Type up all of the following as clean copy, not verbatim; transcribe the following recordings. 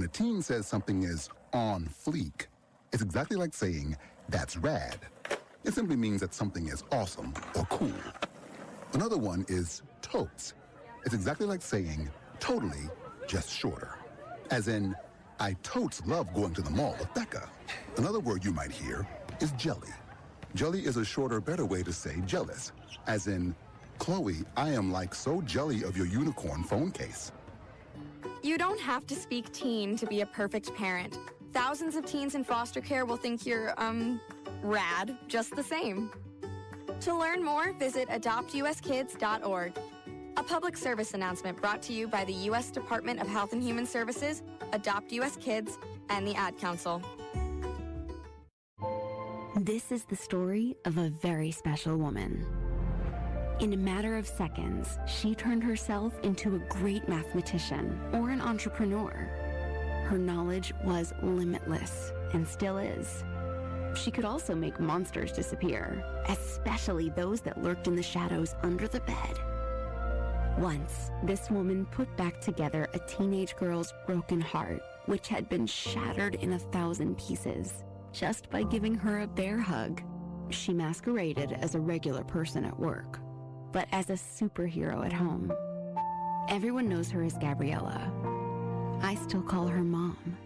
When a teen says something is on fleek, it's exactly like saying, that's rad. It simply means that something is awesome or cool. Another one is totes. It's exactly like saying, totally, just shorter. As in, I totes love going to the mall with Becca. Another word you might hear is jelly. Jelly is a shorter, better way to say jealous. As in, Chloe, I am like so jelly of your unicorn phone case. You don't have to speak teen to be a perfect parent. Thousands of teens in foster care will think you're, rad just the same. To learn more, visit adoptuskids.org. A public service announcement brought to you by the U.S. Department of Health and Human Services, Adopt U.S. Kids, and the Ad Council. This is the story of a very special woman. In a matter of seconds, she turned herself into a great mathematician or an entrepreneur. Her knowledge was limitless and still is. She could also make monsters disappear, especially those that lurked in the shadows under the bed. Once, this woman put back together a teenage girl's broken heart, which had been shattered in 1,000 pieces, just by giving her a bear hug. She masqueraded as a regular person at work, but as a superhero at home. Everyone knows her as Gabriella. I still call her Mom.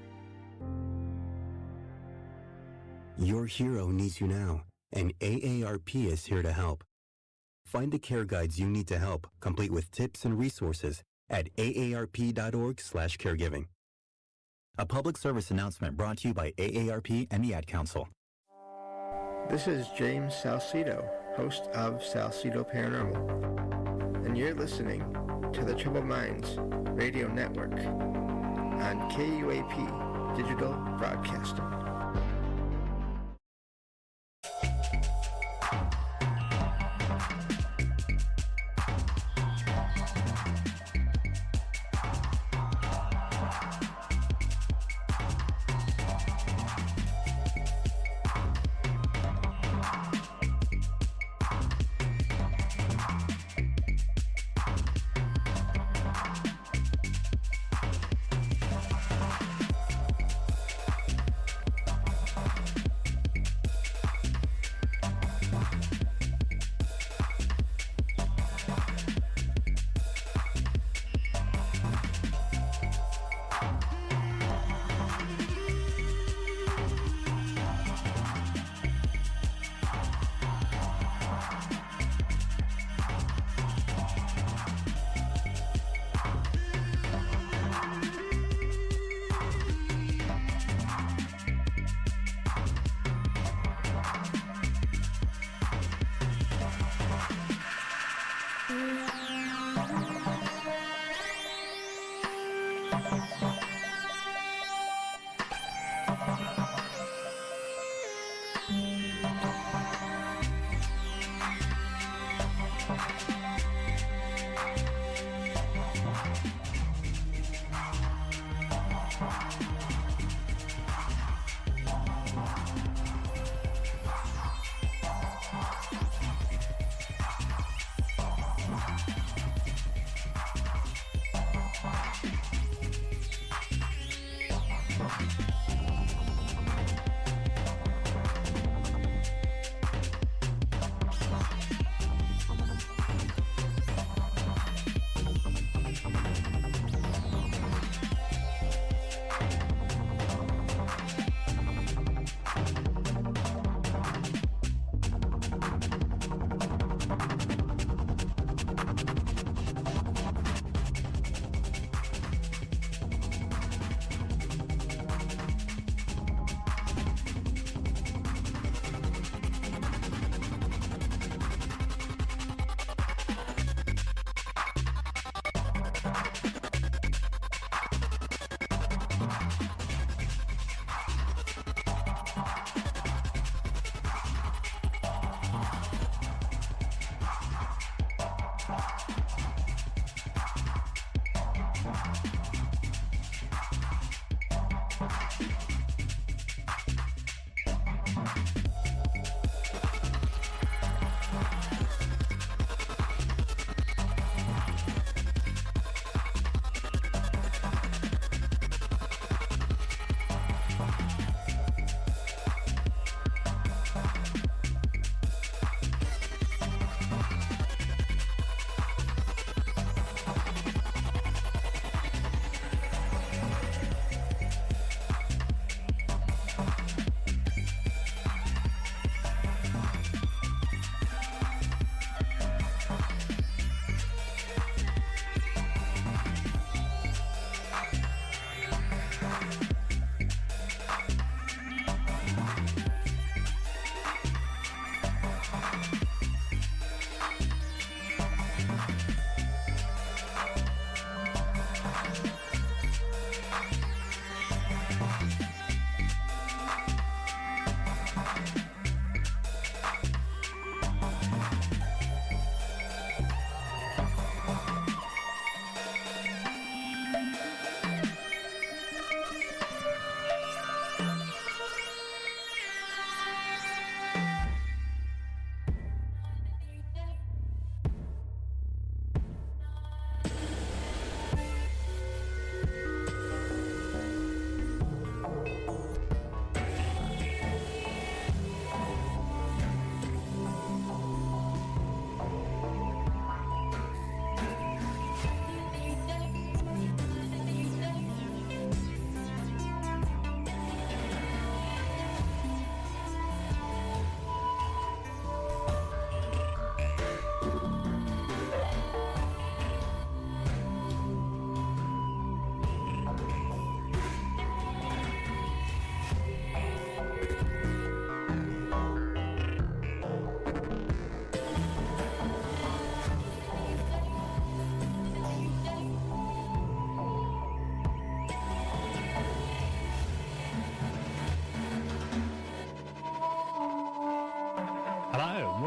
Your hero needs you now, and AARP is here to help. Find the care guides you need to help, complete with tips and resources at aarp.org/caregiving. A public service announcement brought to you by AARP and the Ad Council. This is James Salcedo, host of Salcedo Paranormal, and you're listening to the Troubled Minds Radio Network on KUAP Digital Broadcasting.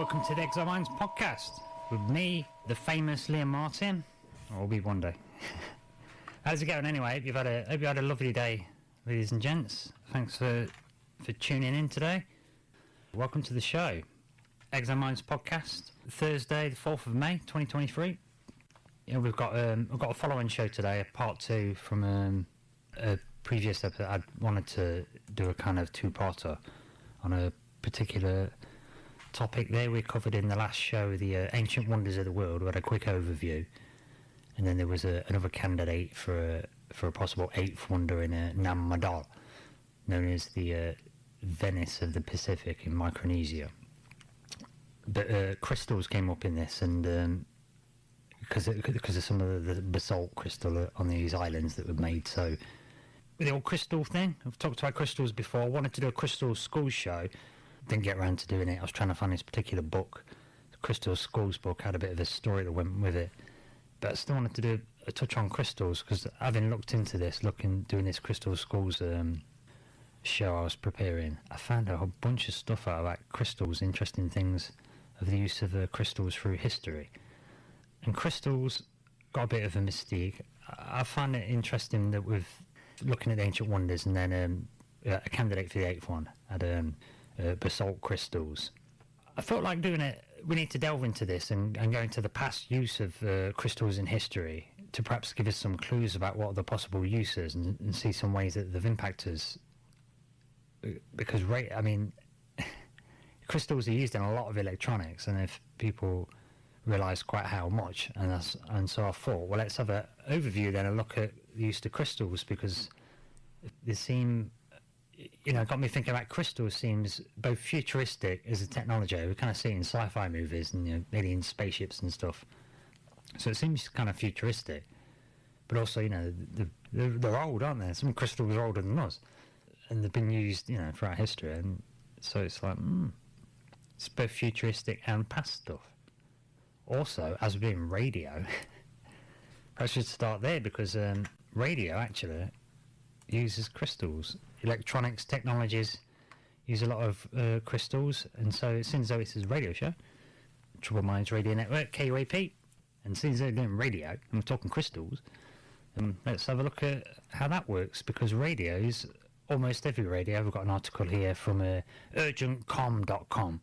welcome to the Exile Minds podcast with me, the famous Liam Martin, or will be one day. How's it going anyway? Hope you had a lovely day, ladies and gents. Thanks for tuning in today. Welcome to the show. Exile Minds podcast, Thursday, the 4th of May, 2023. Yeah, we've got a follow-on show today, a part 2 from a previous episode. I wanted to do a kind of two-parter on a particular topic there we covered in the last show, the ancient wonders of the world. We had a quick overview, and then there was another candidate for a possible 8th wonder in Nam Madal, known as the Venice of the Pacific in Micronesia. But crystals came up in this, and because of some of the basalt crystal on these islands that were made. So the old crystal thing, I've talked about crystals before. I wanted to do a crystal schools show, didn't get around to doing it. I was trying to find this particular book, the Crystal Schools book, had a bit of a story that went with it. But I still wanted to do a touch on crystals, because having looked into this, doing this Crystal Schools show I was preparing, I found out a whole bunch of stuff out about crystals, interesting things of the use of crystals through history. And crystals got a bit of a mystique. I find it interesting that with looking at the ancient wonders, and then a candidate for the 8th one had basalt crystals. I felt like doing it. We need to delve into this and go into the past use of crystals in history to perhaps give us some clues about what are the possible uses, and see some ways that they've impacted us. Because crystals are used in a lot of electronics, and if people realise quite how much, and so I thought, well, let's have an overview then, and look at the use of crystals, because they seem, got me thinking about crystals. Seems both futuristic as a technology. We kind of see it in sci-fi movies and alien spaceships and stuff. So it seems kind of futuristic, but also they're old, aren't they? Some crystals are older than us, and they've been used throughout history, and so it's like it's both futuristic and past stuff. Also, as we're doing radio, I should start there, because radio actually uses crystals. Electronics technologies use a lot of crystals, and so since this is a radio show, Troubled Minds Radio Network, KUAP, and since they're doing radio, and we're talking crystals, let's have a look at how that works, because radios, almost every radio, we've got an article here from urgentcom.com.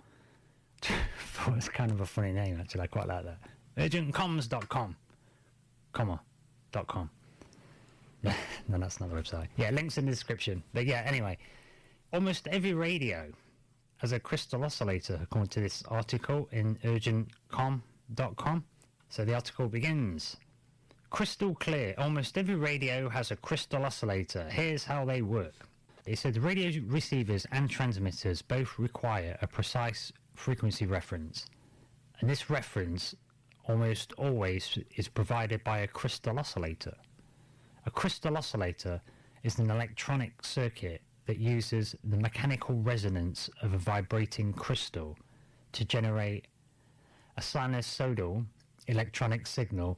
It's kind of a funny name, actually. I quite like that. urgentcoms.com, .com. No, that's not the website. Yeah, links in the description. But yeah, anyway, almost every radio has a crystal oscillator, according to this article in urgentcom.com. So the article begins. Crystal clear. Almost every radio has a crystal oscillator. Here's how they work. It said radio receivers and transmitters both require a precise frequency reference, and this reference almost always is provided by a crystal oscillator. A crystal oscillator is an electronic circuit that uses the mechanical resonance of a vibrating crystal to generate a sinusoidal electronic signal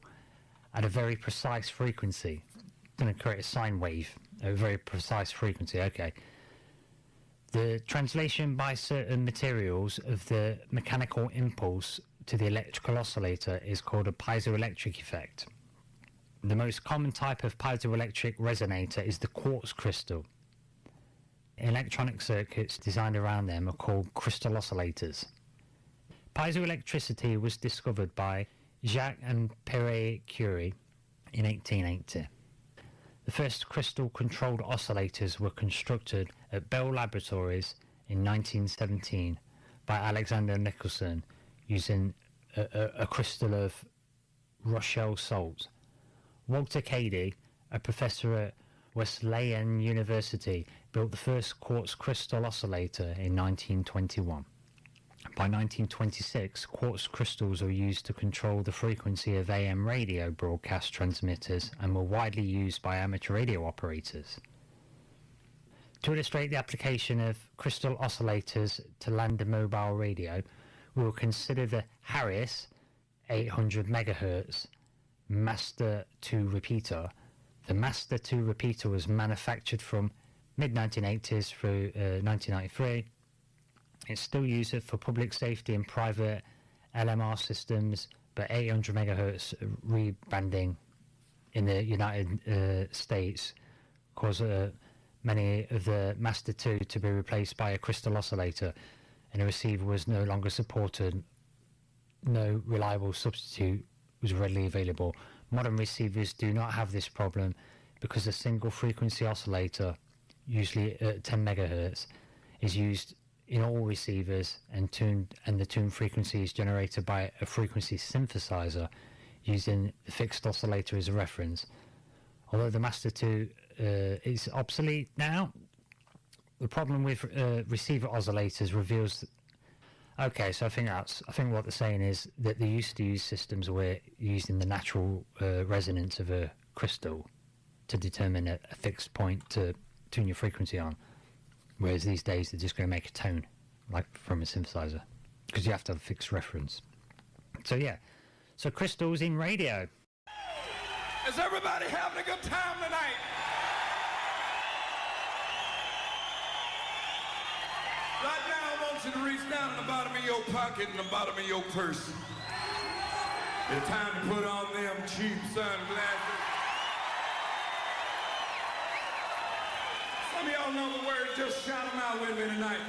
at a very precise frequency. Going to create a sine wave at a very precise frequency. Okay. The translation by certain materials of the mechanical impulse to the electrical oscillator is called a piezoelectric effect. The most common type of piezoelectric resonator is the quartz crystal. Electronic circuits designed around them are called crystal oscillators. Piezoelectricity was discovered by Jacques and Pierre Curie in 1880. The first crystal-controlled oscillators were constructed at Bell Laboratories in 1917 by Alexander Nicholson using a crystal of Rochelle salt. Walter Cady, a professor at Wesleyan University, built the first quartz crystal oscillator in 1921. By 1926, quartz crystals were used to control the frequency of AM radio broadcast transmitters and were widely used by amateur radio operators. To illustrate the application of crystal oscillators to land and mobile radio, we will consider the Harris 800 MHz Master 2 repeater. The Master 2 repeater was manufactured from mid-1980s through 1993. It's still used for public safety and private LMR systems, but 800 megahertz rebanding in the United States caused many of the Master 2 to be replaced by a crystal oscillator, and the receiver was no longer supported. No reliable substitute was readily available. Modern receivers do not have this problem because a single frequency oscillator, usually at 10 megahertz, is used in all receivers, and the tune frequency is generated by a frequency synthesizer using the fixed oscillator as a reference. Although the Master 2 is obsolete now, the problem with receiver oscillators reveals. Okay, so I think what they're saying is that they used to use systems where using the natural resonance of a crystal to determine a fixed point to tune your frequency on, whereas these days they're just going to make a tone like from a synthesizer because you have to have a fixed reference. So yeah, so crystals in radio. Is everybody having a good time tonight? Right now, I want you to reach down in the bottom of your pocket and the bottom of your purse. It's time to put on them cheap sunglasses. Some of y'all know the words, just shout them out with me tonight.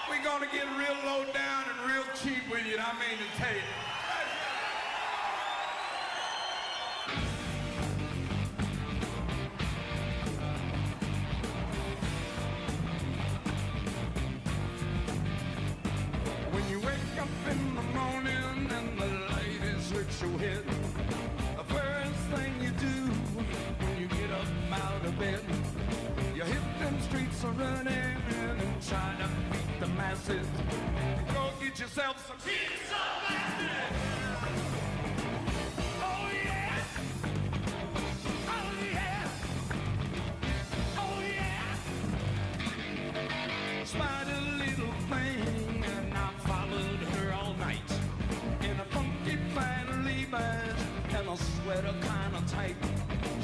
We're gonna get real low down and real cheap with you, I mean to tell you. In the morning and the ladies hurt your head, the first thing you do when you get up out of bed, you hit them streets are running and try to beat the masses. Go get yourself some cheap sunglasses. Oh yeah, oh yeah, oh yeah. Spider little thing, and I followed her all night in a funky flannel Levi's and a sweater kind of tight.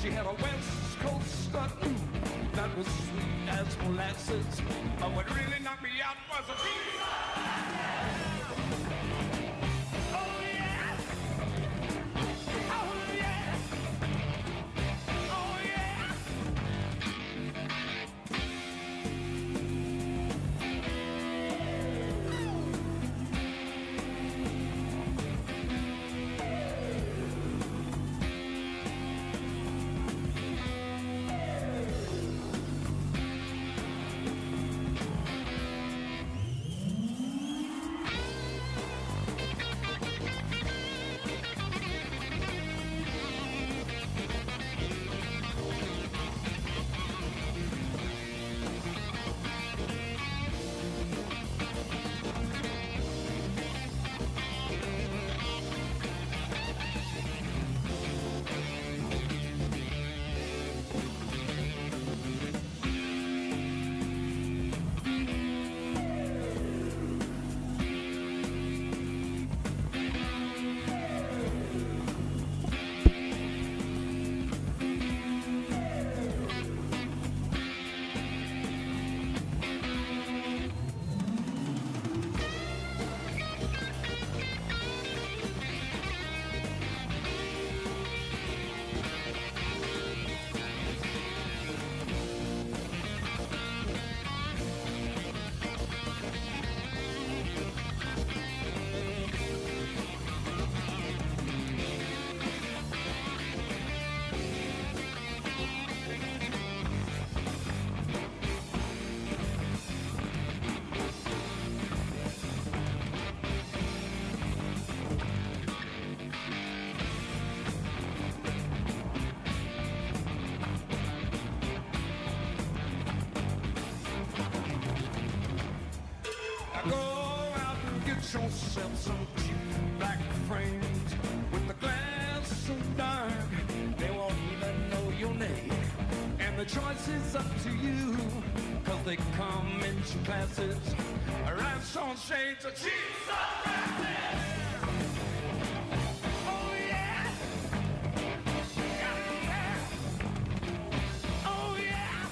She had a West Coast skirt that was sweet as molasses, but what really knocked me out was a cheap sunglasses. Oh yeah, oh yeah, oh yeah. Yourself some cheap black frames with the glass so dark they won't even know your name, and the choice is up to you, cause they come in two classes, rhinestone shades of cheap sunglasses. Oh yeah, oh yeah, oh yeah.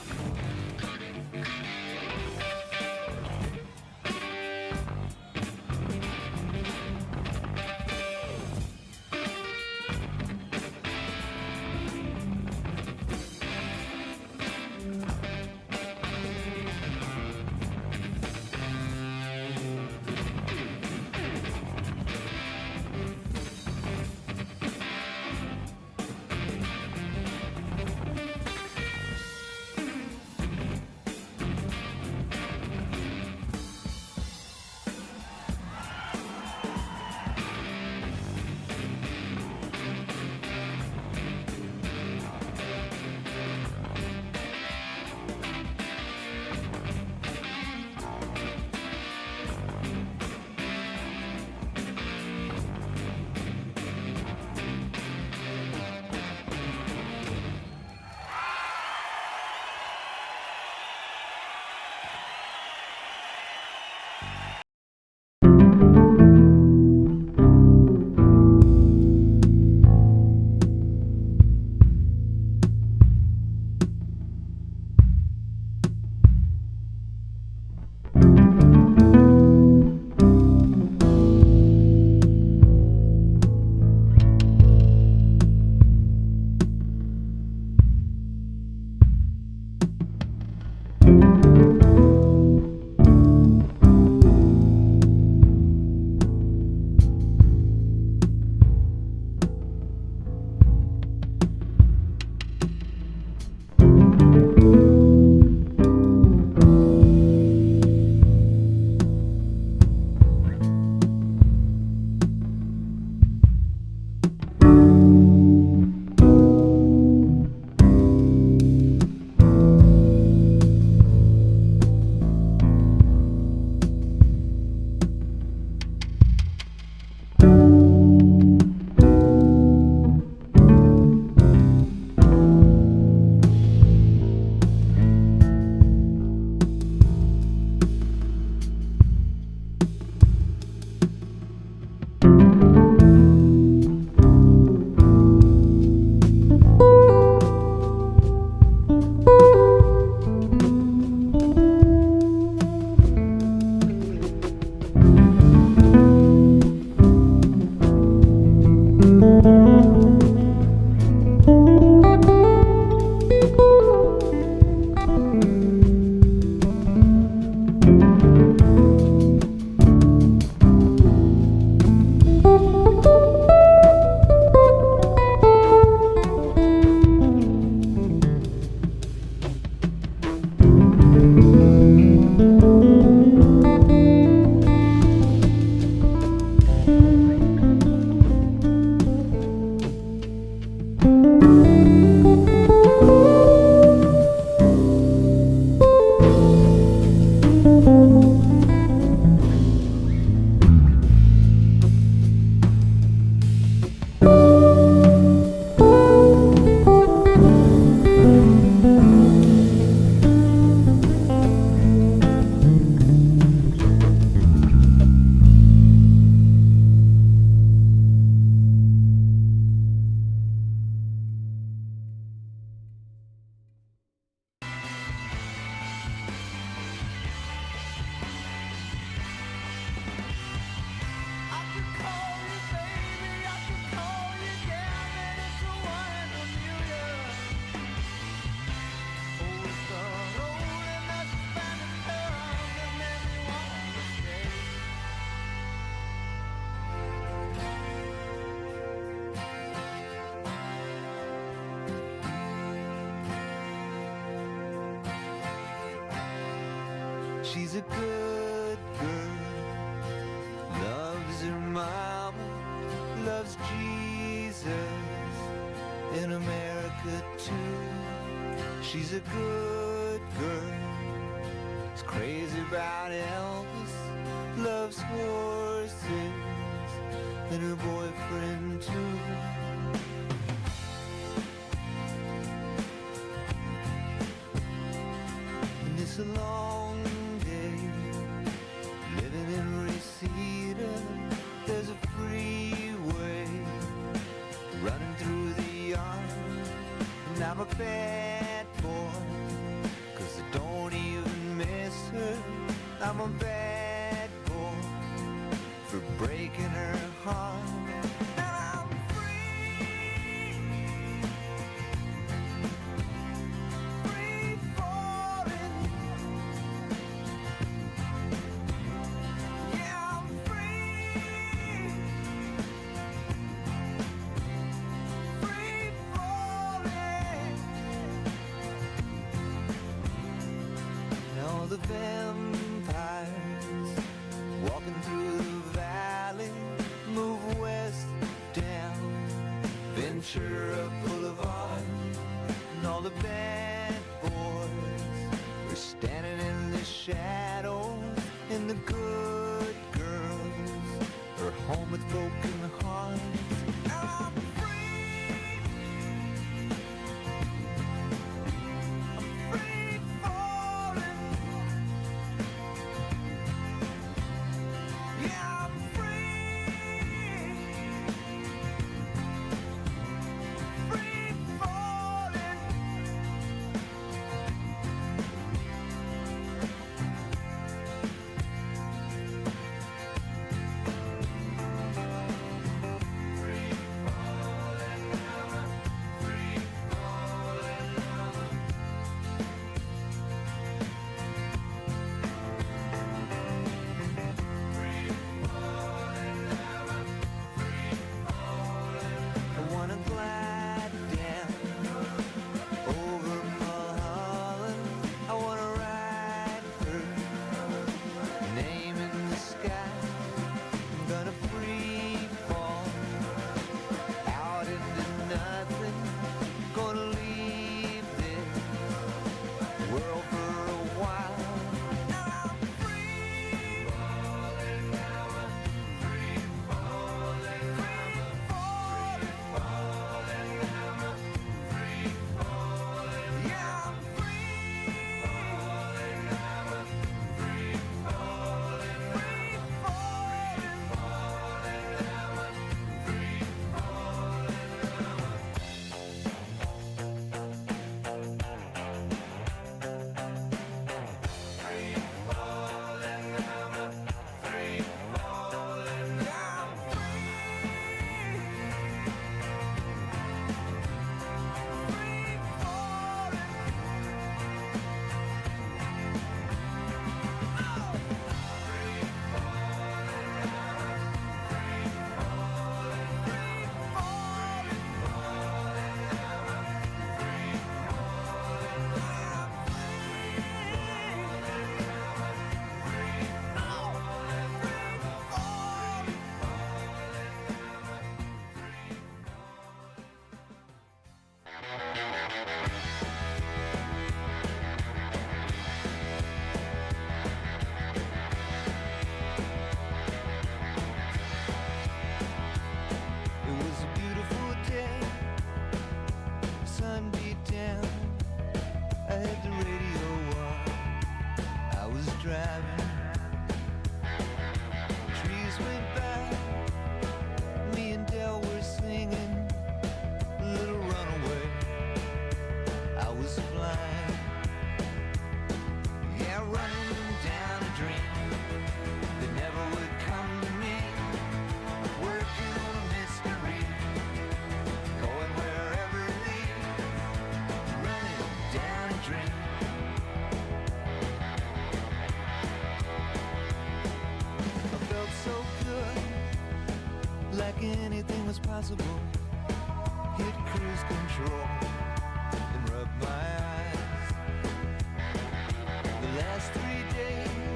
She's a good girl, loves her mama, loves Jesus, in America too. She's a good girl, is crazy about Elvis, loves horses, and her boyfriend too. And it's a long day, living in Reseda. There's a freeway running through the yard, and I'm a bad boy, 'cause I don't even miss her. I'm a bad boy for breaking her heart. And I'm free, free falling. Yeah, I'm free, free falling. Now the vampires walking through the valley move west down Ventura Boulevard, and all the bad boys are standing in the shadows, and the good girls are home with broken hearts. I'm free, I'm free falling. Yeah, I'm free, free falling. Free falling, free falling. I wanna glide down over Mulholland. I wanna ride her name in the sky. I'm gonna free fall out into nothing. Gonna leave this world for a while. I'm free falling, free falling, free falling, free falling. Yeah, I'm free falling, free falling, free It was a beautiful day, sun beat down. I had the radio on, I was driving. Trees went by, me and Del were singing Little Runaway. I was flying, yeah, running down a dream that never would come to me. Working on a mystery, going wherever it leads, running down a dream. I felt so good, like anything was possible. Hit cruise control and rub my eyes. The last 3 days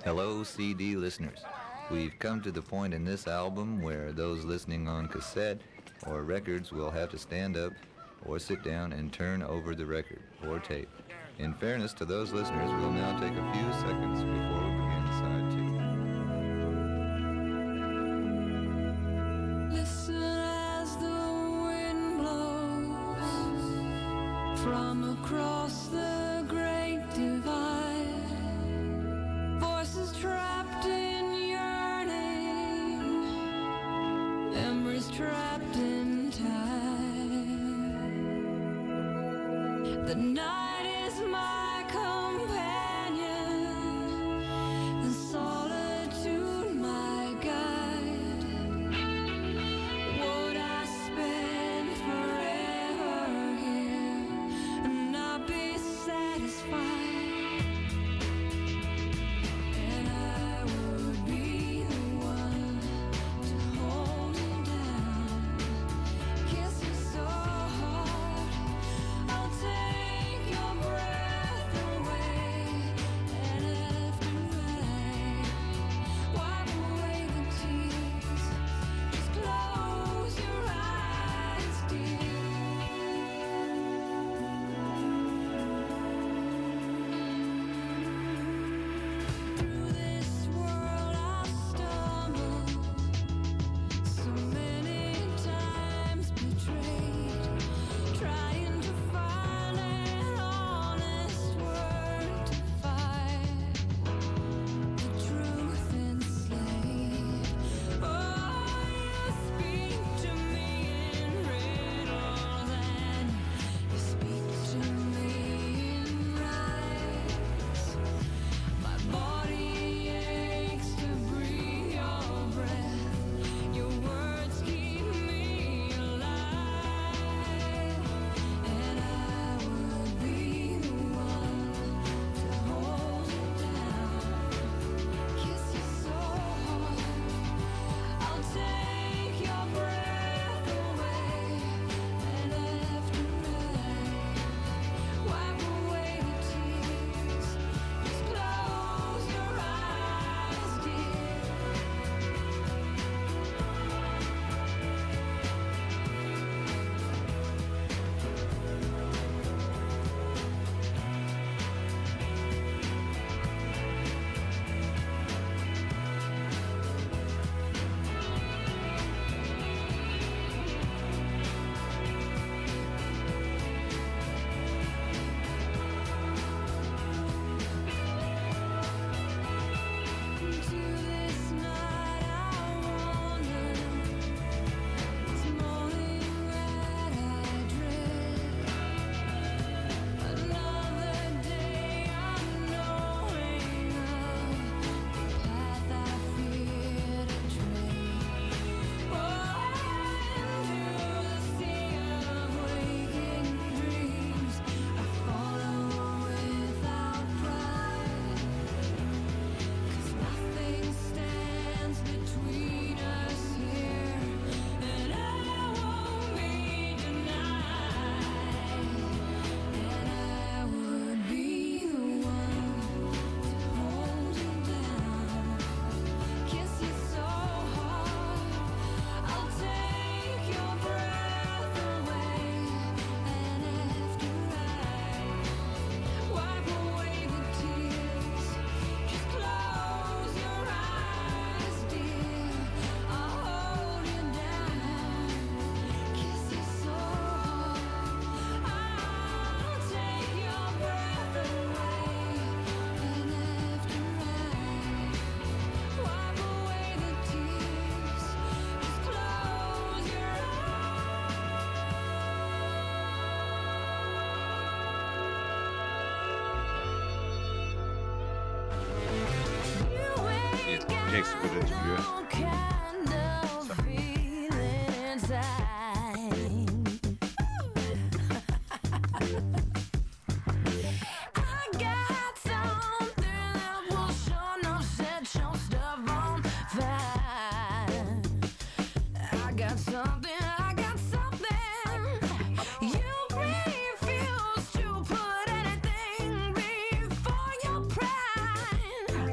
Hello, CD listeners. We've come to the point in this album where those listening on cassette or records will have to stand up or sit down and turn over the record or tape. In fairness to those listeners, we'll now take a few seconds before we begin side 2. Listen as the wind blows from across the great divide. Voices trapped in yearning, memories trapped in time. The night is my companion, the solitude my guide. Would I spend forever here and not be satisfied? And I would be the one to hold you down, kiss you so hard, I'll take your breath away. And after I wipe away the tears, just close your eyes, dear. Through this world I stumble, so many times betrayed, trying to find an honest word to fight the truth enslaved. Oh, you speak to me in riddles and you speak to me in rhymes. My body aches to breathe your breath. Your words keep me alive. And I would be the one to hold you down, kiss you so hard, I'll take your breath away. And after I wipe away the tears, just close your eyes, dear. Into this night I wander, it's morning that I dread. Another day unknowing of the path I fear to tread. Oh, into the sea of waking dreams I follow without pride. 'Cause nothing stands between us here, and I won't be denied. And I would be the one to hold you down, kiss you so hard, I'll take your breath away. And after I wipe away the tears, just close your eyes, dear. I'll hold you down, kiss you so hard, I'll take your breath away. And after I wipe away the tears, just close your Jake's good interview. kind of feeling inside. I got something that will sure enough set your stuff on fire. I got something. You refuse to put anything before your pride.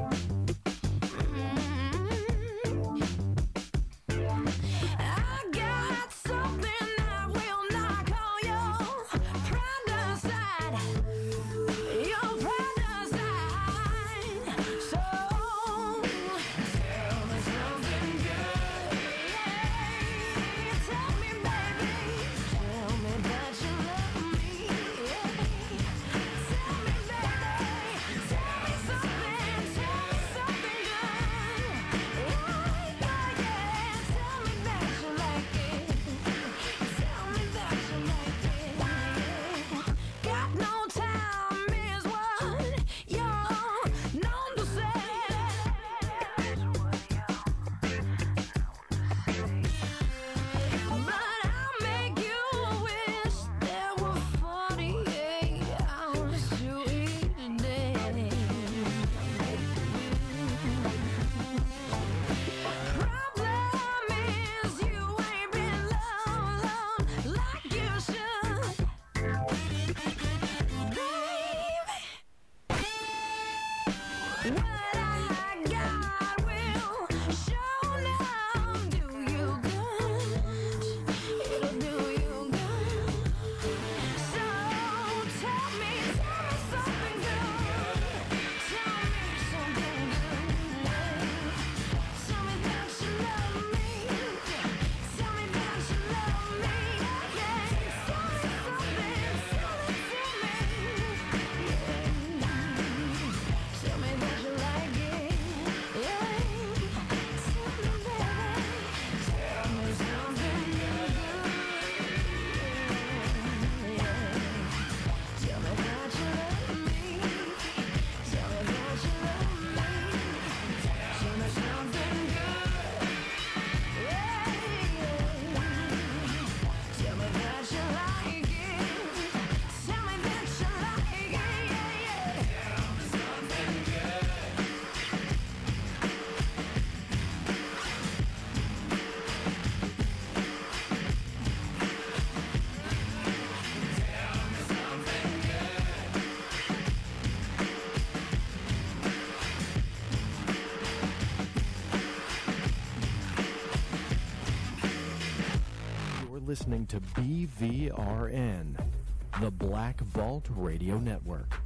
listening to BVRN, the Black Vault Radio Network.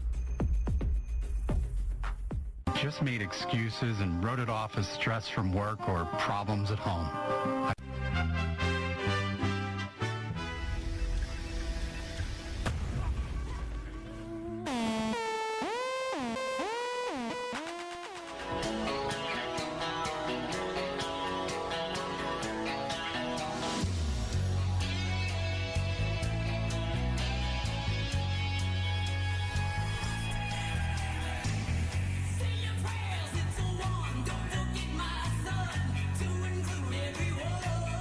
Just made excuses and wrote it off as stress from work or problems at home. Prayers, it's a one, don't forget my son, to include everyone.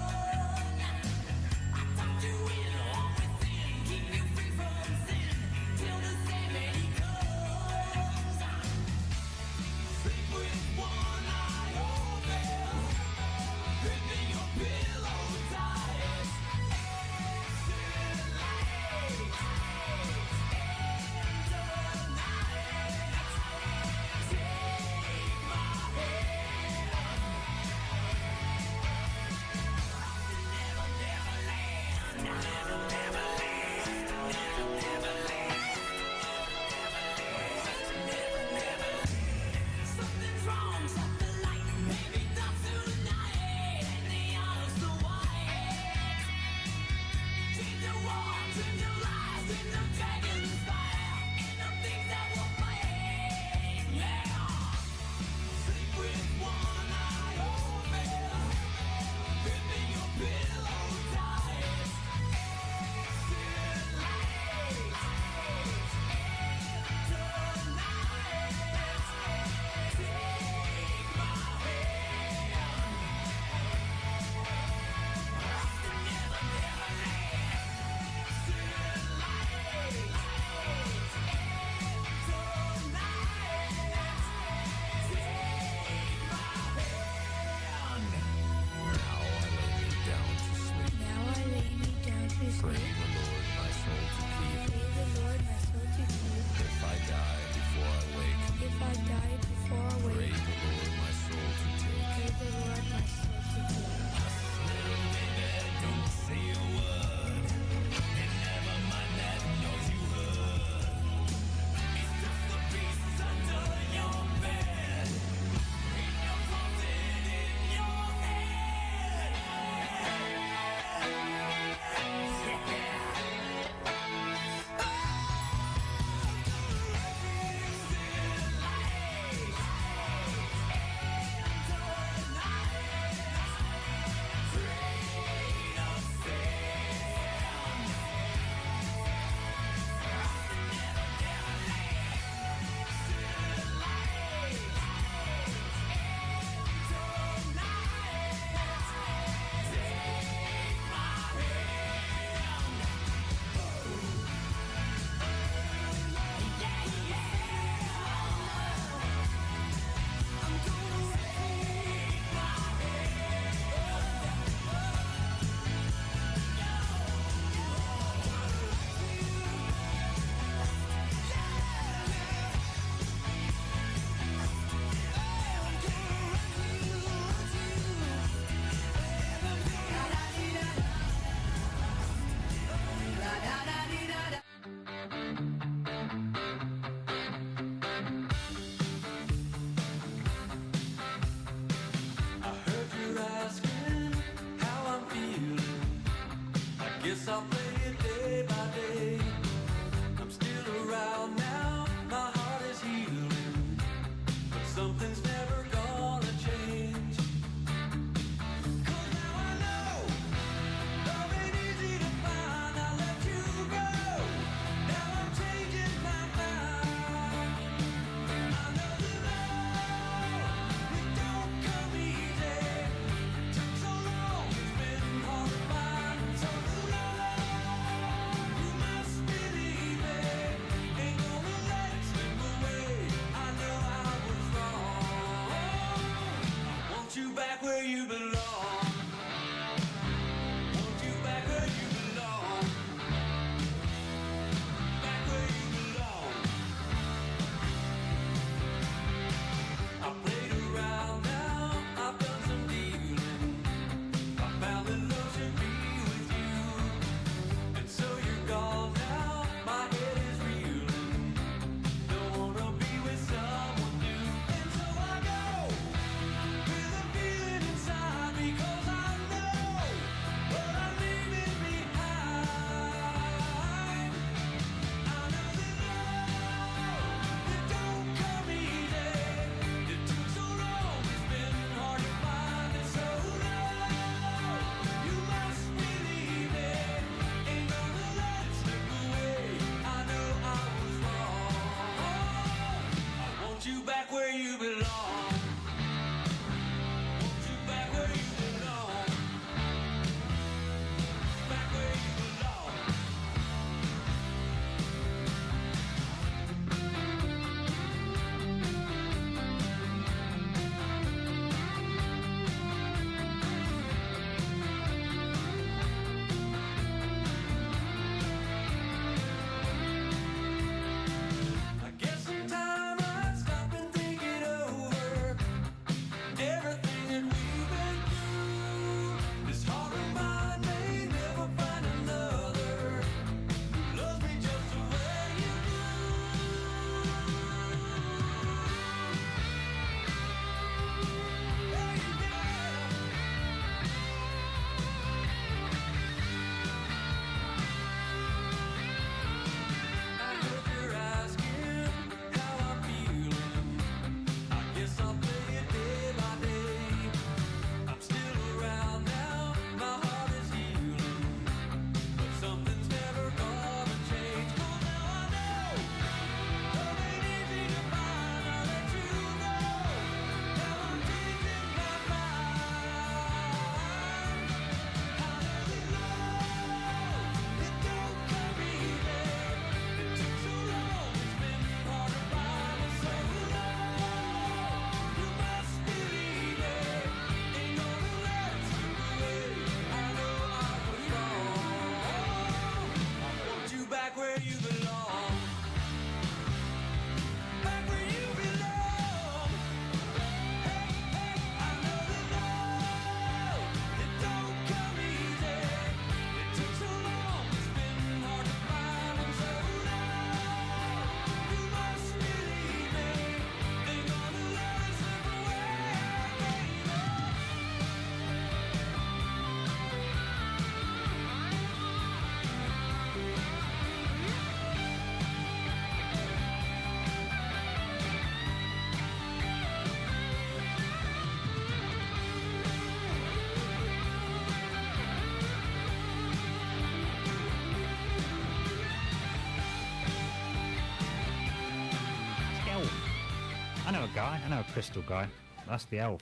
guy. I know a crystal guy. That's the elf.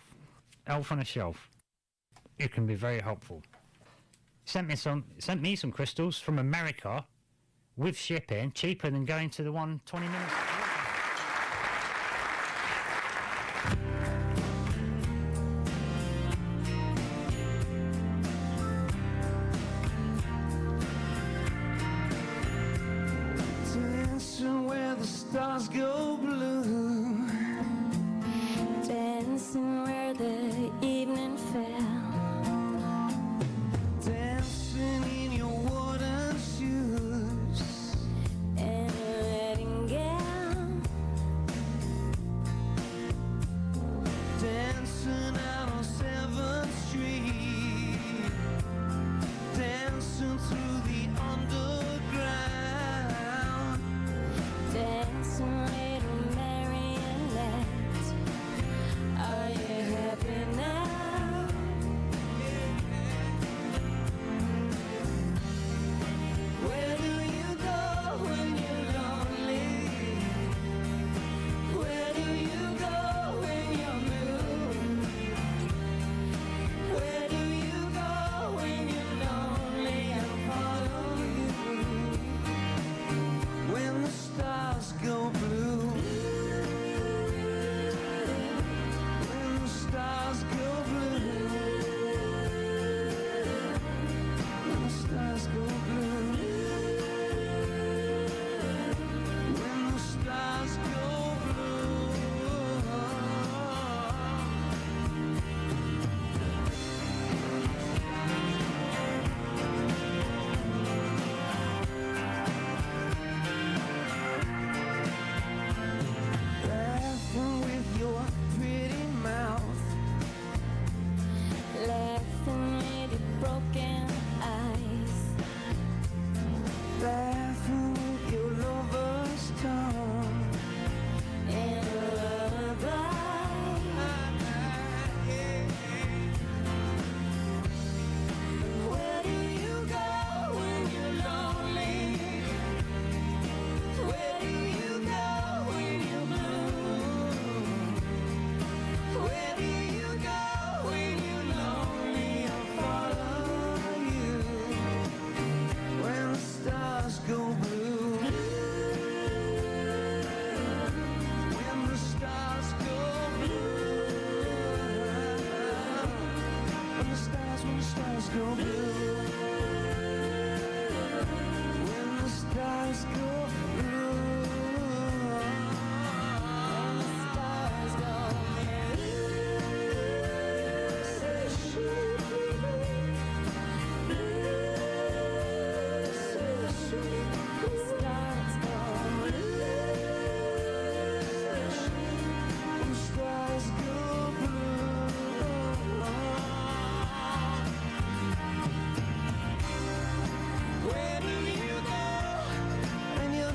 Elf on a shelf. It can be very helpful. Sent me some crystals from America with shipping, cheaper than going to the one 20 minutes. Dancing where the stars go blue, dancing where the evening fell, dancing in your wooden shoes, and a wedding gown, dancing out on 7th Street, dancing through the underground, dancing little marionette. Are you happy now? Where do you go when you're lonely? Where do you go when you're blue? Where do you go when you're lonely? I'll follow you. When the stars go blue, when the stars go blue, when the stars go blue. When the stars go blue, laughing with your pretty mouth, Laughing with your broken eyes, laughing with your lover's tongue. and a lullaby. Where do you go when you're lonely? Where do you go when you're blue? Where do you go when you're lonely? I'll follow you. When the stars go blue, when the stars go blue, when the stars go blue, when the stars go blue, Stars go stars go when the stars go blue. Where do you go when you're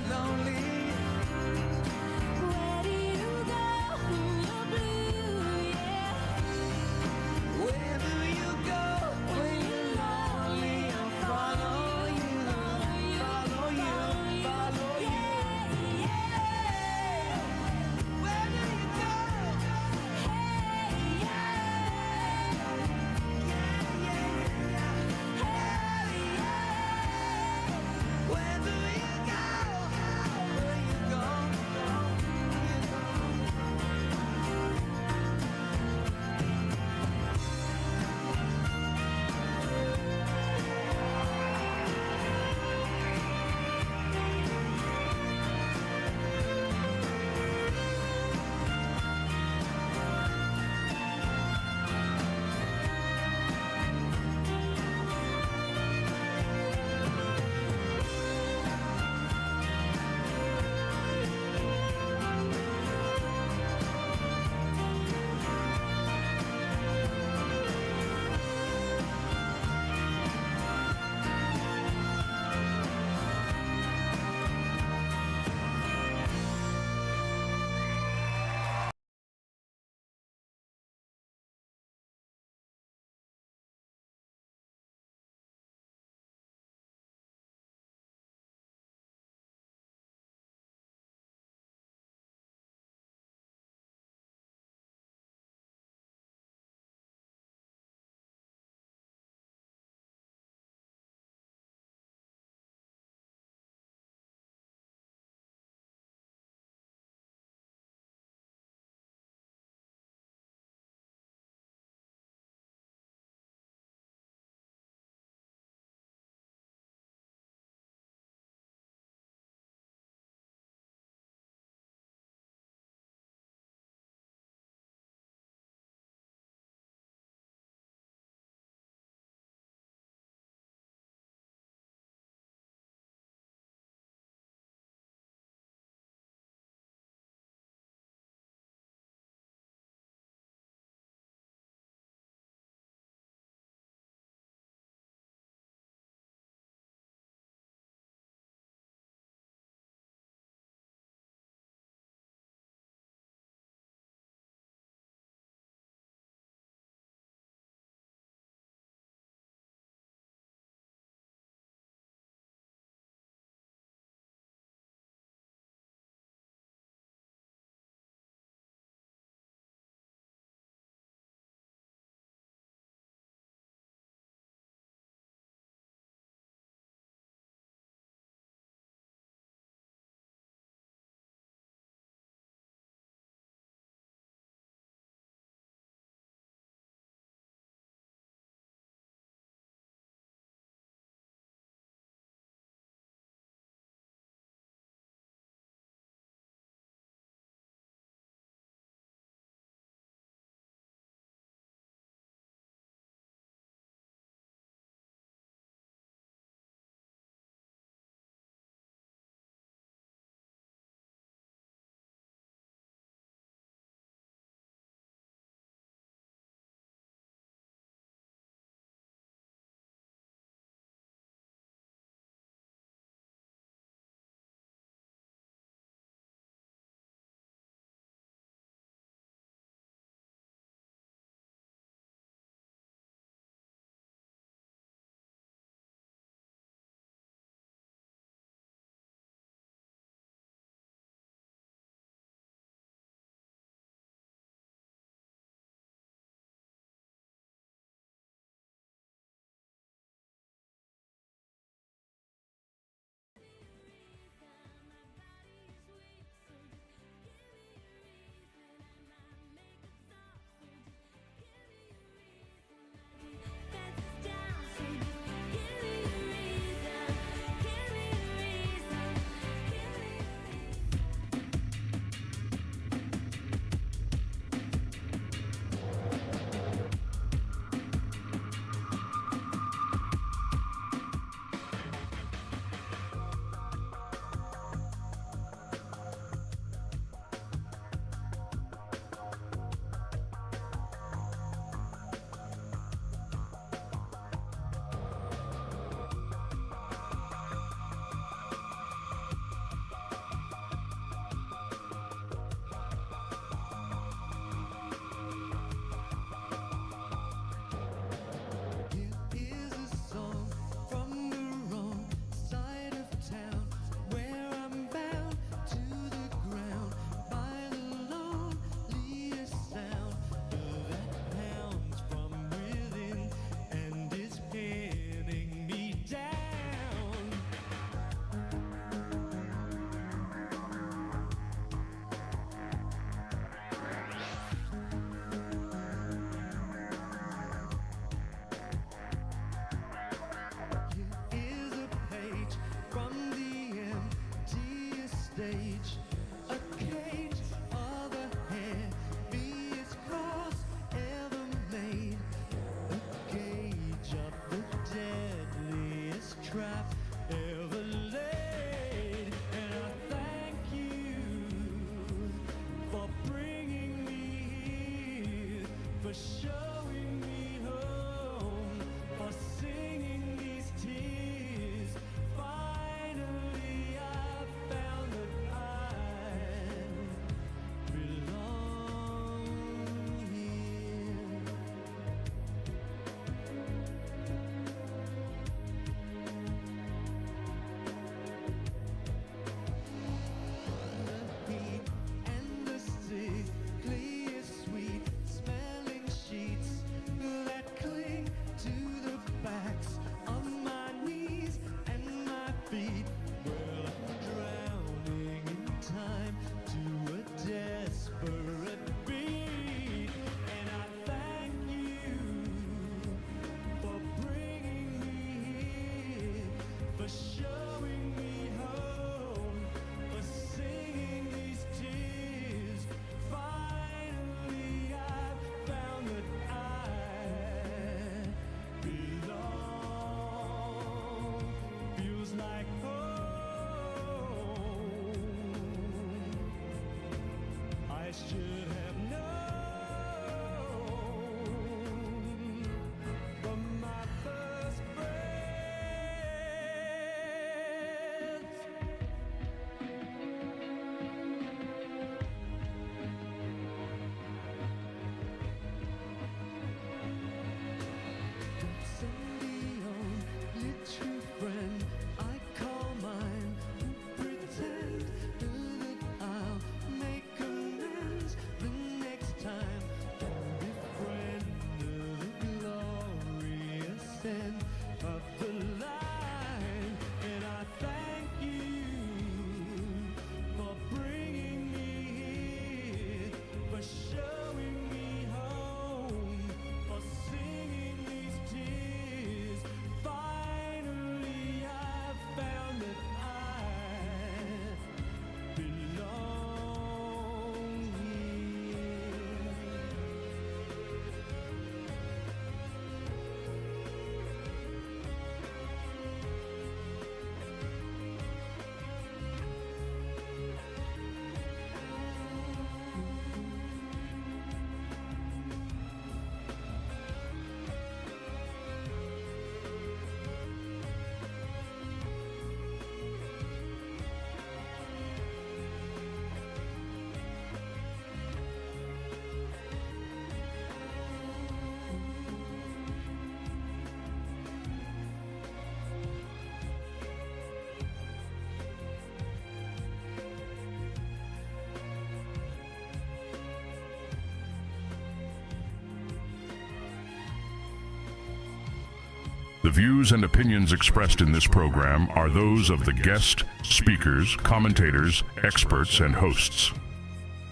views and opinions expressed in this program are those of the guest, speakers, commentators, experts, and hosts.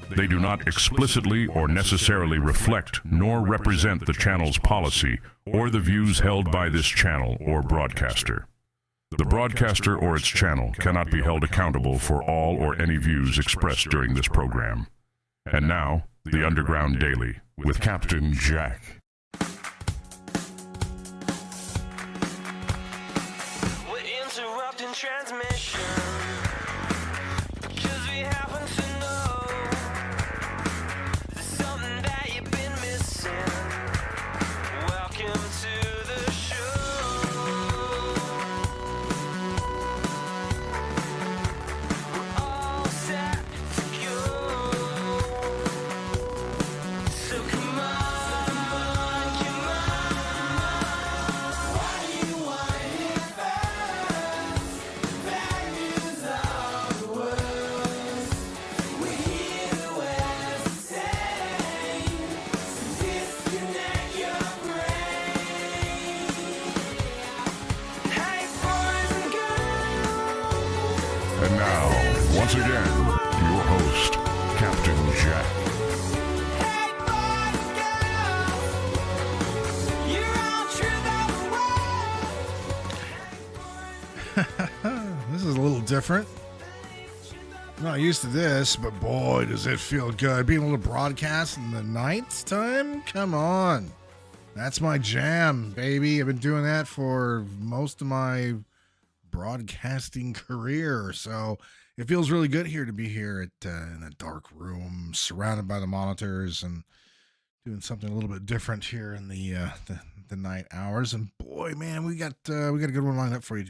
They do not explicitly or necessarily reflect nor represent the channel's policy or the views held by this channel or broadcaster. The broadcaster or its channel cannot be held accountable for all or any views expressed during this program. And now, the Underground Daily with Captain Jack. Transmission, 'cause we happen to know there's something that you've been missing. Welcome to the show. We're all set to go, so come on. Why do you want to hear first? Bad news of the world. We hear the words say, so disconnect your brain. Hey boys and girls. And now, once again, your host, Captain Jack. Hey boys and girls. You're all truth of the world. This is a little different. I'm not used to this, but boy, does it feel good. Being able to broadcast in the night time? Come on. That's my jam, baby. I've been doing that for most of my broadcasting career. So it feels really good here to be here at in a dark room, surrounded by the monitors, and doing something a little bit different here in the night hours. And boy, man, we got a good one lined up for you.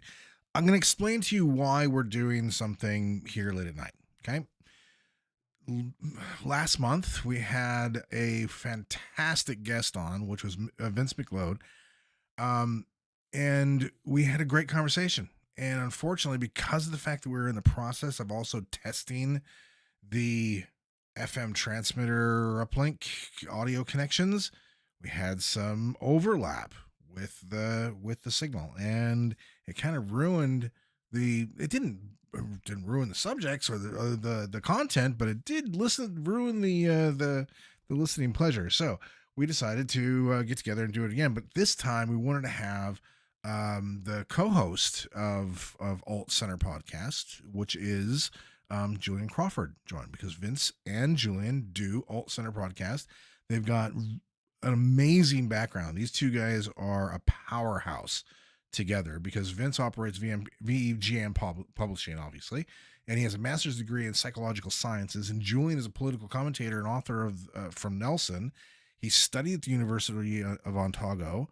I'm going to explain to you why we're doing something here late at night. Okay. Last month we had a fantastic guest on, which was Vince McLeod. And we had a great conversation. And unfortunately, because of the fact that we're in the process of also testing the FM transmitter uplink audio connections, we had some overlap with the signal, and it kind of ruined it didn't ruin the subjects or the content, but it did ruin the listening pleasure. So we decided to get together and do it again, but this time we wanted to have the co-host of Alt Center podcast, which is Julian Crawford, join, because Vince and Julian do Alt Center podcast. They've got an amazing background. These two guys are a powerhouse together because Vince operates VJM Publishing, obviously, and he has a master's degree in psychological sciences, and Julian is a political commentator and author of from Nelson. He studied at the University of Otago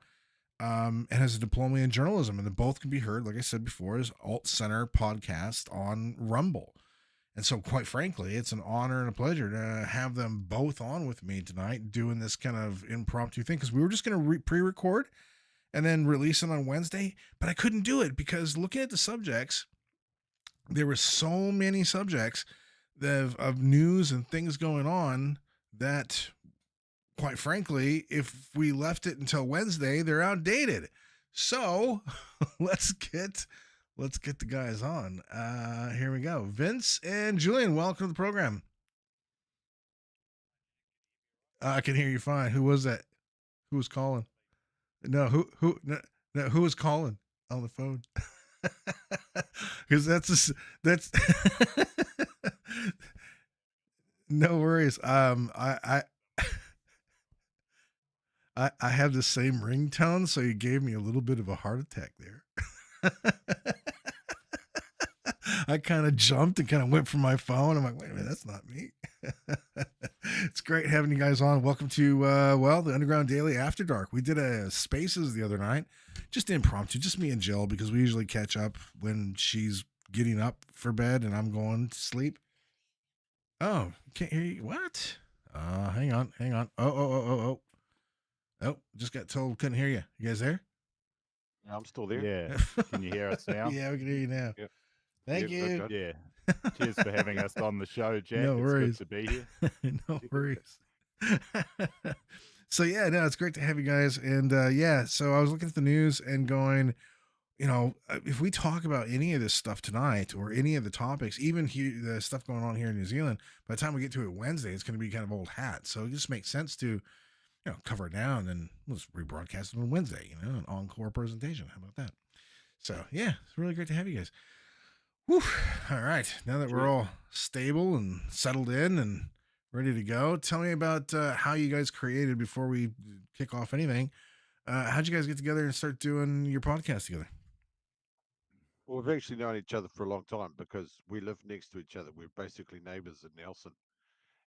and has a diploma in journalism, and they both can be heard, like I said before, as Alt Center podcast on Rumble. And so, quite frankly, it's an honor and a pleasure to have them both on with me tonight doing this kind of impromptu thing, because we were just going to pre-record and then release it on Wednesday, but I couldn't do it because looking at the subjects, there were so many subjects of news and things going on that, quite frankly, if we left it until Wednesday, they're outdated. So let's get the guys on. Here we go. Vince and Julian, welcome to the program. I can hear you fine. Who was that? Who was calling? No, who was calling on the phone? Because that's no worries. I have the same ringtone, so you gave me a little bit of a heart attack there. I kind of jumped and kind of went for my phone. I'm like, wait a minute, that's not me. It's great having you guys on. Welcome to, the Underground Daily After Dark. We did a Spaces the other night, just impromptu, just me and Jill, because we usually catch up when she's getting up for bed and I'm going to sleep. Oh, can't hear you. What? Hang on. Oh, just got told couldn't hear you. You guys there? Yeah, I'm still there. Yeah. Can you hear us now? Yeah, we can hear you now. Yep. Thank you. Good. Yeah. Cheers for having us on the show, Jack. No worries. It's good to be here. No worries. So yeah, no, it's great to have you guys. And yeah, so I was looking at the news and going, if we talk about any of this stuff tonight or any of the topics, even here, the stuff going on here in New Zealand, by the time we get to it Wednesday, it's going to be kind of old hat. So it just makes sense to, cover it down and we'll just rebroadcast it on Wednesday, an encore presentation. How about that? So yeah, it's really great to have you guys. Whew. All right. Now that we're all stable and settled in and ready to go, tell me about how you guys created before we kick off anything. How'd you guys get together and start doing your podcast together? Well, we've actually known each other for a long time because we live next to each other. We're basically neighbors in Nelson,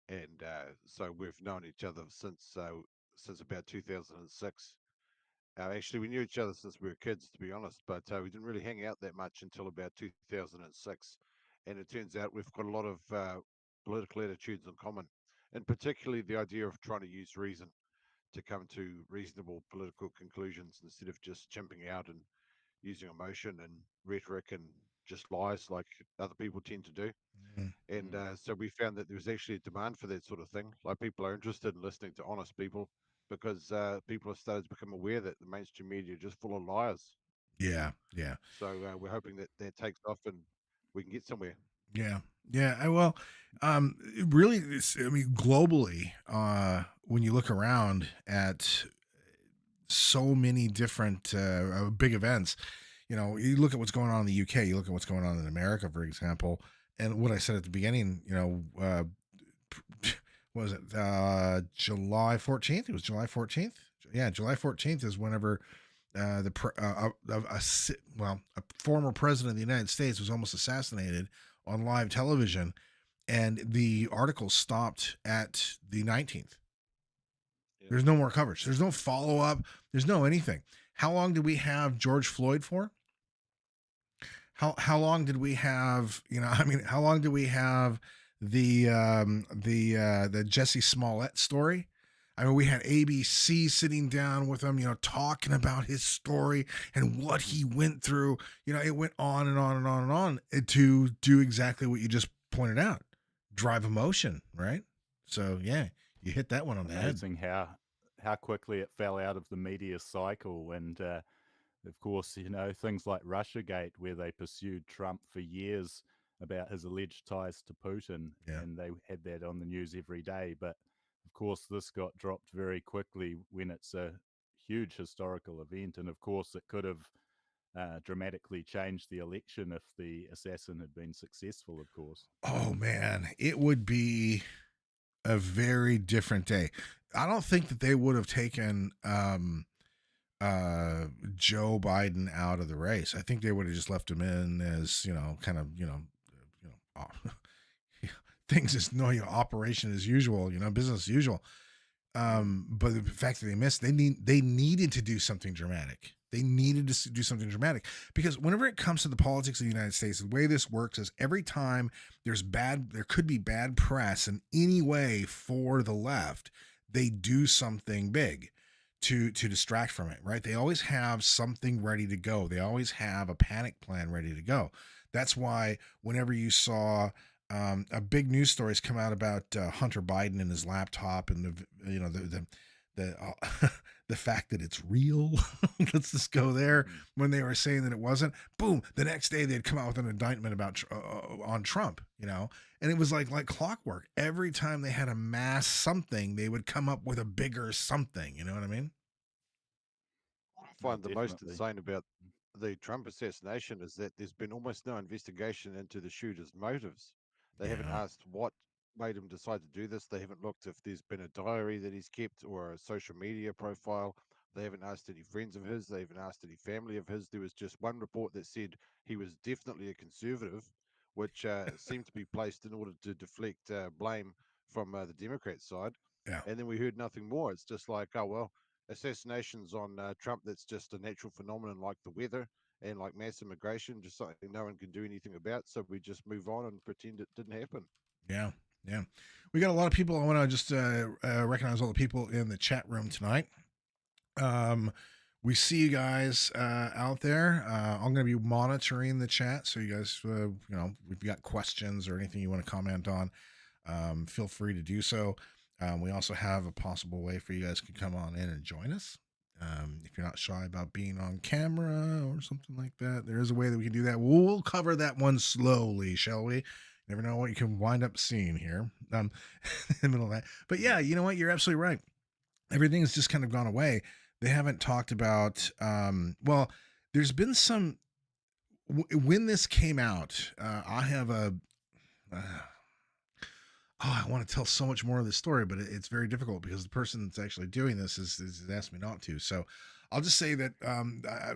and so we've known each other since about 2006. Actually, we knew each other since we were kids, to be honest, but we didn't really hang out that much until about 2006. And it turns out we've got a lot of political attitudes in common, and particularly the idea of trying to use reason to come to reasonable political conclusions instead of just chimping out and using emotion and rhetoric and just lies like other people tend to do. And so we found that there was actually a demand for that sort of thing. Like people are interested in listening to honest people because people have started to become aware that the mainstream media is just full of liars. Yeah. Yeah. So we're hoping that that takes off and we can get somewhere. Yeah. Yeah. Well, really, globally, when you look around at so many different big events, you look at what's going on in the UK, you look at what's going on in America, for example, and what I said at the beginning, what was it, July 14th? It was July 14th. Yeah. July 14th is whenever a former president of the United States was almost assassinated on live television, and the article stopped at the 19th. There's no more coverage. There's no follow-up. There's no anything. How long did we have George Floyd for? How long did we have, how long did we have the Jesse Smollett story? I mean, we had ABC sitting down with him, talking about his story and what he went through. It went on and on and on and on to do exactly what you just pointed out, drive emotion, right? So yeah, you hit that one on the head. Amazing how quickly it fell out of the media cycle, and of course, things like Russiagate, where they pursued Trump for years about his alleged ties to Putin, and they had that on the news every day. But of course, this got dropped very quickly when it's a huge historical event, and of course, it could have dramatically changed the election if the assassin had been successful, of course. Oh man, it would be a very different day. I don't think that they would have taken Joe Biden out of the race. I think they would have just left him in as, things is operation as usual, business as usual. But the fact that they missed, they needed to do something dramatic. They needed to do something dramatic because whenever it comes to the politics of the United States, the way this works is every time there could be bad press in any way for the left, they do something big to distract from it, right? They always have something ready to go. They always have a panic plan ready to go. That's why whenever you saw a big news stories come out about Hunter Biden and his laptop and the fact that it's real, let's just go there. When they were saying that it wasn't, boom, the next day they'd come out with an indictment about on Trump, and it was like clockwork. Every time they had a mass something, they would come up with a bigger something. You know what I mean? I find the most insane about the Trump assassination is that there's been almost no investigation into the shooter's motives. They haven't asked what made him decide to do this. They haven't looked if there's been a diary that he's kept or a social media profile. They haven't asked any friends of his. They haven't asked any family of his. There was just one report that said he was definitely a conservative, which seemed to be placed in order to deflect blame from the Democrat side. Yeah. And then we heard nothing more. It's just like, oh, well, assassinations on Trump, that's just a natural phenomenon like the weather and like mass immigration, just something no one can do anything about. So we just move on and pretend it didn't happen. Yeah. Yeah. We got a lot of people. I want to just recognize all the people in the chat room tonight. We see you guys out there. I'm going to be monitoring the chat. So you guys, if you got questions or anything you want to comment on, feel free to do so. We also have a possible way for you guys to come on in and join us. If you're not shy about being on camera or something like that, there is a way that we can do that. We'll cover that one slowly, shall we? Never know what you can wind up seeing here in the middle of that. But yeah, you know what? You're absolutely right. Everything's just kind of gone away. They haven't talked about, well, there's been some, when this came out, I have a, I want to tell so much more of this story, but it's very difficult because the person that's actually doing this has asked me not to. So I'll just say that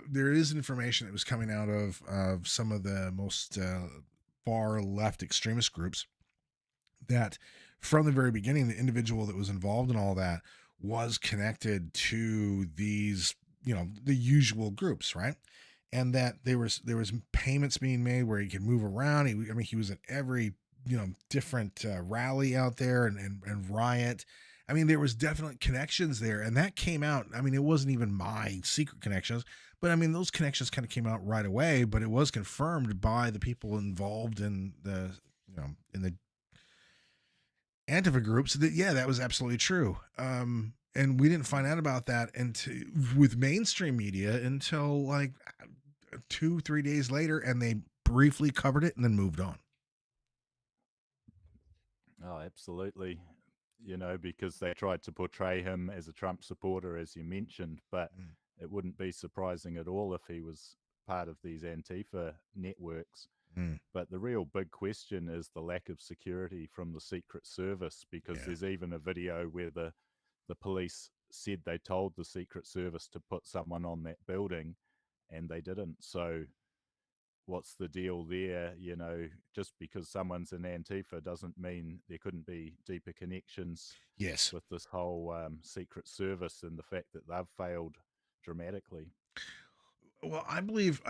there is information that was coming out of some of the most far left extremist groups that from the very beginning, the individual that was involved in all that was connected to these, the usual groups, right? And that there was payments being made where he could move around. He was at every different rally out there and riot. I mean, there was definitely connections there, and that came out. I mean, it wasn't even my secret connections, but I mean, those connections kind of came out right away. But it was confirmed by the people involved in the Antifa groups that that was absolutely true. And we didn't find out about that with mainstream media until like 2-3 days later, and they briefly covered it and then moved on. Oh, absolutely. Because they tried to portray him as a Trump supporter, as you mentioned, but it wouldn't be surprising at all if he was part of these Antifa networks. But the real big question is the lack of security from the Secret Service, because there's even a video where the police said they told the Secret Service to put someone on that building, and they didn't. So what's the deal there? Just because someone's in Antifa doesn't mean there couldn't be deeper connections with this whole Secret Service, and the fact that they've failed dramatically. Well, I believe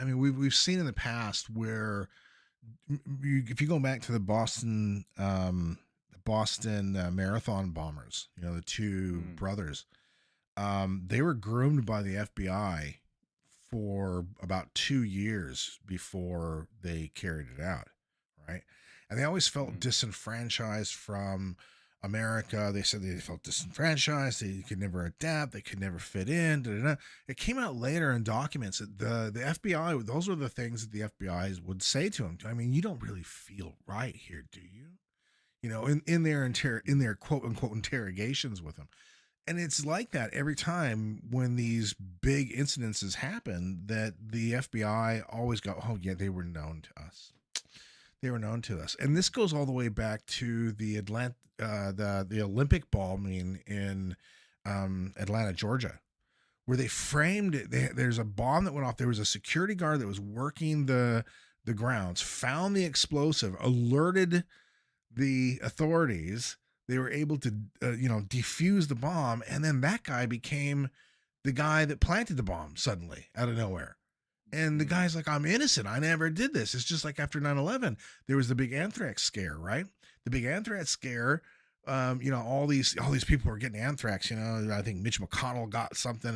we've seen in the past where if you go back to the Boston marathon bombers, the two brothers, they were groomed by the FBI for about 2 years before they carried it out, right? And they always felt disenfranchised from America. They said they felt disenfranchised. They could never adapt. They could never fit in. It came out later in documents that the FBI, those were the things that the FBI would say to them. I mean, you don't really feel right here, do you? In their quote unquote interrogations with them. And it's like that every time when these big incidences happen, that the FBI always go, oh yeah, they were known to us. They were known to us. And this goes all the way back to the Olympic bombing in Atlanta, Georgia, where they framed it. There's a bomb that went off. There was a security guard that was working the grounds, found the explosive, alerted the authorities. They were able to, defuse the bomb. And then that guy became the guy that planted the bomb suddenly out of nowhere. And the guy's like, I'm innocent. I never did this. It's just like after 9/11, there was the big anthrax scare, right? The big anthrax scare, all these people were getting anthrax. I think Mitch McConnell got something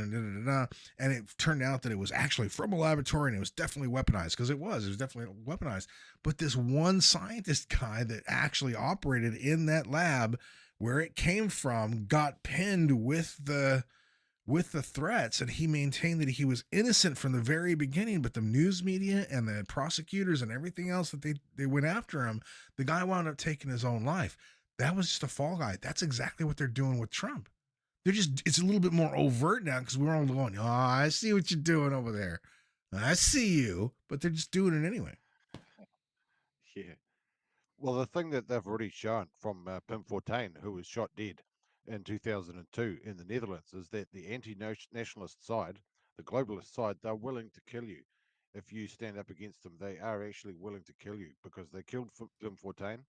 and it turned out that it was actually from a laboratory, and it was definitely weaponized, because it was definitely weaponized. But this one scientist guy that actually operated in that lab where it came from got pinned with the threats, and he maintained that he was innocent from the very beginning. But the news media and the prosecutors and everything else that they went after him, the guy wound up taking his own life. That was just a fall guy. That's exactly what they're doing with Trump. It's a little bit more overt now, because we're all going, oh, I see what you're doing over there. I see you, but they're just doing it anyway. Yeah. Well, the thing that they've already shown from Pim Fortuyn, who was shot dead in 2002 in the Netherlands, is that the anti-nationalist side, the globalist side, they're willing to kill you. If you stand up against them, they are actually willing to kill you, because they killed Pim Fortuyn.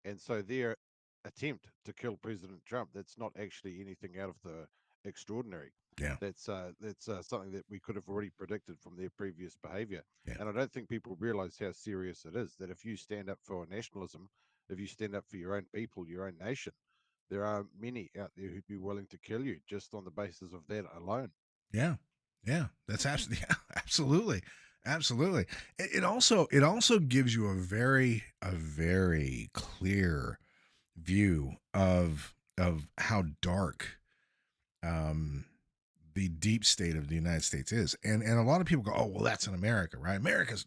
And so their attempt to kill President Trump, that's not actually anything out of the extraordinary. Yeah. That's something that we could have already predicted from their previous behavior. Yeah. And I don't think people realize how serious it is, that if you stand up for nationalism, if you stand up for your own people, your own nation, there are many out there who'd be willing to kill you just on the basis of that alone. Yeah. That's absolutely. It also gives you a very clear view of how dark um, the deep state of the United States is. And a lot of people go, oh, well, that's in America, right? America's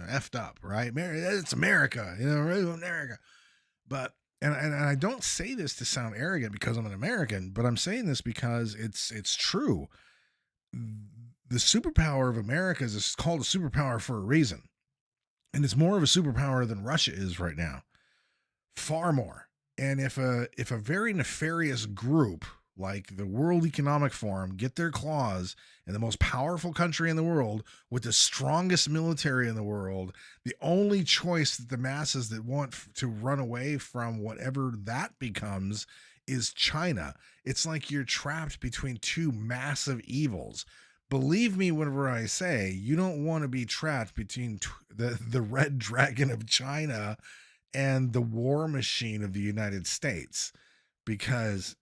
effed up, right? It's America, America. But and I don't say this to sound arrogant because I'm an American, but I'm saying this because it's true. The superpower of America is called a superpower for a reason. And it's more of a superpower than Russia is right now. Far more. And if a very nefarious group like the World Economic Forum get their claws in the most powerful country in the world with the strongest military in the world, the only choice that the masses that want to run away from whatever that becomes is China. It's like you're trapped between two massive evils. Believe me whenever I say you don't want to be trapped between the red dragon of China and the war machine of the United States, because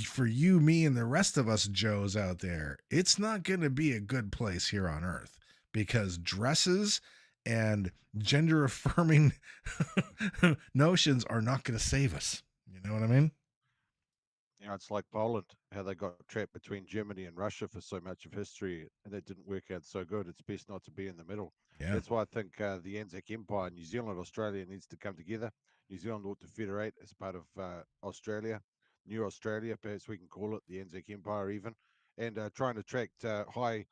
for you, me, and the rest of us Joes out there, it's not going to be a good place here on Earth, because dresses and gender affirming notions are not going to save us. You know what I mean? It's like Poland, how they got trapped between Germany and Russia for so much of history, and that didn't work out so good. It's best not to be in the middle. Yeah. That's why I think the Anzac Empire, New Zealand, Australia needs to come together. New Zealand ought to federate as part of Australia, New Australia, perhaps we can call it, the Anzac Empire even, and try and attract high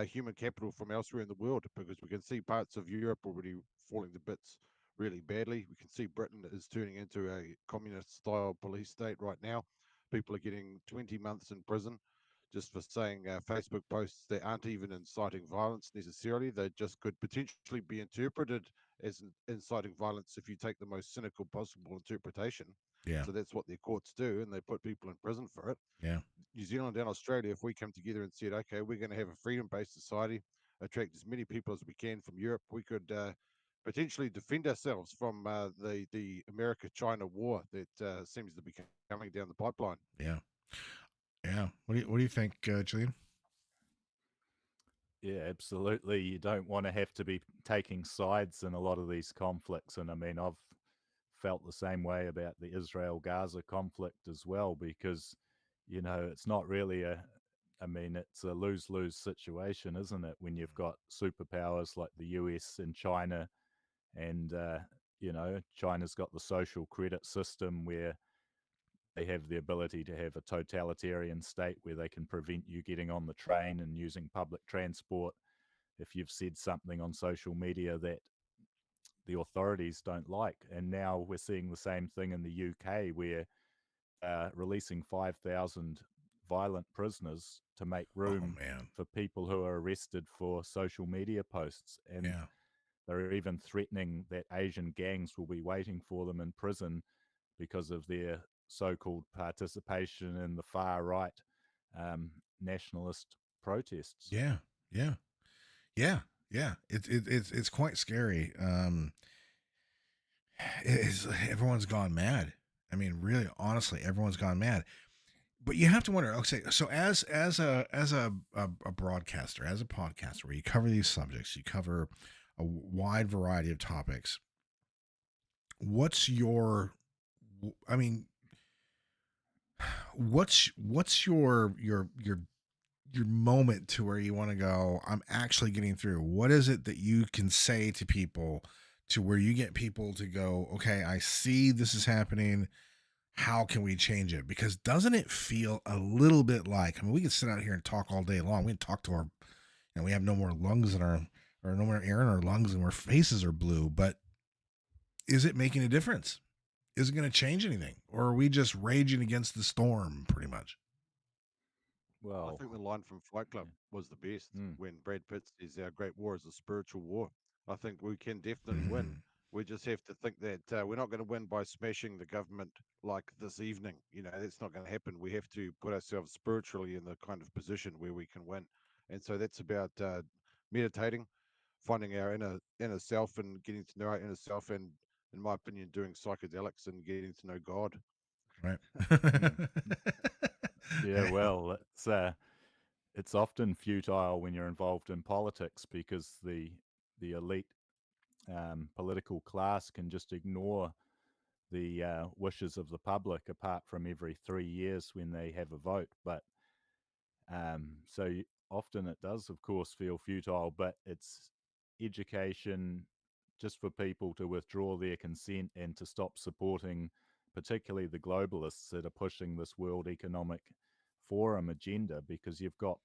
human capital from elsewhere in the world, because we can see parts of Europe already falling to bits really badly. We can see Britain is turning into a communist style police state right now. People are getting 20 months in prison just for saying Facebook posts that aren't even inciting violence necessarily. They just could potentially be interpreted as inciting violence if you take the most cynical possible interpretation. Yeah. So that's what their courts do, and they put people in prison for it. Yeah. New Zealand and Australia, if we come together and said, okay, we're going to have a freedom-based society, attract as many people as we can from Europe, we could potentially defend ourselves from the America-China war that seems to be coming down the pipeline. Yeah. Yeah. What do you think, Julian? Yeah, absolutely. You don't want to have to be taking sides in a lot of these conflicts. And I mean, I've felt the same way about the Israel-Gaza conflict as well, because, it's not really it's a lose-lose situation, isn't it? When you've got superpowers like the US and China, and, China's got the social credit system where they have the ability to have a totalitarian state where they can prevent you getting on the train and using public transport if you've said something on social media that the authorities don't like. And now we're seeing the same thing in the UK, where releasing 5,000 violent prisoners to make room for people who are arrested for social media posts. And they're even threatening that Asian gangs will be waiting for them in prison because of their so-called participation in the far right nationalist protests. Yeah. It's quite scary. Everyone's gone mad. I mean, really, honestly, everyone's gone mad. But you have to wonder. Okay, so as a broadcaster, as a podcaster, where you cover these subjects, you cover a wide variety of topics. What's your moment to where you want to go, I'm actually getting through? What is it that you can say to people to where you get people to go, okay, I see this is happening. How can we change it? Because doesn't it feel a little bit like, we can sit out here and talk all day long. We can talk to we have no more lungs in or no more air in our lungs and our faces are blue, but is it making a difference? Is it going to change anything? Or are we just raging against the storm pretty much? Well, I think the line from Fight Club was the best when Brad Pitt says our great war is a spiritual war. I think we can definitely win. We just have to think that we're not going to win by smashing the government like this evening. That's not going to happen. We have to put ourselves spiritually in the kind of position where we can win. And so that's about meditating, finding our inner self and getting to know our inner self, and, in my opinion, doing psychedelics and getting to know God. Right. Yeah, well, it's often futile when you're involved in politics, because the elite political class can just ignore the wishes of the public, apart from every 3 years when they have a vote. But often it does, of course, feel futile, but it's education just for people to withdraw their consent and to stop supporting, particularly the globalists that are pushing this World Economic Forum agenda, because you've got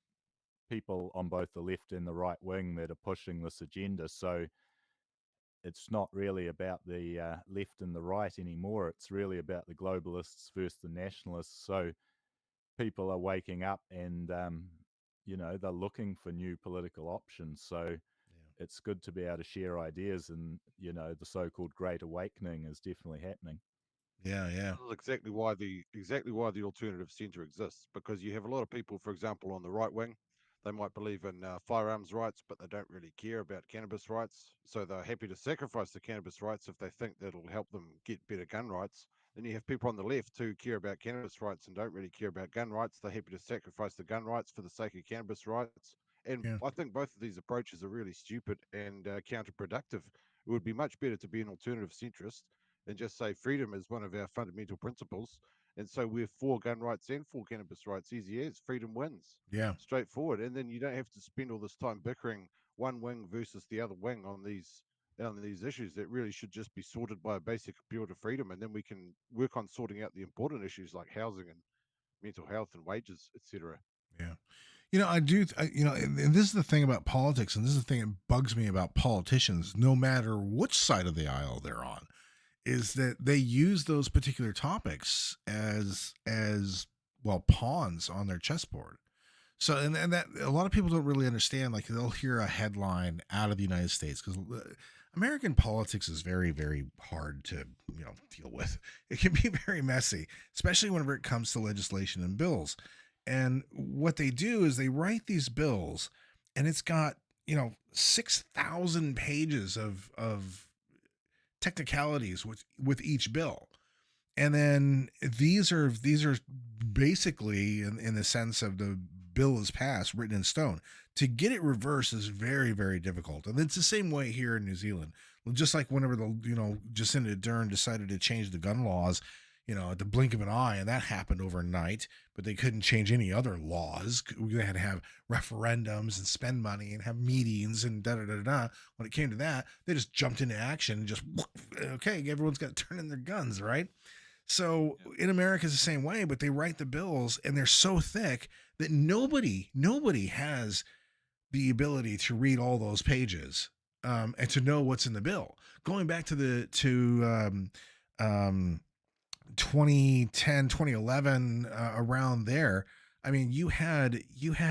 people on both the left and the right wing that are pushing this agenda. So it's not really about the left and the right anymore. It's really about the globalists versus the nationalists. So people are waking up and, they're looking for new political options. So it's good to be able to share ideas, and, the so-called Great Awakening is definitely happening. Yeah, yeah. Well, exactly why the alternative centre exists, because you have a lot of people, for example, on the right wing. They might believe in firearms rights, but they don't really care about cannabis rights. So they're happy to sacrifice the cannabis rights if they think that'll help them get better gun rights. Then you have people on the left who care about cannabis rights and don't really care about gun rights. They're happy to sacrifice the gun rights for the sake of cannabis rights. And Yeah. I think both of these approaches are really stupid and counterproductive. It would be much better to be an alternative centrist and just say freedom is one of our fundamental principles. And so we're for gun rights and for cannabis rights. Easy as freedom wins. Yeah. Straightforward. And then you don't have to spend all this time bickering one wing versus the other wing on these issues that really should just be sorted by a basic appeal to freedom. And then we can work on sorting out the important issues like housing and mental health and wages, etc. Yeah. And this is the thing about politics, and this is the thing that bugs me about politicians, no matter which side of the aisle they're on, is that they use those particular topics as well pawns on their chessboard. So and that a lot of people don't really understand. Like they'll hear a headline out of the United States, because American politics is very, very hard to deal with. It can be very messy, especially whenever it comes to legislation and bills. And what they do is they write these bills, and it's got 6,000 pages of technicalities with each bill. And then these are basically in the sense of the bill is passed, written in stone. To get it reversed is very, very difficult. And it's the same way here in New Zealand. Just like whenever Jacinda Ardern decided to change the gun laws, at the blink of an eye, and that happened overnight, but they couldn't change any other laws. They had to have referendums and spend money and have meetings and da-da-da-da. When it came to that, they just jumped into action and just, okay, everyone's got to turn in their guns, right? So in America it's the same way, but they write the bills and they're so thick that nobody has the ability to read all those pages and to know what's in the bill. Going back to 2010, 2011, around there, I mean, you had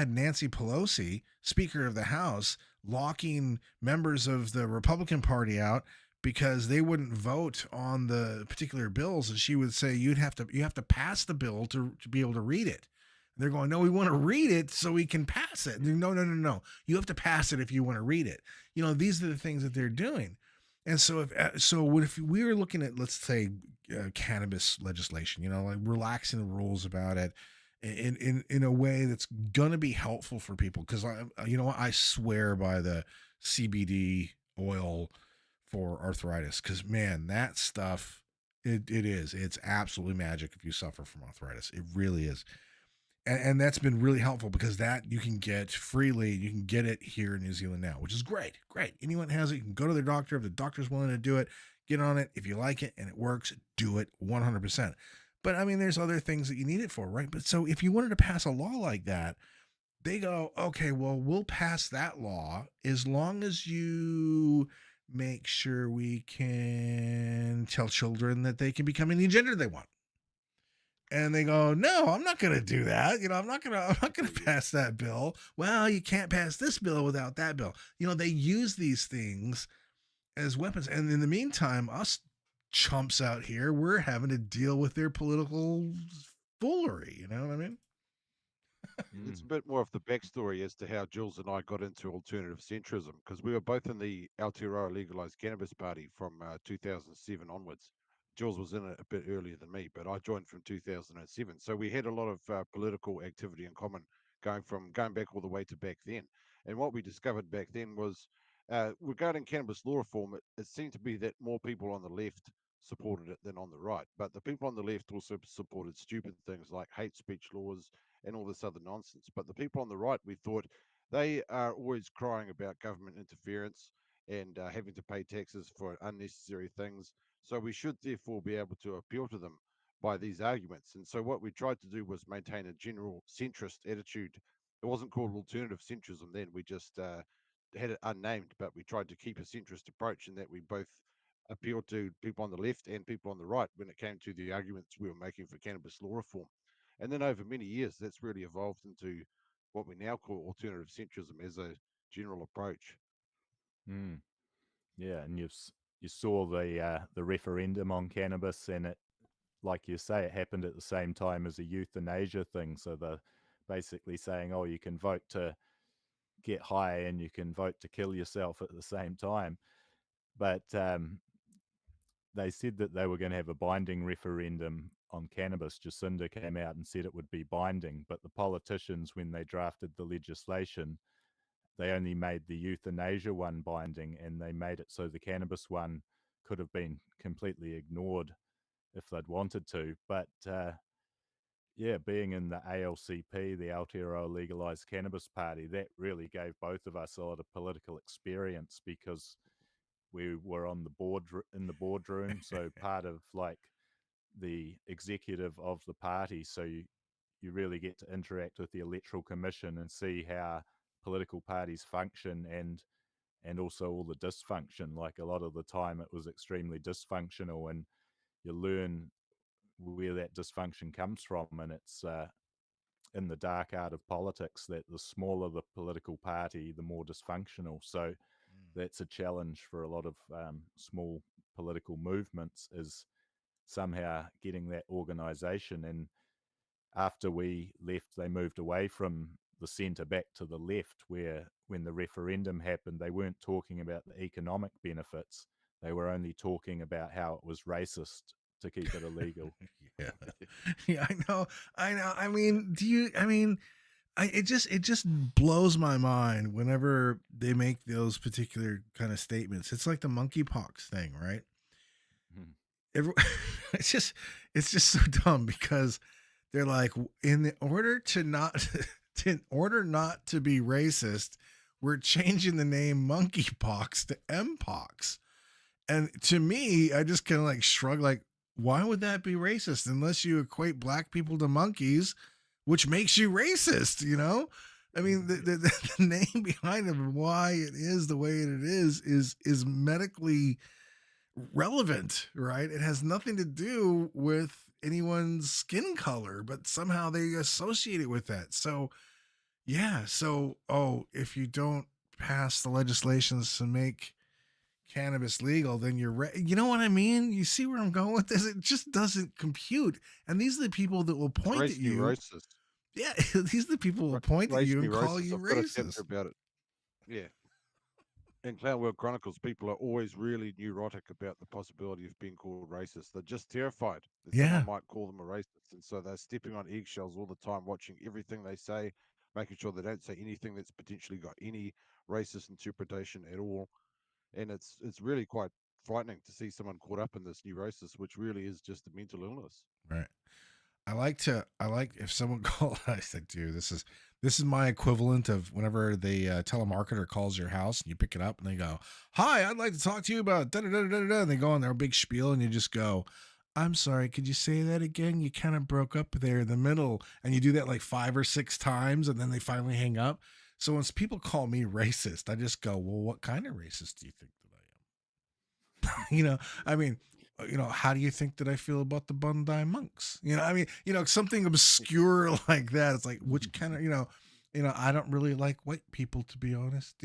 Nancy Pelosi, Speaker of the House, locking members of the Republican Party out because they wouldn't vote on the particular bills, and she would say you have to pass the bill to be able to read it. And they're going, no, we want to read it so we can pass it. No, you have to pass it if you want to read it. These are the things that they're doing. And so if we were looking at, let's say, cannabis legislation, like relaxing the rules about it in a way that's going to be helpful for people, because I swear by the CBD oil for arthritis, because man, that stuff, it's absolutely magic if you suffer from arthritis. It really is. And that's been really helpful, because that you can get freely. You can get it here in New Zealand now, which is great. Anyone has it, you can go to their doctor. If the doctor's willing to do it, get on it. If you like it and it works, do it 100%. But I mean, there's other things that you need it for, right? But so if you wanted to pass a law like that, they go, okay, well, we'll pass that law as long as you make sure we can tell children that they can become any gender they want. And they go, no, I'm not going to do that. I'm not going to pass that bill. Well, you can't pass this bill without that bill. They use these things as weapons. And in the meantime, us chumps out here, we're having to deal with their political foolery. You know what I mean? It's a bit more of the backstory as to how Jules and I got into alternative centrism, because we were both in the Aotearoa Legalised Cannabis Party from 2007 onwards. Jules was in it a bit earlier than me, but I joined from 2007. So we had a lot of political activity in common, going back all the way to back then. And what we discovered back then was, regarding cannabis law reform, it seemed to be that more people on the left supported it than on the right. But the people on the left also supported stupid things like hate speech laws and all this other nonsense. But the people on the right, we thought, they are always crying about government interference and having to pay taxes for unnecessary things. So we should therefore be able to appeal to them by these arguments. And so what we tried to do was maintain a general centrist attitude. It wasn't called alternative centrism then. We just had it unnamed, but we tried to keep a centrist approach in that we both appealed to people on the left and people on the right when it came to the arguments we were making for cannabis law reform. And then over many years, that's really evolved into what we now call alternative centrism as a general approach. Mm. Yeah, and you saw the referendum on cannabis, and it, like you say, it happened at the same time as a euthanasia thing. So they're basically saying, oh, you can vote to get high and you can vote to kill yourself at the same time. But they said that they were going to have a binding referendum on cannabis. Jacinda came out and said it would be binding, but the politicians, when they drafted the legislation, they only made the euthanasia one binding, and they made it so the cannabis one could have been completely ignored if they'd wanted to. But yeah, being in the ALCP, the Aotearoa Legalised Cannabis Party, that really gave both of us a lot of political experience because we were on the board in the boardroom, so part of like the executive of the party. So you really get to interact with the Electoral Commission and see how political parties function and also all the dysfunction. Like a lot of the time it was extremely dysfunctional, and you learn where that dysfunction comes from, and it's in the dark art of politics that the smaller the political party, the more dysfunctional. So that's a challenge for a lot of small political movements, is somehow getting that organization. And after we left, they moved away from the centre back to the left, where when the referendum happened, they weren't talking about the economic benefits. They were only talking about how it was racist to keep it illegal. Yeah. Yeah, I know. I mean, it just blows my mind whenever they make those particular kind of statements. It's like the monkeypox thing, right? It's just so dumb because they're like, in order not to be racist, we're changing the name monkeypox to mpox. And to me, I just kind of like shrug, like, why would that be racist unless you equate black people to monkeys, which makes you racist, you know? I mean, the name behind it and why it is the way it is medically relevant, right? It has nothing to do with anyone's skin color, but somehow they associate it with that. So, yeah. So, if you don't pass the legislations to make cannabis legal, then you know what I mean? You see where I'm going with this? It just doesn't compute. And these are the people that will point at you. Racist. Yeah, these are the people who will point at you and call you racist. About it. Yeah. In Clown World Chronicles, people are always really neurotic about the possibility of being called racist. They're just terrified that someone might call them a racist. And so they're stepping on eggshells all the time, watching everything they say, making sure they don't say anything that's potentially got any racist interpretation at all. And it's really quite frightening to see someone caught up in this neurosis, which really is just a mental illness. Right. I like if someone called, I said, dude, this is my equivalent of whenever the telemarketer calls your house and you pick it up and they go, hi, I'd like to talk to you about da da da da da. And they go on their big spiel and you just go, I'm sorry, could you say that again? You kind of broke up there in the middle. And you do that like 5 or 6 times and then they finally hang up. So when people call me racist, I just go, well, what kind of racist do you think that I am? I mean, how do you think that I feel about the Bondi monks? Something obscure like that. It's like, which kind of, I don't really like white people, to be honest.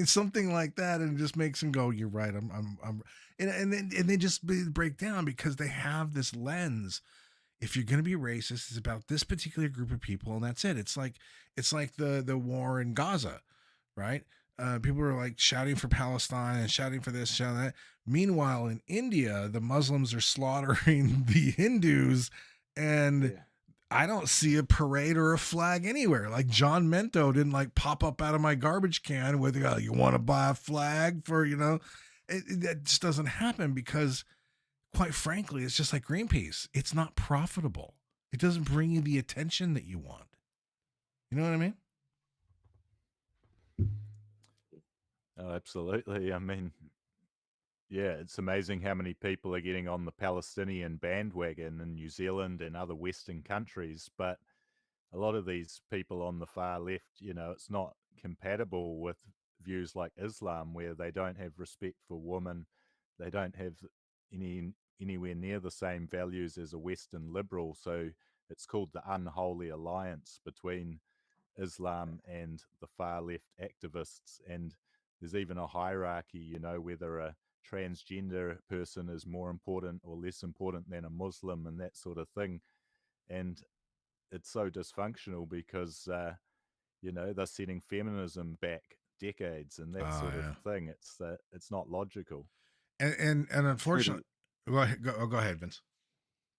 Something like that. And it just makes them go, you're right. And they just break down because they have this lens. If you're going to be racist, it's about this particular group of people, and that's it. It's like the war in Gaza, right? People are like shouting for Palestine and shouting for this, shouting that. Meanwhile, in India, the Muslims are slaughtering the Hindus, and I don't see a parade or a flag anywhere. Like John Mento didn't like pop up out of my garbage can with, you want to buy a flag for, that just doesn't happen because, quite frankly, it's just like Greenpeace. It's not profitable. It doesn't bring you the attention that you want. You know what I mean? Oh, absolutely. I mean, yeah, it's amazing how many people are getting on the Palestinian bandwagon in New Zealand and other Western countries, but a lot of these people on the far left, it's not compatible with views like Islam, where they don't have respect for women, they don't have anywhere near the same values as a Western liberal. So it's called the unholy alliance between Islam and the far left activists. And there's even a hierarchy, whether a transgender person is more important or less important than a Muslim and that sort of thing. And it's so dysfunctional because, they're setting feminism back decades and that sort of thing. It's not logical. And unfortunately, go ahead, Vince.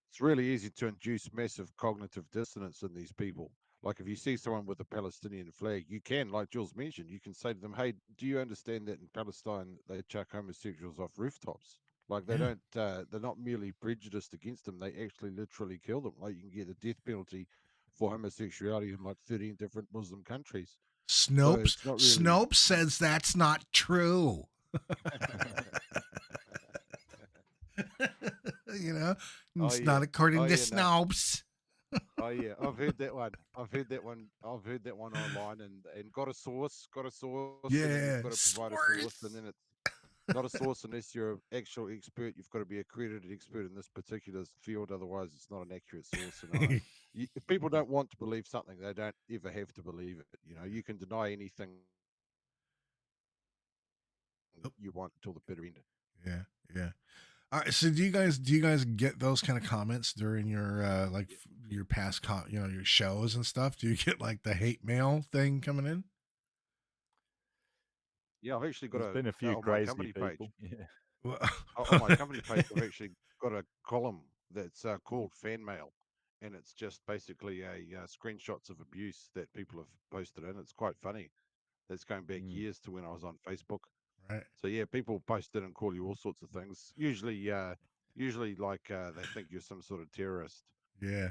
It's really easy to induce massive cognitive dissonance in these people. Like if you see someone with a Palestinian flag, you can, like Jules mentioned, you can say to them, "Hey, do you understand that in Palestine they chuck homosexuals off rooftops? Like they don't, they're not merely prejudiced against them; they actually literally kill them. Like you can get the death penalty for homosexuality in like 13 different Muslim countries. So it's not really." Snopes says that's not true. It's not according to Snopes. Oh yeah, I've heard that one. I've heard that one online, and got a source. And then you've got to provide a source, and then it's not a source unless you're an actual expert. You've got to be accredited expert in this particular field. Otherwise, it's not an accurate source. And if people don't want to believe something, they don't ever have to believe it. You can deny anything you want until the bitter end. Yeah. All right, so do you guys get those kind of comments during your your past your shows and stuff? Do you get like the hate mail thing coming in? Yeah, I've actually got been a few on crazy my company people. page. Yeah. On my company page, I've actually got a column that's called Fan Mail, and it's just basically screenshots of abuse that people have posted in. It's quite funny. That's going back years to when I was on Facebook. Right. So yeah, people post in and call you all sorts of things. Usually like they think you're some sort of terrorist. Yeah.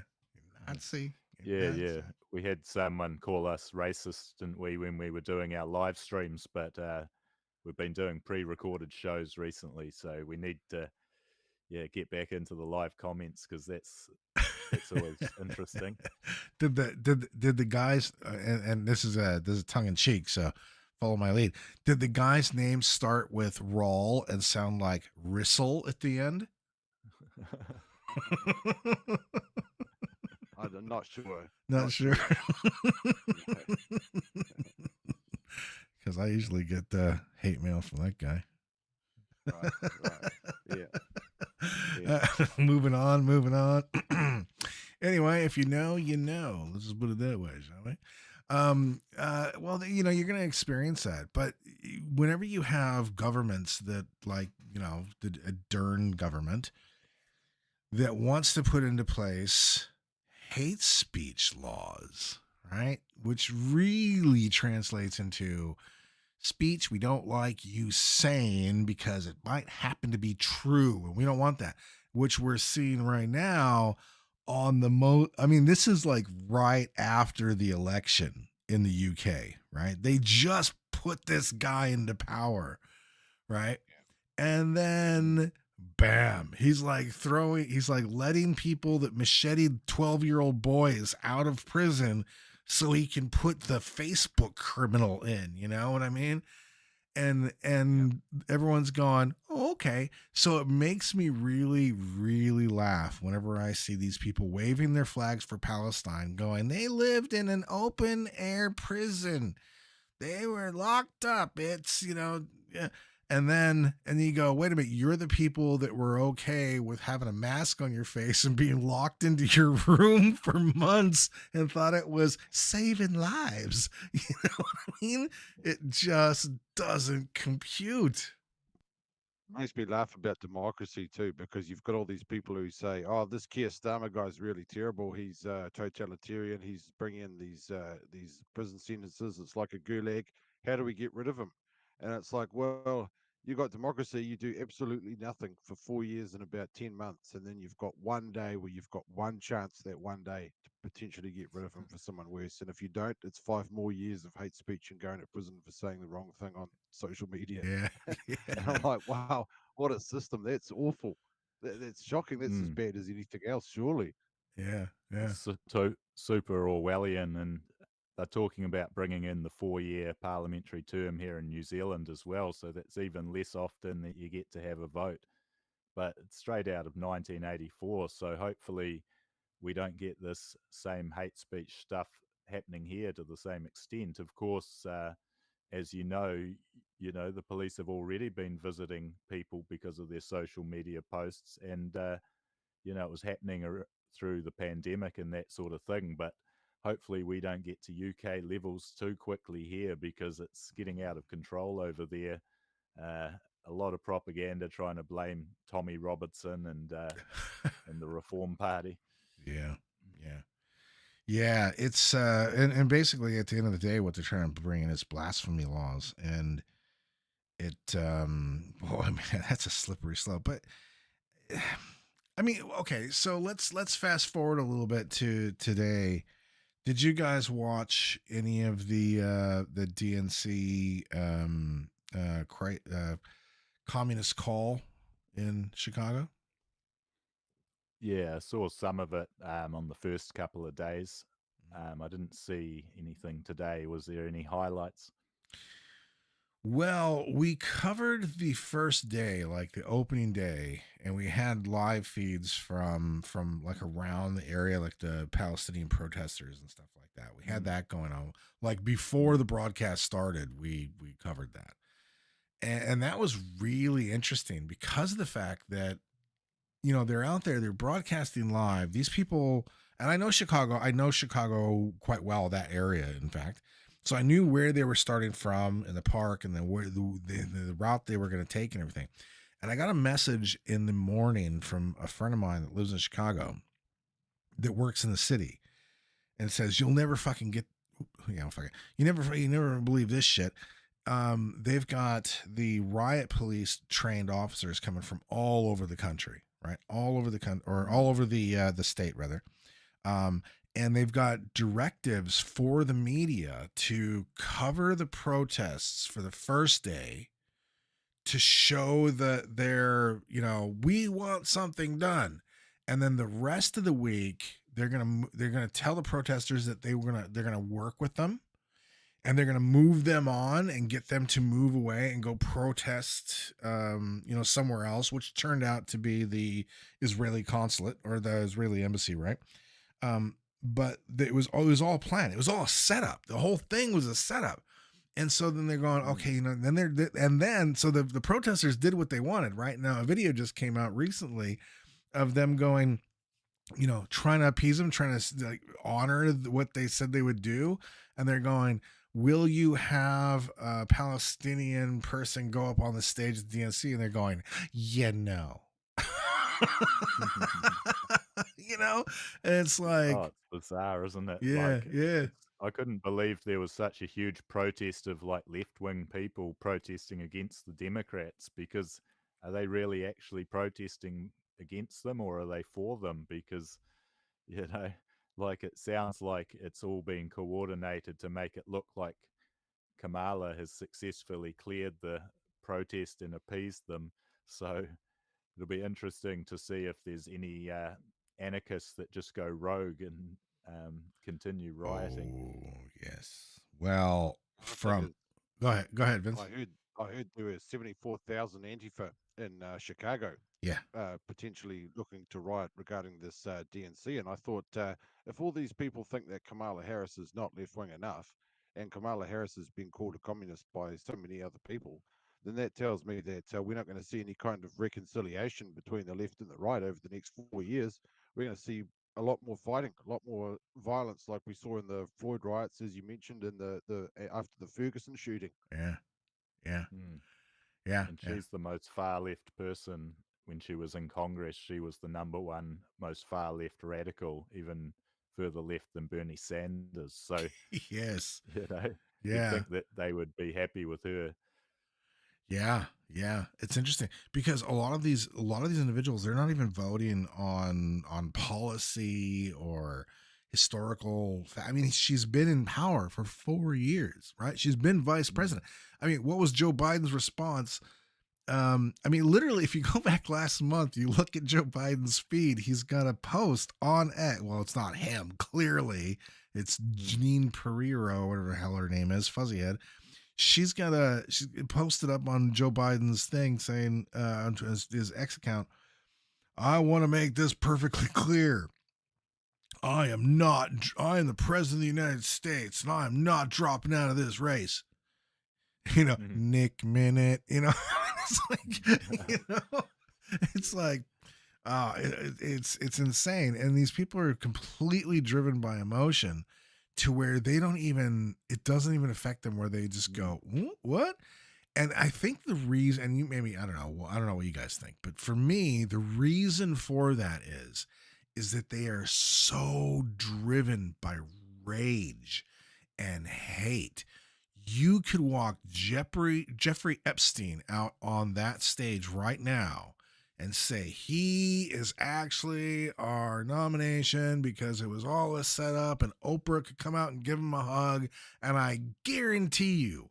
Nazi. Yeah. We had someone call us racist, didn't we, when we were doing our live streams, but we've been doing pre-recorded shows recently, so we need to get back into the live comments because that's always interesting. Did the guys and this is tongue in cheek, so follow my lead. Did the guys' names start with Rawl and sound like Rissel at the end? I'm not sure. Not sure. Because I usually get hate mail from that guy. Right. Yeah. Moving on. Anyway, if you know, you know. Let's just put it that way, shall we? Well, you're going to experience that. But whenever you have governments that, like, a Dern government that wants to put into place hate speech laws, right? Which really translates into speech we don't like you saying because it might happen to be true, and we don't want that, which we're seeing right now on this is like right after the election in the UK, right? They just put this guy into power, right? And then bam, he's like letting people that macheted 12-year-old boys out of prison so he can put the Facebook criminal in, you know what I mean? And everyone's gone, oh, okay. So it makes me really, really laugh whenever I see these people waving their flags for Palestine going, they lived in an open air prison. They were locked up. It's, yeah. And then you go, wait a minute, you're the people that were okay with having a mask on your face and being locked into your room for months and thought it was saving lives. You know what I mean? It just doesn't compute. Makes me laugh about democracy too, because you've got all these people who say, "Oh, this Keir Starmer guy's really terrible. He's totalitarian. He's bringing in these prison sentences. It's like a gulag. How do we get rid of him?" And it's like, well, you got democracy, you do absolutely nothing for 4 years and about 10 months, and then you've got one day where you've got one chance that one day to potentially get rid of him for someone worse. And if you don't, it's 5 more years of hate speech and going to prison for saying the wrong thing on social media. Yeah. And I'm like, wow, what a system. That's awful. That's shocking. That's as Mm. bad as anything else, surely. Yeah. Yeah. Super Orwellian, and they're talking about bringing in the 4-year parliamentary term here in New Zealand as well. So that's even less often that you get to have a vote. But it's straight out of 1984. So hopefully we don't get this same hate speech stuff happening here to the same extent. Of course, as you know the police have already been visiting people because of their social media posts, and it was happening through the pandemic and that sort of thing. But hopefully we don't get to UK levels too quickly here, because it's getting out of control over there. A lot of propaganda trying to blame Tommy Robertson and the Reform Party. Yeah. Yeah. Yeah, it's and basically at the end of the day what they're trying to bring in is blasphemy laws, and it boy man, that's a slippery slope. But I mean, okay, so let's fast forward a little bit to today. Did you guys watch any of the DNC communist call in Chicago? Yeah, I saw some of it on the first couple of days. I didn't see anything today. Was there any highlights? Well, we covered the first day, like the opening day, and we had live feeds from like around the area, like the Palestinian protesters and stuff like that. We had that going on. Like before the broadcast started, we covered that. And that was really interesting because of the fact that they're out there, they're broadcasting live. These people, and I know Chicago quite well, that area, in fact. So I knew where they were starting from in the park, and then where the route they were going to take and everything. And I got a message in the morning from a friend of mine that lives in Chicago that works in the city, and it says, "You'll never fucking get, you never believe this shit." They've got the riot police trained officers coming from all over the country, right? All over the country, or all over the state rather. And they've got directives for the media to cover the protests for the first day to show that we want something done. And then the rest of the week, they're gonna tell the protesters that they're gonna work with them, and they're gonna move them on and get them to move away and go protest, somewhere else, which turned out to be the Israeli consulate or the Israeli embassy, right? But it was all planned. It was all a setup. The whole thing was a setup. And so then they're going, okay, so the protesters did what they wanted. Right now, a video just came out recently of them going, trying to appease them, trying to honor what they said they would do. And they're going, will you have a Palestinian person go up on the stage at the DNC? And they're going, no. And it's like, Oh, it's bizarre, isn't it? yeah, yeah. I couldn't believe there was such a huge protest of left-wing people protesting against the Democrats, because are they really actually protesting against them, or are they for them? Because, it sounds like it's all being coordinated to make it look like Kamala has successfully cleared the protest and appeased them. So it'll be interesting to see if there's any anarchists that just go rogue and continue rioting. Oh, yes. Well, go ahead, Vince. I heard there were 74,000 Antifa in Chicago. Yeah. Potentially looking to riot regarding this DNC. And I thought, if all these people think that Kamala Harris is not left-wing enough, and Kamala Harris has been called a communist by so many other people, then that tells me that we're not going to see any kind of reconciliation between the left and the right over the next 4 years. We're going to see a lot more fighting, a lot more violence, like we saw in the Floyd riots, as you mentioned, in the after the Ferguson shooting. Yeah. And she's the most far left person. When she was in Congress, she was the number one most far left radical, even further left than Bernie Sanders. So yes, you'd think that they would be happy with her. Yeah, yeah, it's interesting because a lot of these individuals, they're not even voting on policy or historical. I mean, she's been in power for 4 years, right? She's been vice president. I mean, what was Joe Biden's response? I mean, literally, if you go back last month, you look at Joe Biden's feed, he's got a post on X. Well, it's not him, clearly. It's Janine Pereiro, whatever the hell her name is, Fuzzyhead. She's posted up on Joe Biden's thing saying, on his X account, I want to make this perfectly clear. I am the president of the United States, and I am not dropping out of this race. Nick Minute, it's like, it's insane. And these people are completely driven by emotion to where it doesn't even affect them, where they just go, what? And I think the reason, and I don't know what you guys think, but for me, the reason for that is that they are so driven by rage and hate. You could walk Jeffrey Epstein out on that stage right now and say he is actually our nomination because it was all a setup, and Oprah could come out and give him a hug, and I guarantee you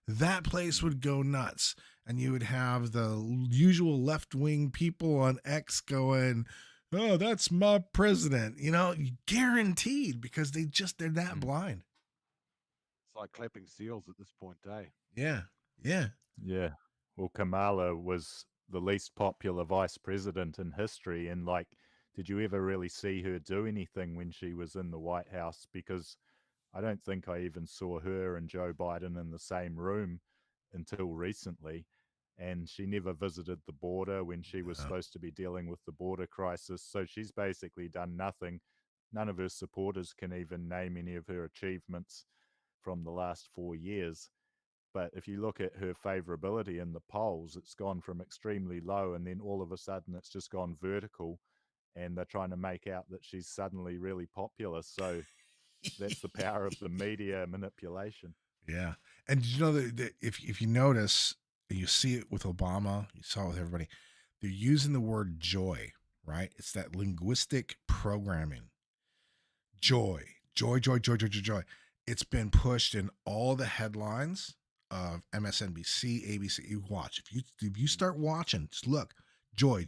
that place would go nuts, and you would have the usual left-wing people on X going, oh, that's my president, guaranteed, because they're that blind. It's like clapping seals at this point, eh? Yeah. Yeah. Well, Kamala was the least popular vice president in history. And did you ever really see her do anything when she was in the White House? Because I don't think I even saw her and Joe Biden in the same room until recently. And she never visited the border when she was supposed to be dealing with the border crisis. So she's basically done nothing. None of her supporters can even name any of her achievements from the last 4 years. But if you look at her favorability in the polls, it's gone from extremely low, and then all of a sudden it's just gone vertical, and they're trying to make out that she's suddenly really popular. So that's the power of the media manipulation. Yeah. And did you know that if you notice, you see it with Obama, you saw it with everybody, they're using the word joy, right? It's that linguistic programming. Joy. It's been pushed in all the headlines of MSNBC, ABC. You watch. If you start watching, just look. Joy.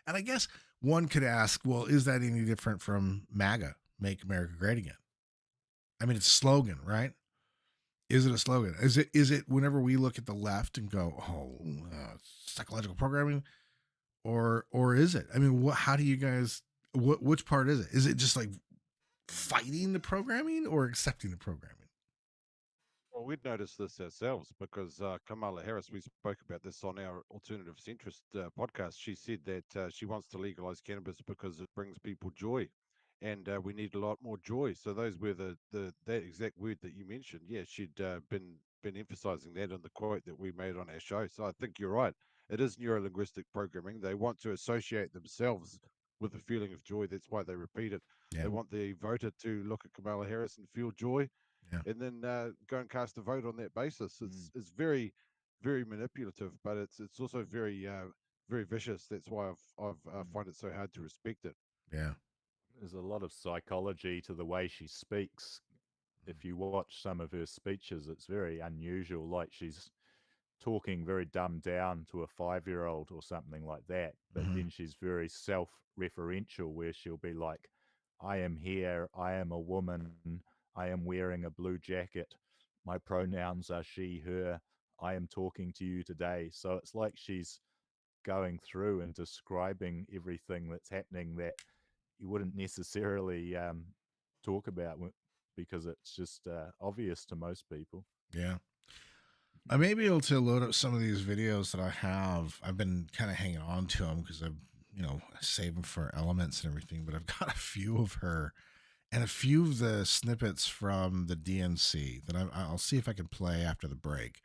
And I guess one could ask, well, is that any different from MAGA, Make America Great Again? I mean, it's a slogan, right? Is it a slogan? Is it whenever we look at the left and go, psychological programming, or is it? I mean, how do you guys? Which part is it? Is it just like fighting the programming or accepting the programming? Well, we'd noticed this ourselves because Kamala Harris, we spoke about this on our Alternative Centrist podcast. She said that she wants to legalize cannabis because it brings people joy, and we need a lot more joy. So those were that exact word that you mentioned. Yeah, she'd been emphasizing that in the quote that we made on our show. So I think you're right. It is neurolinguistic programming. They want to associate themselves with the feeling of joy. That's why they repeat it. Yeah. They want the voter to look at Kamala Harris and feel joy. Yeah. And then go and cast a vote on that basis. It's very, very manipulative, but it's also very very vicious. That's why I find it so hard to respect it. Yeah. There's a lot of psychology to the way she speaks. If you watch some of her speeches, it's very unusual. Like she's talking very dumbed down to a 5-year-old or something like that. But then she's very self-referential, where she'll be like, I am here, I am a woman, I am wearing a blue jacket, my pronouns are she, her, I am talking to you today. So it's like she's going through and describing everything that's happening that you wouldn't necessarily talk about because it's just obvious to most people. Yeah. I may be able to load up some of these videos that I have. I've been kind of hanging on to them because I've, save them for elements and everything, but I've got a few of her and a few of the snippets from the DNC that I'll see if I can play after the break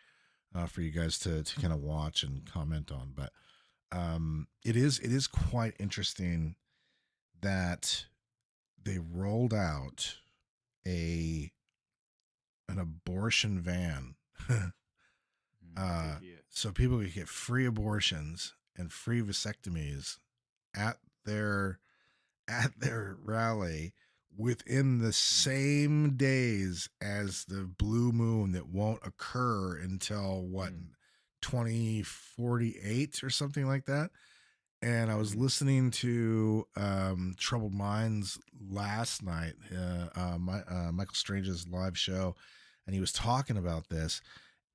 for you guys to kind of watch and comment on. But it is quite interesting that they rolled out an abortion van. Yeah. So people could get free abortions and free vasectomies at their rally within the same days as the blue moon that won't occur until what 2048 or something like that. And I was listening to Troubled Minds last night, Michael Strange's live show, and he was talking about this.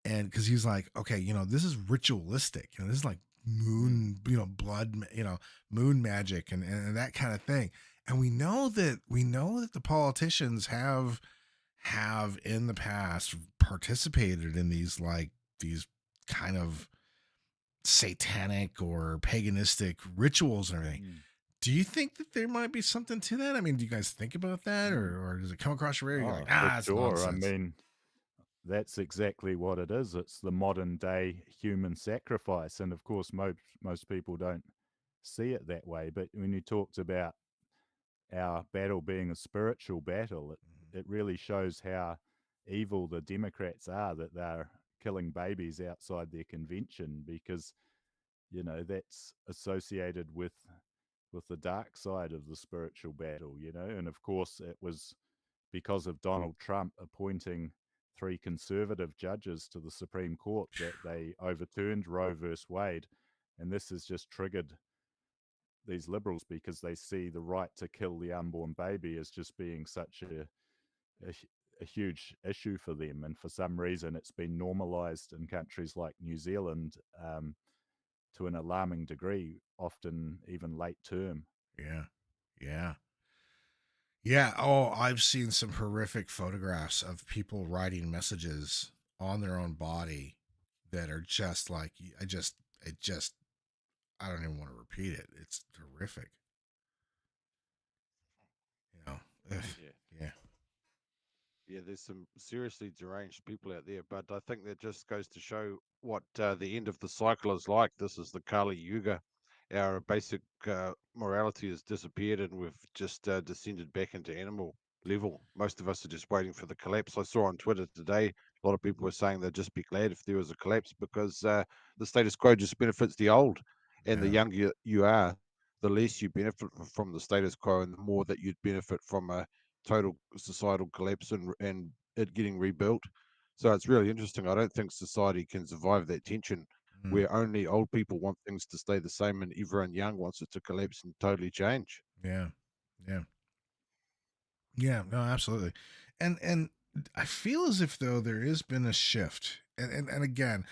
And because he's like, okay, this is ritualistic, this is like moon, blood, moon magic and that kind of thing. And we know that the politicians have in the past participated in these kind of satanic or paganistic rituals and everything. Do you think that there might be something to that? I mean, do you guys think about that, or does it come across your radar? You're like, For it's sure. nonsense. I mean, that's exactly what it is. It's the modern day human sacrifice. And of course, most people don't see it that way. But when you talked about our battle being a spiritual battle, it really shows how evil the Democrats are, that they're killing babies outside their convention, because, that's associated with the dark side of the spiritual battle, And of course, it was because of Donald Trump appointing 3 conservative judges to the Supreme Court that they overturned Roe versus Wade. And this has just triggered these liberals, because they see the right to kill the unborn baby as just being such a huge issue for them. And for some reason, it's been normalized in countries like New Zealand to an alarming degree, often even late term. Yeah. Oh, I've seen some horrific photographs of people writing messages on their own body that are just like, I don't even want to repeat it. It's horrific. Yeah. Yeah, there's some seriously deranged people out there, but I think that just goes to show what the end of the cycle is like. This is the Kali Yuga. Our basic morality has disappeared, and we've just descended back into animal level. Most of us are just waiting for the collapse. I saw on Twitter today, a lot of people were saying they'd just be glad if there was a collapse, because the status quo just benefits the old, and the younger you are, the less you benefit from the status quo, and the more that you'd benefit from a total societal collapse and it getting rebuilt. So it's really interesting. I don't think society can survive that tension where only old people want things to stay the same and everyone young wants it to collapse and totally change. Yeah. No, absolutely. And I feel as if though there has been a shift. And again,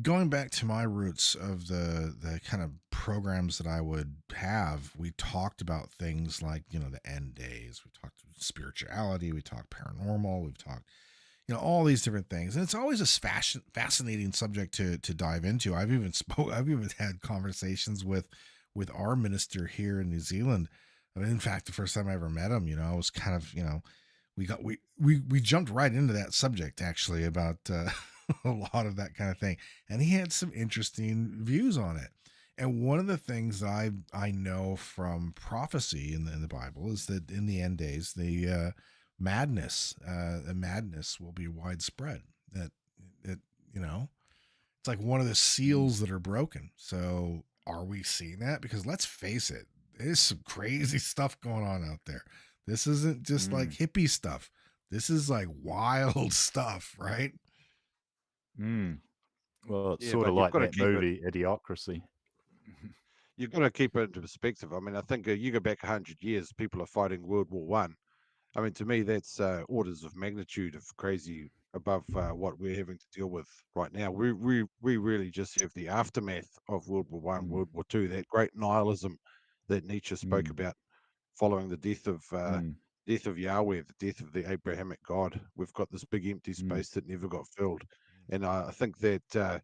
going back to my roots of the kind of programs that I would have, we talked about things like, the end days, we talked spirituality, we talked paranormal, we've talked, all these different things. And it's always a fascinating subject to dive into. I've even had conversations with our minister here in New Zealand. I mean, in fact, the first time I ever met him, I was kind of, we jumped right into that subject actually about a lot of that kind of thing. And he had some interesting views on it. And one of the things I know from prophecy in the Bible is that in the end days, the madness will be widespread. That it's like one of the seals that are broken. So are we seeing that? Because let's face it, there's some crazy stuff going on out there. This isn't just like hippie stuff. This is like wild stuff, right? Well, it's Yeah, sort but of you've like got to that keep it. movie, Idiocracy. You've got to keep it into perspective. I mean, I think you go back 100 years, people are fighting World War One. I mean, to me, that's orders of magnitude of crazy above what we're having to deal with right now. We really just have the aftermath of World War One, World War Two, that great nihilism that Nietzsche spoke about, following the death of Yahweh, the death of the Abrahamic God. We've got this big empty space that never got filled, and I think that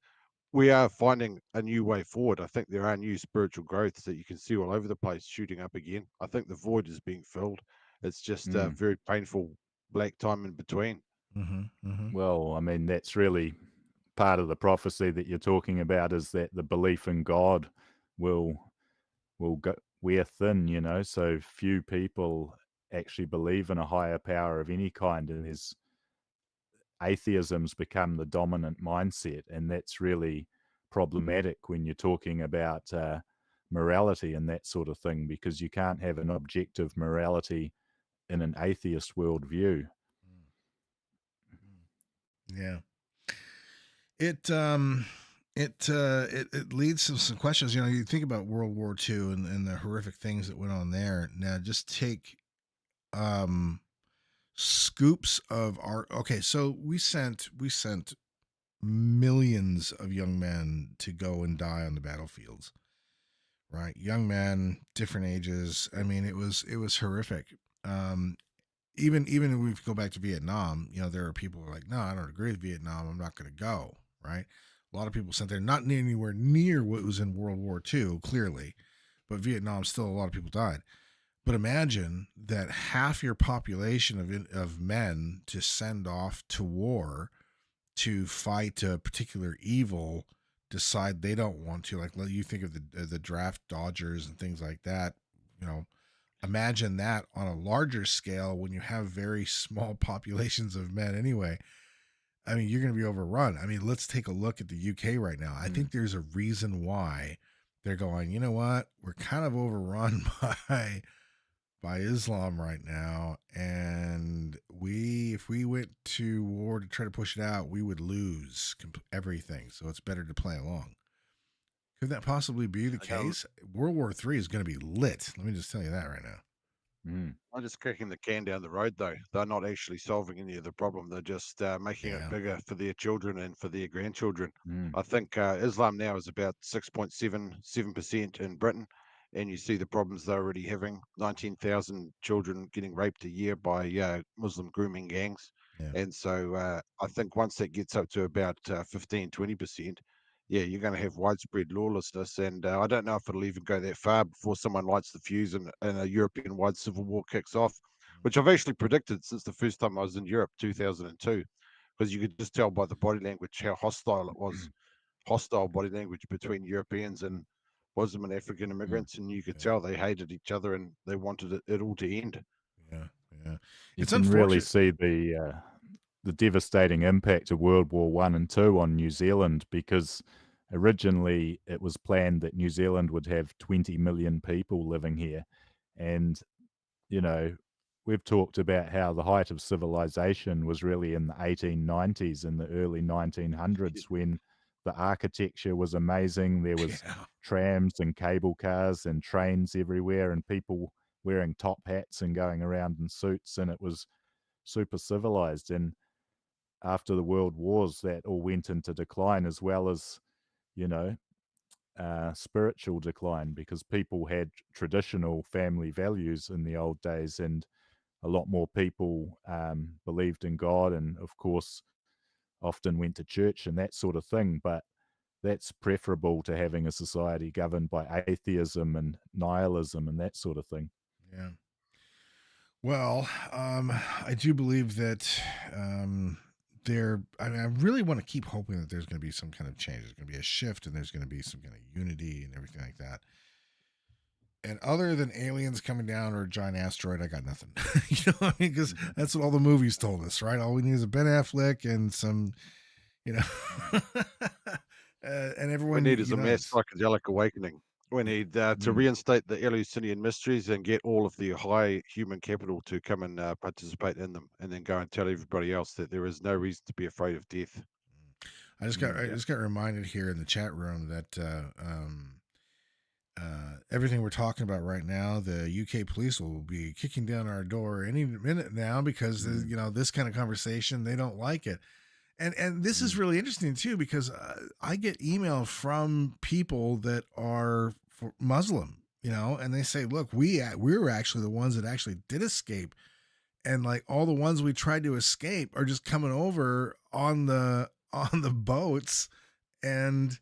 we are finding a new way forward. I think there are new spiritual growths that you can see all over the place shooting up again. I think the void is being filled. It's just a very painful black time in between. Well, I mean, that's really part of the prophecy that you're talking about, is that the belief in God will go wear thin, so few people actually believe in a higher power of any kind, and there's atheism's become the dominant mindset, and that's really problematic when you're talking about morality and that sort of thing, because you can't have an objective morality in an atheist worldview. Yeah. It leads to some questions. You know, you think about World War II and the horrific things that went on there. Now, just take scoops of our. Okay, so we sent millions of young men to go and die on the battlefields. Right, young men, different ages. I mean, it was horrific. Even if we go back to Vietnam, you know, there are people who are like, no, I don't agree with Vietnam. I'm not going to go. Right. A lot of people sent there, not anywhere near what was in World War II, clearly, but Vietnam, still a lot of people died. But imagine that half your population of men to send off to war to fight a particular evil decide they don't want to. Like, you think of the draft dodgers and things like that, you know. Imagine that on a larger scale when you have very small populations of men anyway. I mean, you're going to be overrun. I mean, let's take a look at the UK right now. I think there's a reason why they're going, you know what? We're kind of overrun by Islam right now. And if we went to war to try to push it out, we would lose everything. So it's better to play along. Could that possibly be the case? World War III is going to be lit. Let me just tell you that right now. I'm just kicking the can down the road, though. They're not actually solving any of the problem. They're just making it bigger for their children and for their grandchildren. I think Islam now is about 6.77% in Britain, and you see the problems they're already having. 19,000 children getting raped a year by Muslim grooming gangs. And so I think once that gets up to about 15, 20%, yeah, you're going to have widespread lawlessness, and I don't know if it'll even go that far before someone lights the fuse and a European-wide civil war kicks off, which I've actually predicted since the first time I was in Europe, 2002, because you could just tell by the body language how hostile it was, hostile body language between Europeans and Muslim and African immigrants, and you could tell they hated each other and they wanted it all to end. Yeah. You can really see the devastating impact of World War I and II on New Zealand, because originally it was planned that New Zealand would have 20 million people living here. And, you know, we've talked about how the height of civilization was really in the 1890s and the early 1900s, when the architecture was amazing. There was trams and cable cars and trains everywhere, and people wearing top hats and going around in suits, and it was super civilized. And after the world wars, that all went into decline, as well as, you know, spiritual decline, because people had traditional family values in the old days, and a lot more people believed in God, and of course often went to church and that sort of thing. But that's preferable to having a society governed by atheism and nihilism and that sort of thing. Yeah. Well, I do believe that I really want to keep hoping that there's going to be some kind of change. There's going to be a shift, and there's going to be some kind of unity and everything like that. And other than aliens coming down or a giant asteroid, I got nothing. You know what I mean? Because that's what all the movies told us, right? All we need is a Ben Affleck and some, you know, and everyone. We need is a mass psychedelic awakening. We need to reinstate the Eleusinian mysteries and get all of the high human capital to come and participate in them, and then go and tell everybody else that there is no reason to be afraid of death. I just got reminded here in the chat room that everything we're talking about right now, the UK police will be kicking down our door any minute now, because you know, this kind of conversation, they don't like it. And this is really interesting too, because I get email from people that are Muslim, you know, and they say, look, we were actually the ones that actually did escape, and like all the ones we tried to escape are just coming over on the boats, and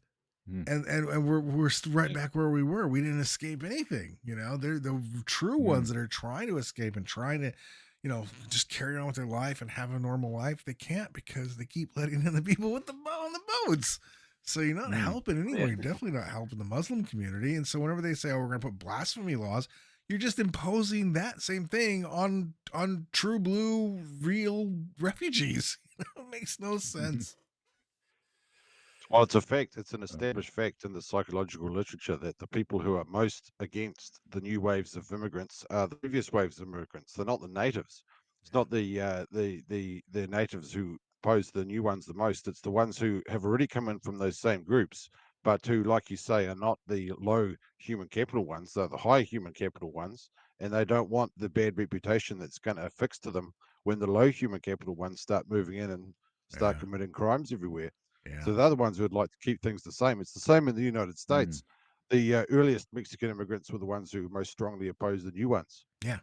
we're right back where we were. We didn't escape anything, you know. They're the true ones that are trying to escape and trying to, you know, just carry on with their life and have a normal life. They can't, because they keep letting in the people with on the boats. So you're not helping anyone. You're definitely not helping the Muslim community. And so whenever they say, oh, we're going to put blasphemy laws, you're just imposing that same thing on true blue, real refugees. makes no sense. Well, it's a fact. It's an established fact in the psychological literature that the people who are most against the new waves of immigrants are the previous waves of immigrants. They're not the natives. It's not the natives who oppose the new ones the most. It's the ones who have already come in from those same groups, but who, like you say, are not the low human capital ones. They're the high human capital ones, and they don't want the bad reputation that's going to affix to them when the low human capital ones start moving in and start committing crimes everywhere. So they're the ones who would like to keep things the same. It's the same in the United States. The earliest Mexican immigrants were the ones who most strongly opposed the new ones. Yeah.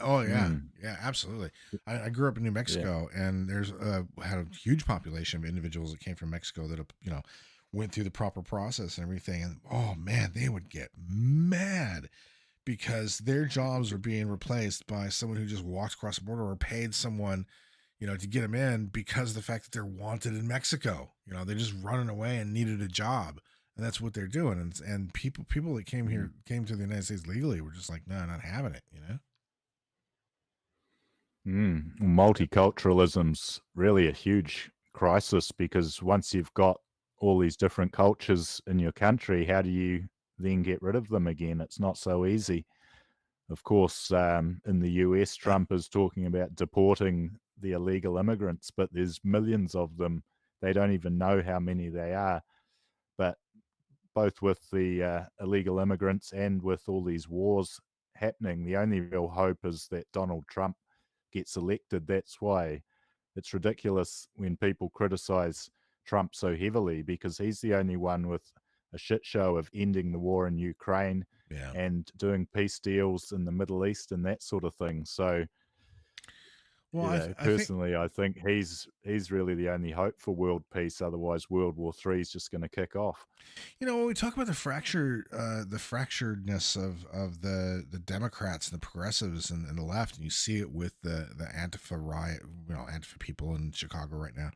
Oh, yeah. Yeah, absolutely. I grew up in New Mexico, and there's had a huge population of individuals that came from Mexico that, went through the proper process and everything. And, oh, man, they would get mad because their jobs were being replaced by someone who just walked across the border or paid someone to get them in because of the fact that they're wanted in Mexico. They're just running away and needed a job, and that's what they're doing. And people that came to the United States legally were just like, no, not having it. Multiculturalism's really a huge crisis, because once you've got all these different cultures in your country, how do you then get rid of them again? It's not so easy. Of course, in the US, Trump is talking about deporting the illegal immigrants, but there's millions of them. They don't even know how many they are. But both with the illegal immigrants and with all these wars happening, the only real hope is that Donald Trump gets elected. That's why it's ridiculous when people criticize Trump so heavily, because he's the only one with a shit show of ending the war in Ukraine and doing peace deals in the Middle East and that sort of thing. So, I think he's really the only hope for world peace. Otherwise, World War III is just going to kick off. When we talk about the fracturedness of the Democrats and the progressives and the left, and you see it with the Antifa riot, Antifa people in Chicago right now.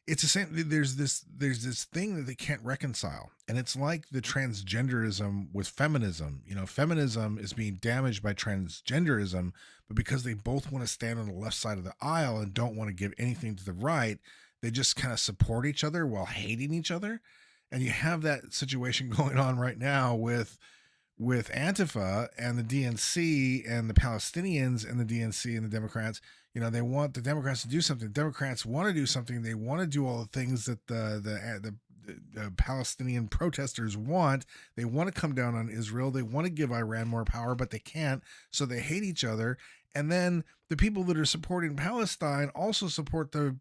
It's the same. There's this thing that they can't reconcile, and it's like the transgenderism with feminism. Feminism is being damaged by transgenderism, but because they both want to stand on the left side of the aisle and don't want to give anything to the right, they just kind of support each other while hating each other. And you have that situation going on right now with Antifa and the DNC and the Palestinians and the DNC and the Democrats. They want the Democrats to do something. The Democrats want to do something. They want to do all the things that the Palestinian protesters want. They want to come down on Israel. They want to give Iran more power, but they can't. So they hate each other. And then the people that are supporting Palestine also support the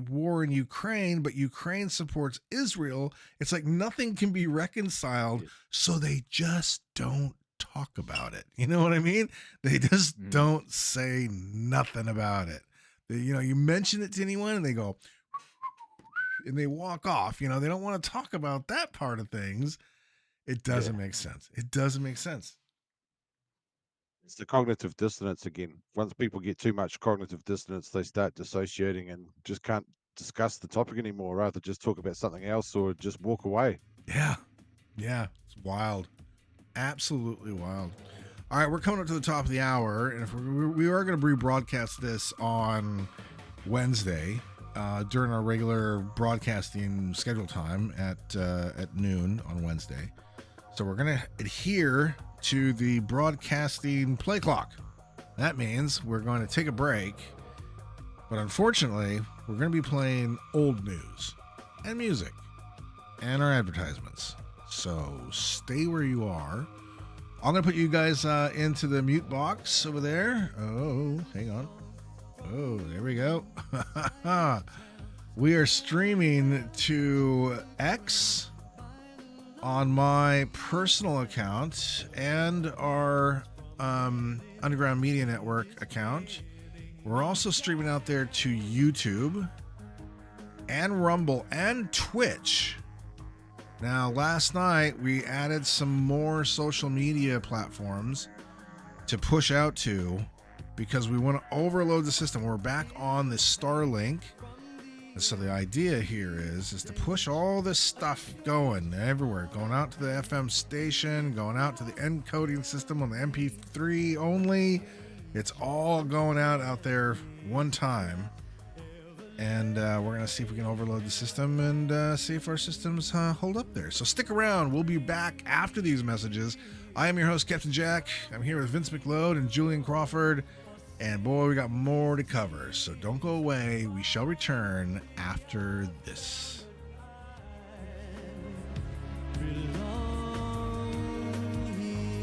war in Ukraine, but Ukraine supports Israel. It's like nothing can be reconciled, so they just don't talk about it. You know what I mean? They just don't say nothing about it. You mention it to anyone and they go and they walk off. They don't want to talk about that part of things. It doesn't make sense. It doesn't make sense. It's the cognitive dissonance again. Once people get too much cognitive dissonance, they start dissociating and just can't discuss the topic anymore, rather just talk about something else or just walk away. Yeah. It's wild. Absolutely wild. All right, we're coming up to the top of the hour, and if we are going to rebroadcast this on Wednesday during our regular broadcasting schedule time at noon on Wednesday. So we're going to adhere to the broadcasting play clock. That means we're going to take a break, but unfortunately, we're going to be playing old news and music and our advertisements. So stay where you are. I'm going to put you guys into the mute box over there. Oh, hang on. Oh, there we go. We are streaming to X on my personal account and our Underground Media Network account. We're also streaming out there to YouTube and Rumble and Twitch. Now, last night we added some more social media platforms to push out to because we want to overload the system. We're back on the Starlink. And so the idea here is to push all this stuff going everywhere, going out to the FM station, going out to the encoding system on the MP3 only. It's all going out there one time. And we're going to see if we can overload the system and see if our systems hold up there. So stick around. We'll be back after these messages. I am your host, Captain Jack. I'm here with Vince McLeod and Julian Crawford. And boy, we got more to cover. So don't go away. We shall return after this.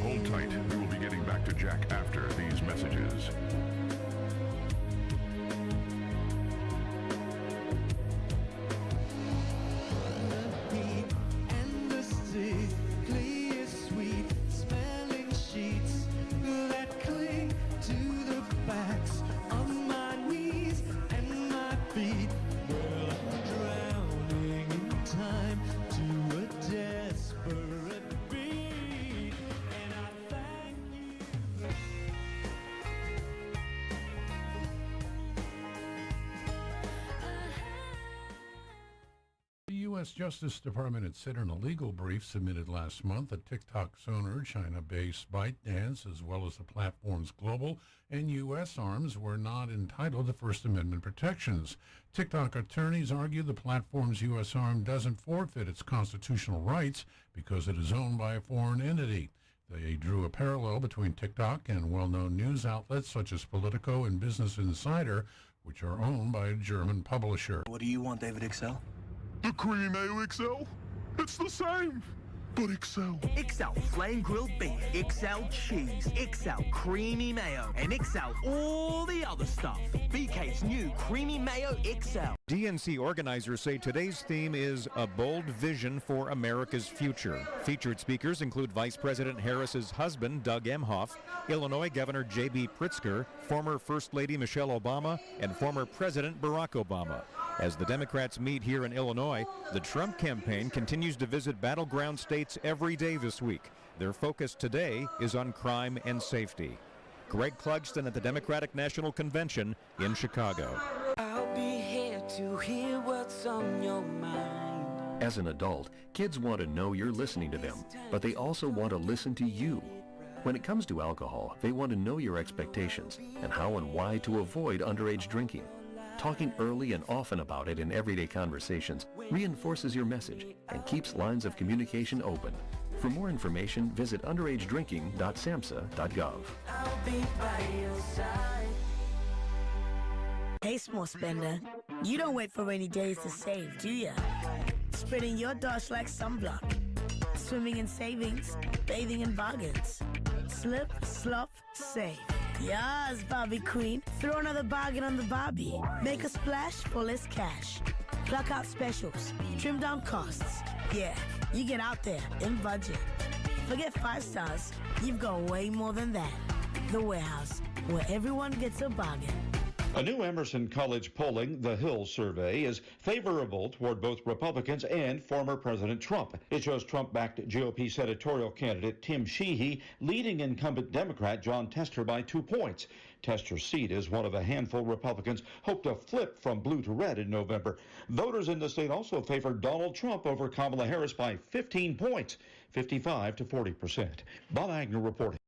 Hold tight. We will be getting back to Jack after these messages. U.S. Justice Department had said in a legal brief submitted last month that TikTok's owner, China-based ByteDance, as well as the platform's global and U.S. arms, were not entitled to First Amendment protections. TikTok attorneys argue the platform's U.S. arm doesn't forfeit its constitutional rights because it is owned by a foreign entity. They drew a parallel between TikTok and well-known news outlets such as Politico and Business Insider, which are owned by a German publisher. What do you want, David Excel? The creamy mayo XL? It's the same, but XL. XL flame grilled beef, XL cheese, XL creamy mayo, and XL all the other stuff. BK's new creamy mayo XL. DNC organizers say today's theme is a bold vision for America's future. Featured speakers include Vice President Harris's husband, Doug Emhoff, Illinois Governor J.B. Pritzker, former First Lady Michelle Obama, and former President Barack Obama. As the Democrats meet here in Illinois, the Trump campaign continues to visit battleground states every day this week. Their focus today is on crime and safety. Greg Clugston at the Democratic National Convention in Chicago. I'll be here to hear what's on your mind. As an adult, kids want to know you're listening to them, but they also want to listen to you. When it comes to alcohol, they want to know your expectations and how and why to avoid underage drinking. Talking early and often about it in everyday conversations reinforces your message and keeps lines of communication open. For more information, visit underagedrinking.samhsa.gov. I'll be by your side. Hey, small spender. You don't wait for rainy days to save, do ya? Spreading your dosh like sunblock. Swimming in savings, bathing in bargains. Slip, slop, save. Yes, Barbie Queen. Throw another bargain on the Barbie. Make a splash for less cash. Pluck out specials. Trim down costs. Yeah, you get out there in budget. Forget 5 stars. You've got way more than that. The Warehouse, where everyone gets a bargain. A new Emerson College polling, the Hill survey, is favorable toward both Republicans and former President Trump. It shows Trump-backed GOP senatorial candidate Tim Sheehy leading incumbent Democrat John Tester by 2 points. Tester's seat is one of a handful Republicans hope to flip from blue to red in November. Voters in the state also favor Donald Trump over Kamala Harris by 15 points, 55 to 40%. Bob Agnew reporting.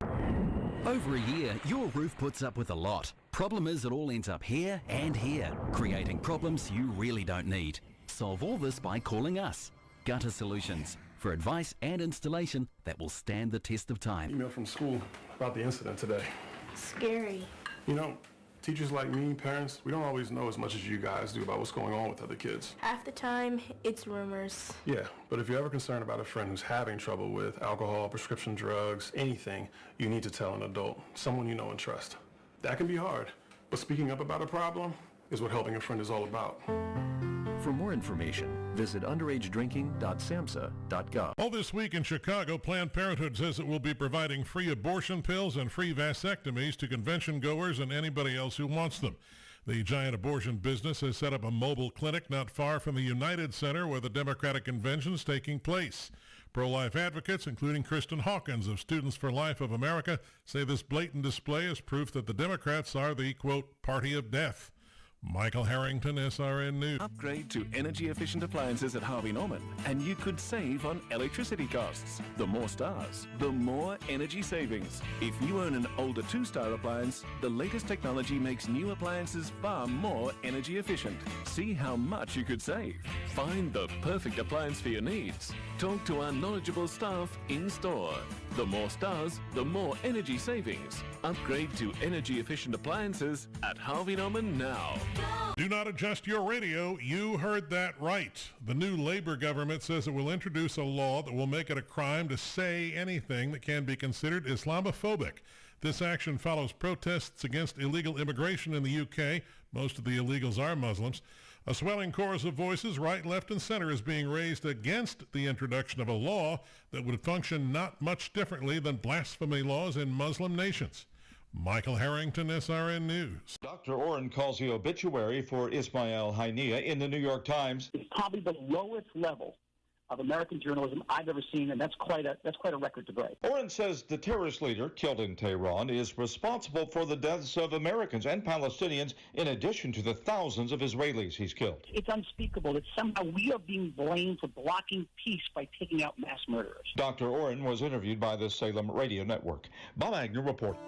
Over a year, your roof puts up with a lot. Problem is it all ends up here and here, creating problems you really don't need. Solve all this by calling us, Gutter Solutions, for advice and installation that will stand the test of time. Email from school about the incident today. Scary. You know, teachers like me, parents, we don't always know as much as you guys do about what's going on with other kids. Half the time, it's rumors. Yeah, but if you're ever concerned about a friend who's having trouble with alcohol, prescription drugs, anything, you need to tell an adult, someone you know and trust. That can be hard, but speaking up about a problem is what helping a friend is all about. For more information, visit underagedrinking.samhsa.gov. All this week in Chicago, Planned Parenthood says it will be providing free abortion pills and free vasectomies to convention goers and anybody else who wants them. The giant abortion business has set up a mobile clinic not far from the United Center where the Democratic Convention is taking place. Pro-life advocates, including Kristen Hawkins of Students for Life of America, say this blatant display is proof that the Democrats are the, quote, party of death. Michael Harrington, SRN News. Upgrade to energy-efficient appliances at Harvey Norman, and you could save on electricity costs. The more stars, the more energy savings. If you own an older 2-star appliance, the latest technology makes new appliances far more energy efficient. See how much you could save. Find the perfect appliance for your needs. Talk to our knowledgeable staff in-store. The more stars, the more energy savings. Upgrade to energy-efficient appliances at Harvey Norman now. Do not adjust your radio. You heard that right. The new Labor government says it will introduce a law that will make it a crime to say anything that can be considered Islamophobic. This action follows protests against illegal immigration in the UK. Most of the illegals are Muslims. A swelling chorus of voices, right, left, and center, is being raised against the introduction of a law that would function not much differently than blasphemy laws in Muslim nations. Michael Harrington, SRN News. Dr. Oren calls the obituary for Ismail Haniyeh in the New York Times. It's probably the lowest level of American journalism I've ever seen, and that's quite a record to break. Oren says the terrorist leader killed in Tehran is responsible for the deaths of Americans and Palestinians, in addition to the thousands of Israelis he's killed. It's unspeakable that somehow we are being blamed for blocking peace by taking out mass murderers. Dr. Oren was interviewed by the Salem Radio Network. Bob Agnew reporting.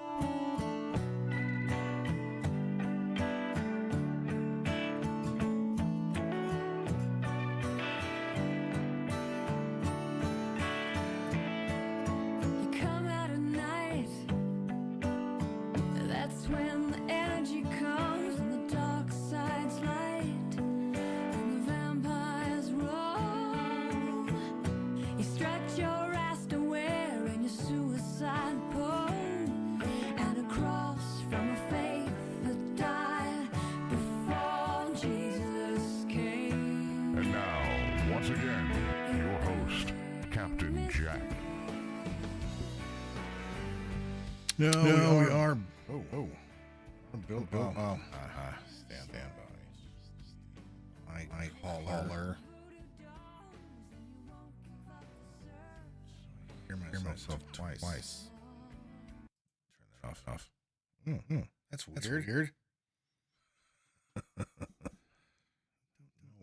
No, we are. Stand by. My hauler. I hear myself twice. Turn that off. That's weird.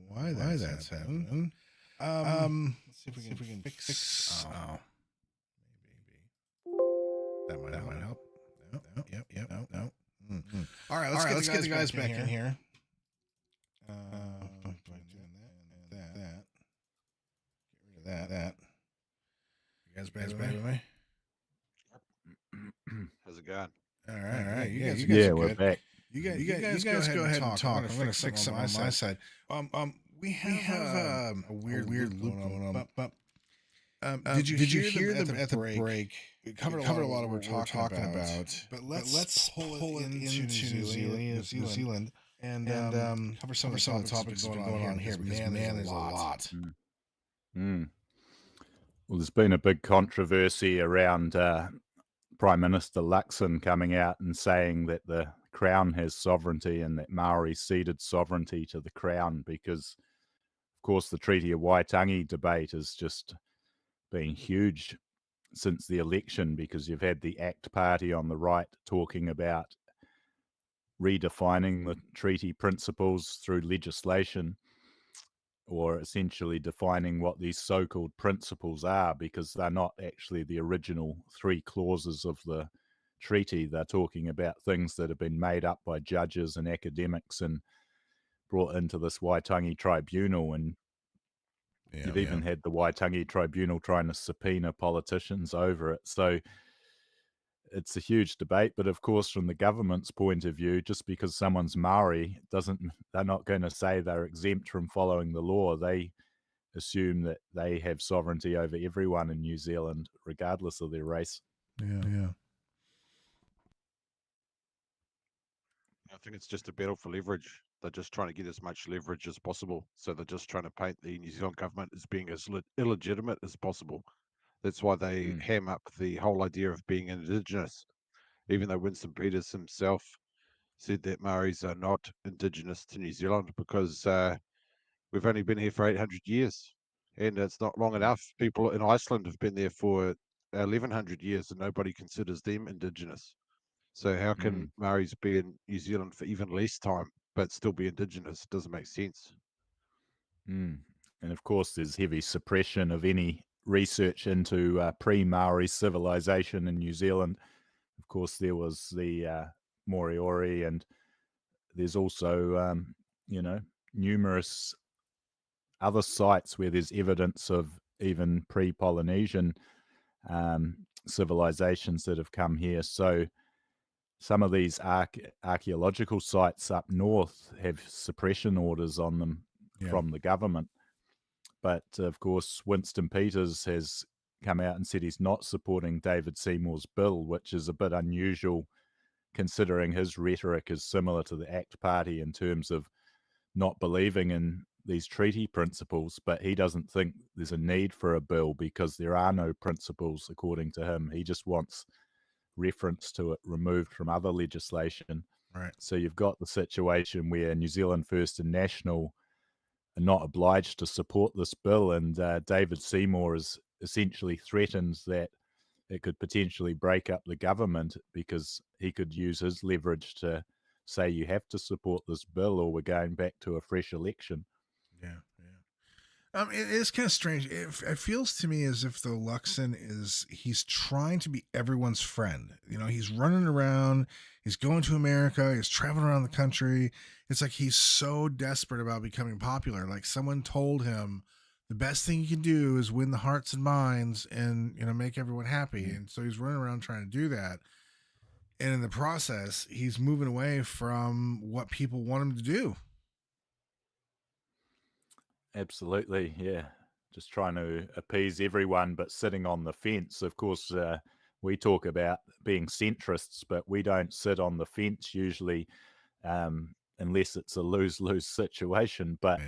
Why that's happening? Let's see if we can fix. Oh. That might help. No. All right, let's get the guys back in here. That. You guys back with me? How's it going? All right. You guys we're good. back. You guys go ahead and talk. I'm going to fix something on my side. We have a weird loop going on. Did you hear them at the break? We covered a lot of what we're talking about. But let's pull it into New Zealand and cover some of the topics going on here. Because man, there's a lot. Well, there's been a big controversy around Prime Minister Luxon coming out and saying that the Crown has sovereignty and that Maori ceded sovereignty to the Crown because, of course, the Treaty of Waitangi debate has just been huge since the election because you've had the ACT Party on the right talking about redefining the treaty principles through legislation, or essentially defining what these so-called principles are, because they're not actually the original 3 clauses of the treaty. They're talking about things that have been made up by judges and academics and brought into this Waitangi tribunal. And you've even had the Waitangi tribunal trying to subpoena politicians over it. So it's a huge debate. But of course, from the government's point of view, just because someone's Maori they're not going to say they're exempt from following the law. They assume that they have sovereignty over everyone in New Zealand, regardless of their race. Yeah. I think it's just a battle for leverage. They're just trying to get as much leverage as possible. So they're just trying to paint the New Zealand government as being as illegitimate as possible. That's why they ham up the whole idea of being indigenous, even though Winston Peters himself said that Maoris are not indigenous to New Zealand because we've only been here for 800 years and it's not long enough. People in Iceland have been there for 1100 years and nobody considers them indigenous. So how can Maoris be in New Zealand for even less time but still be indigenous. It doesn't make sense. And of course, there's heavy suppression of any research into pre-Maori civilization in New Zealand. Of course, there was the Moriori, and there's also, numerous other sites where there's evidence of even pre-Polynesian civilizations that have come here. So some of these archaeological sites up north have suppression orders on them from the government. But of course, Winston Peters has come out and said he's not supporting David Seymour's bill, which is a bit unusual considering his rhetoric is similar to the ACT Party in terms of not believing in these treaty principles, but he doesn't think there's a need for a bill because there are no principles according to him. He just wants reference to it removed from other legislation. Right. So you've got the situation where New Zealand First and National are not obliged to support this bill, and David Seymour is essentially threatened that it could potentially break up the government because he could use his leverage to say you have to support this bill or we're going back to a fresh election. It is kind of strange. It feels to me as if the Luxon he's trying to be everyone's friend. He's running around, he's going to America, he's traveling around the country. It's like he's so desperate about becoming popular. Like someone told him the best thing you can do is win the hearts and minds and, make everyone happy. And so he's running around trying to do that. And in the process, he's moving away from what people want him to do. Absolutely, yeah. Just trying to appease everyone, but sitting on the fence. Of course, we talk about being centrists, but we don't sit on the fence usually unless it's a lose-lose situation. But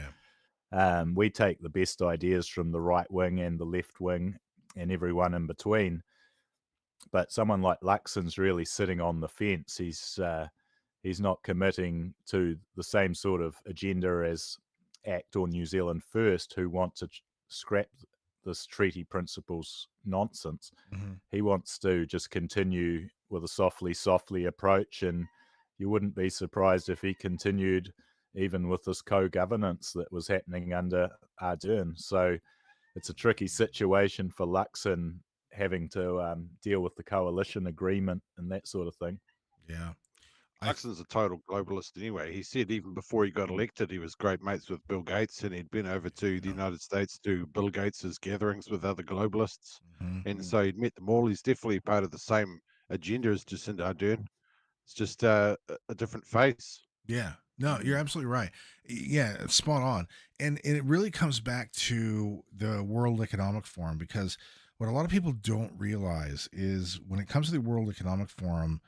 we take the best ideas from the right wing and the left wing and everyone in between. But someone like Luxon's really sitting on the fence. He's not committing to the same sort of agenda as ACT or New Zealand First, who want to scrap this treaty principles nonsense. He wants to just continue with a softly approach, and you wouldn't be surprised if he continued even with this co-governance that was happening under Ardern. So it's a tricky situation for Luxon having to deal with the coalition agreement and that sort of thing. Yeah. Luxon's a total globalist anyway. He said even before he got elected, he was great mates with Bill Gates, and he'd been over to the United States to Bill Gates's gatherings with other globalists. And so he'd met them all. He's definitely part of the same agenda as Jacinda Ardern. It's just a different face. Yeah. No, you're absolutely right. Yeah, it's spot on. And it really comes back to the World Economic Forum, because what a lot of people don't realize is when it comes to the World Economic Forum,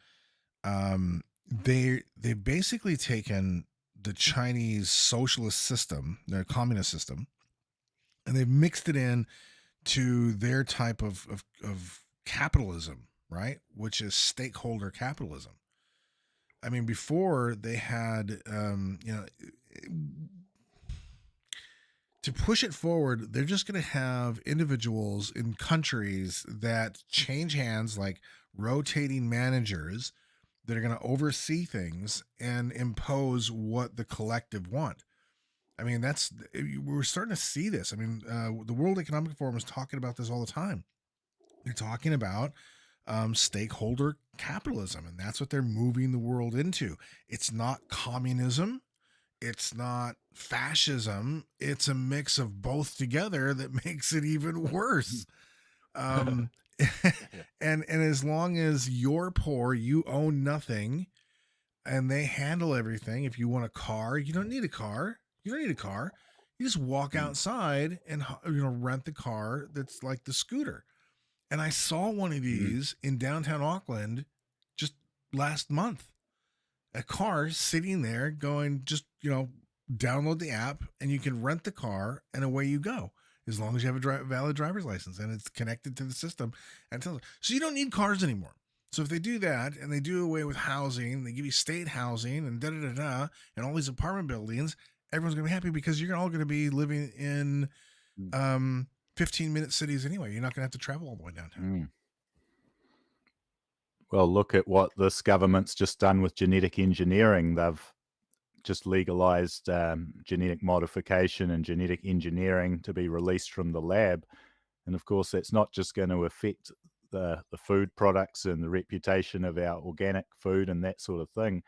they've basically taken the Chinese socialist system, their communist system, and they've mixed it in to their type of capitalism, right? Which is stakeholder capitalism. I mean, before they had, to push it forward, they're just going to have individuals in countries that change hands, like rotating managers that are going to oversee things and impose what the collective want. I mean, we're starting to see this. I mean, the World Economic Forum is talking about this all the time. They're talking about stakeholder capitalism, and that's what they're moving the world into. It's not communism. It's not fascism. It's a mix of both together that makes it even worse. And as long as you're poor, you own nothing, and they handle everything. If you want a car, you don't need a car. You don't need a car. You just walk outside and rent the car that's like the scooter. And I saw one of these in downtown Auckland just last month. A car sitting there going, just, download the app and you can rent the car and away you go. As long as you have a valid driver's license and it's connected to the system. So you don't need cars anymore. So if they do that and they do away with housing, they give you state housing and and all these apartment buildings, everyone's going to be happy because you're all going to be living in 15-minute cities anyway. You're not going to have to travel all the way downtown. Well, look at what this government's just done with genetic engineering. They've just legalized genetic modification and genetic engineering to be released from the lab. And of course, that's not just going to affect the food products and the reputation of our organic food and that sort of thing.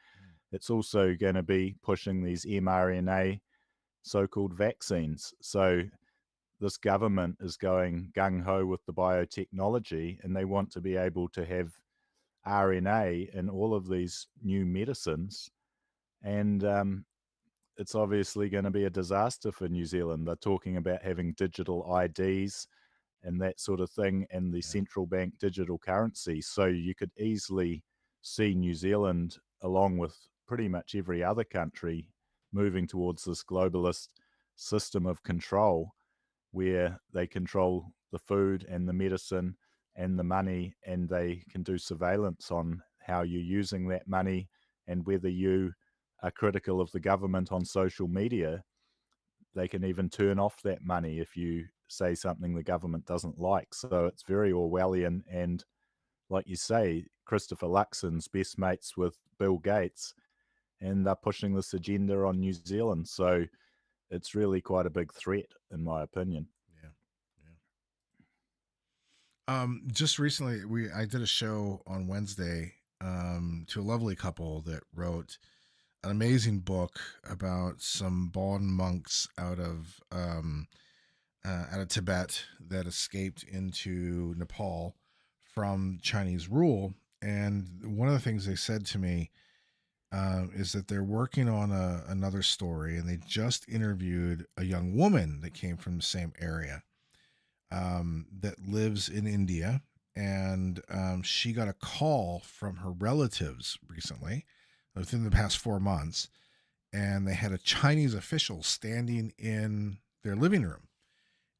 It's also going to be pushing these mRNA so-called vaccines. So this government is going gung-ho with the biotechnology, and they want to be able to have RNA in all of these new medicines. And it's obviously going to be a disaster for New Zealand. They're talking about having digital IDs and that sort of thing, and the central bank digital currency. So you could easily see New Zealand, along with pretty much every other country, moving towards this globalist system of control, where they control the food and the medicine and the money, and they can do surveillance on how you're using that money, and whether you are critical of the government on social media, they can even turn off that money if you say something the government doesn't like. So it's very Orwellian, and like you say, Christopher Luxon's best mates with Bill Gates, and they're pushing this agenda on New Zealand. So it's really quite a big threat, in my opinion. Just recently, I did a show on Wednesday to a lovely couple that wrote an amazing book about some Bon monks out of Tibet that escaped into Nepal from Chinese rule. And one of the things they said to me is that they're working on another story, and they just interviewed a young woman that came from the same area that lives in India. And she got a call from her relatives recently, within the past 4 months, and they had a Chinese official standing in their living room.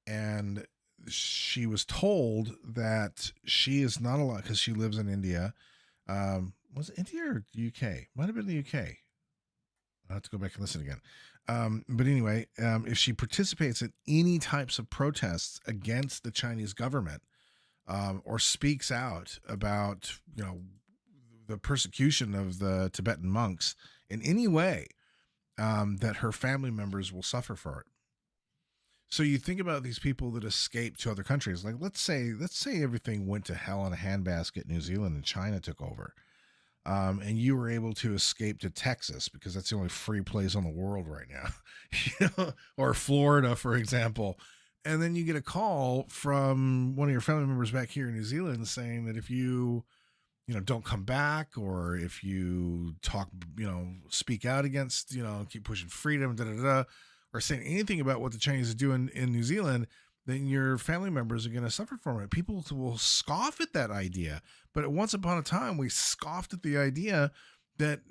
And she was told that she is not allowed, because she lives in India. Was it India or UK? Might have been the UK. I'll have to go back and listen again. But anyway, if she participates in any types of protests against the Chinese government, or speaks out about, the persecution of the Tibetan monks in any way, that her family members will suffer for it. So you think about these people that escape to other countries. Like, let's say everything went to hell in a handbasket in New Zealand and China took over. And you were able to escape to Texas, because that's the only free place on the world right now, or Florida, for example. And then you get a call from one of your family members back here in New Zealand saying that if you don't come back, or if you talk, speak out against, keep pushing freedom, or saying anything about what the Chinese are doing in New Zealand, then your family members are going to suffer from it. People will scoff at that idea. But once upon a time, we scoffed at the idea that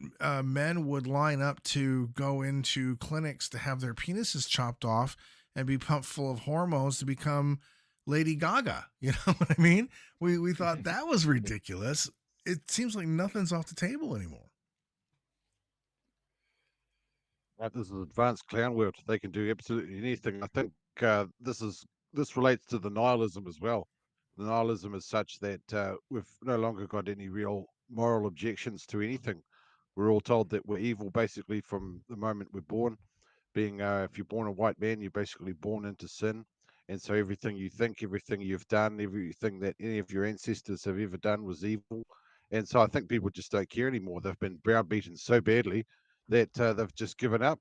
men would line up to go into clinics to have their penises chopped off and be pumped full of hormones to become Lady Gaga. You know what I mean? We thought that was ridiculous. It seems like nothing's off the table anymore. This is advanced clown world. They can do absolutely anything. I think this relates to the nihilism as well. The nihilism is such that we've no longer got any real moral objections to anything. We're all told that we're evil basically from the moment we're born. Being if you're born a white man, you're basically born into sin. And so everything you think, everything you've done, everything that any of your ancestors have ever done was evil. And so I think people just don't care anymore. They've been browbeaten so badly that they've just given up.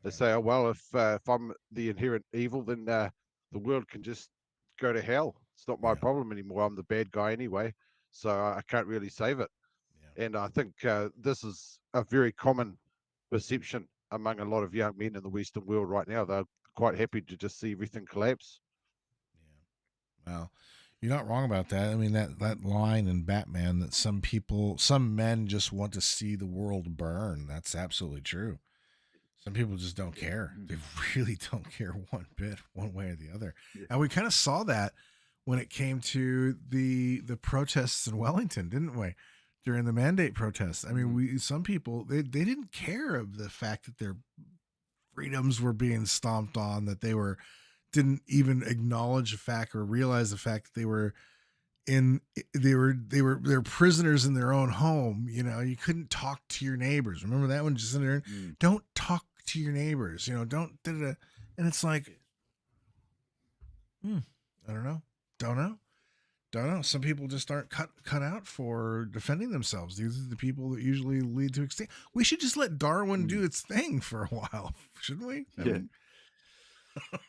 They say, oh, well, if I'm the inherent evil, then the world can just go to hell. It's not my problem anymore. I'm the bad guy anyway, so I can't really save it. And I think this is a very common perception among a lot of young men in the Western world right now. They're quite happy to just see everything collapse. Well, you're not wrong about that. I mean, that line in Batman that some men just want to see the world burn. That's absolutely true. Some people just don't care. They really don't care one bit, one way or the other. Yeah. And we kind of saw that when it came to the protests in Wellington, didn't we? During the mandate protests. I mean, some people, they didn't care of the fact that their freedoms were being stomped on, that they didn't even acknowledge the fact or realize the fact that they were they're prisoners in their own home. You know, you couldn't talk to your neighbors. Remember that one? Just in there, don't talk to your neighbors. You know, don't. And it's like, I don't know. Some people just aren't cut out for defending themselves. These are the people that usually lead to extinction. We should just let Darwin do its thing for a while, shouldn't we?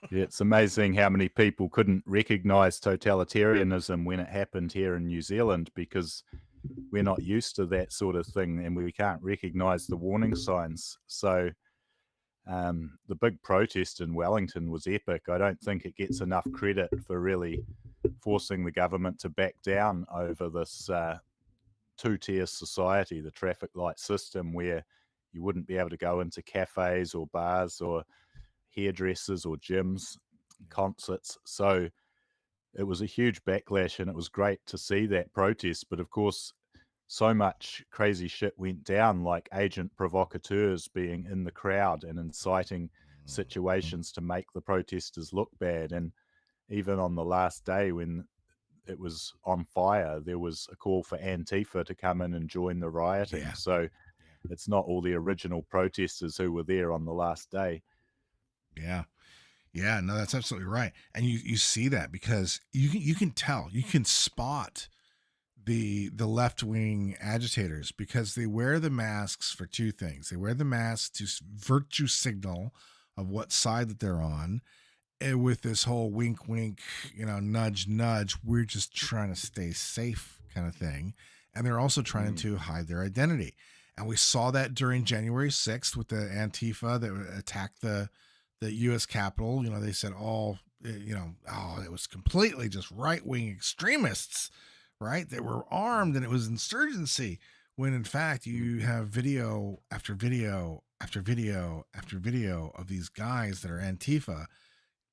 Yeah, it's amazing how many people couldn't recognize totalitarianism when it happened here in New Zealand, because we're not used to that sort of thing and we can't recognize the warning signs. So the big protest in Wellington was epic. I don't think it gets enough credit for really forcing the government to back down over this two-tier society, the traffic light system, where you wouldn't be able to go into cafes or bars or hairdressers or gyms, concerts. So it was a huge backlash, and it was great to see that protest. But of course, so much crazy shit went down, like agent provocateurs being in the crowd and inciting situations to make the protesters look bad. And even on the last day when it was on fire, there was a call for Antifa to come in and join the rioting. So it's not all the original protesters who were there on the last day. Yeah, no, that's absolutely right. And you see that because you can tell, you can spot the left-wing agitators, because they wear the masks for two things. They wear the masks to virtue signal of what side that they're on, and with this whole wink, wink, you know, nudge, nudge, we're just trying to stay safe kind of thing. And they're also trying to hide their identity. And we saw that during January 6th with the Antifa that attacked the U.S. Capitol. You know, they said, it was completely just right-wing extremists, right? They were armed and it was insurgency, when in fact you have video after video after video after video of these guys that are Antifa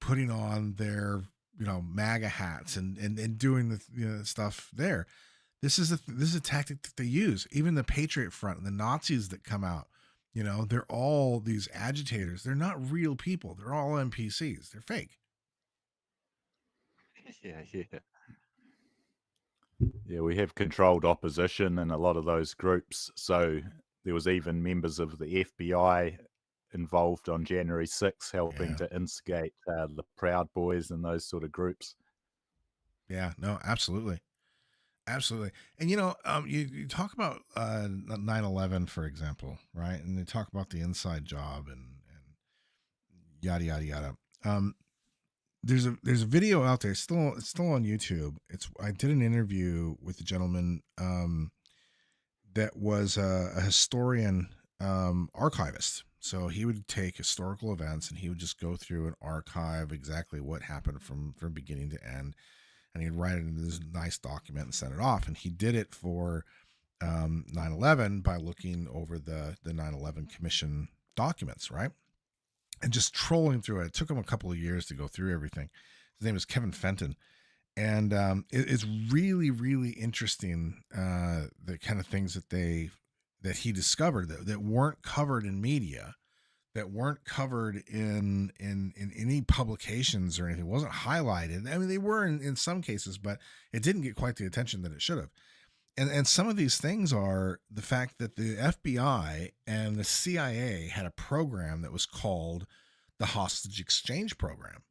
putting on their, you know, MAGA hats and doing the stuff there. This is a tactic that they use. Even the Patriot Front and the Nazis that come out, you know, they're all these agitators. They're not real people. They're all NPCs. They're fake. Yeah, we have controlled opposition in a lot of those groups. So there was even members of the FBI involved on January 6th helping to instigate the Proud Boys and those sort of groups. Yeah, no, absolutely. Absolutely. And, you know, you talk about 9/11, for example, right? And they talk about the inside job and yada, yada, yada. There's a video out there. It's still on YouTube. I did an interview with a gentleman that was a historian, archivist. So he would take historical events and he would just go through and archive exactly what happened from beginning to end. And he'd write it into this nice document and send it off. And he did it for 9/11 by looking over the 9/11 Commission documents, right? And just trolling through it. It took him a couple of years to go through everything. His name is Kevin Fenton. And it's really, really interesting, the kind of things that he discovered that weren't covered in media, that weren't covered in any publications or anything. It wasn't highlighted. I mean, they were in some cases, but it didn't get quite the attention that it should have. And some of these things are the fact that the FBI and the CIA had a program that was called the Hostage Exchange Program,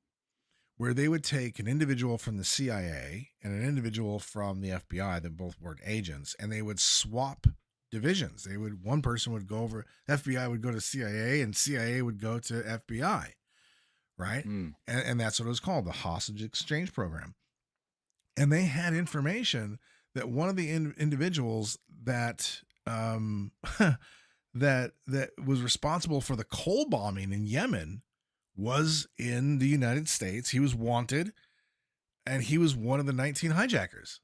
where they would take an individual from the CIA and an individual from the FBI that both were agents, and they would swap divisions. One person would go over, FBI would go to CIA and CIA would go to FBI, right? And that's what it was called, the Hostage Exchange Program. And they had information that one of the individuals that that was responsible for the coal bombing in Yemen was in the United States. He was wanted, and he was one of the 19 hijackers.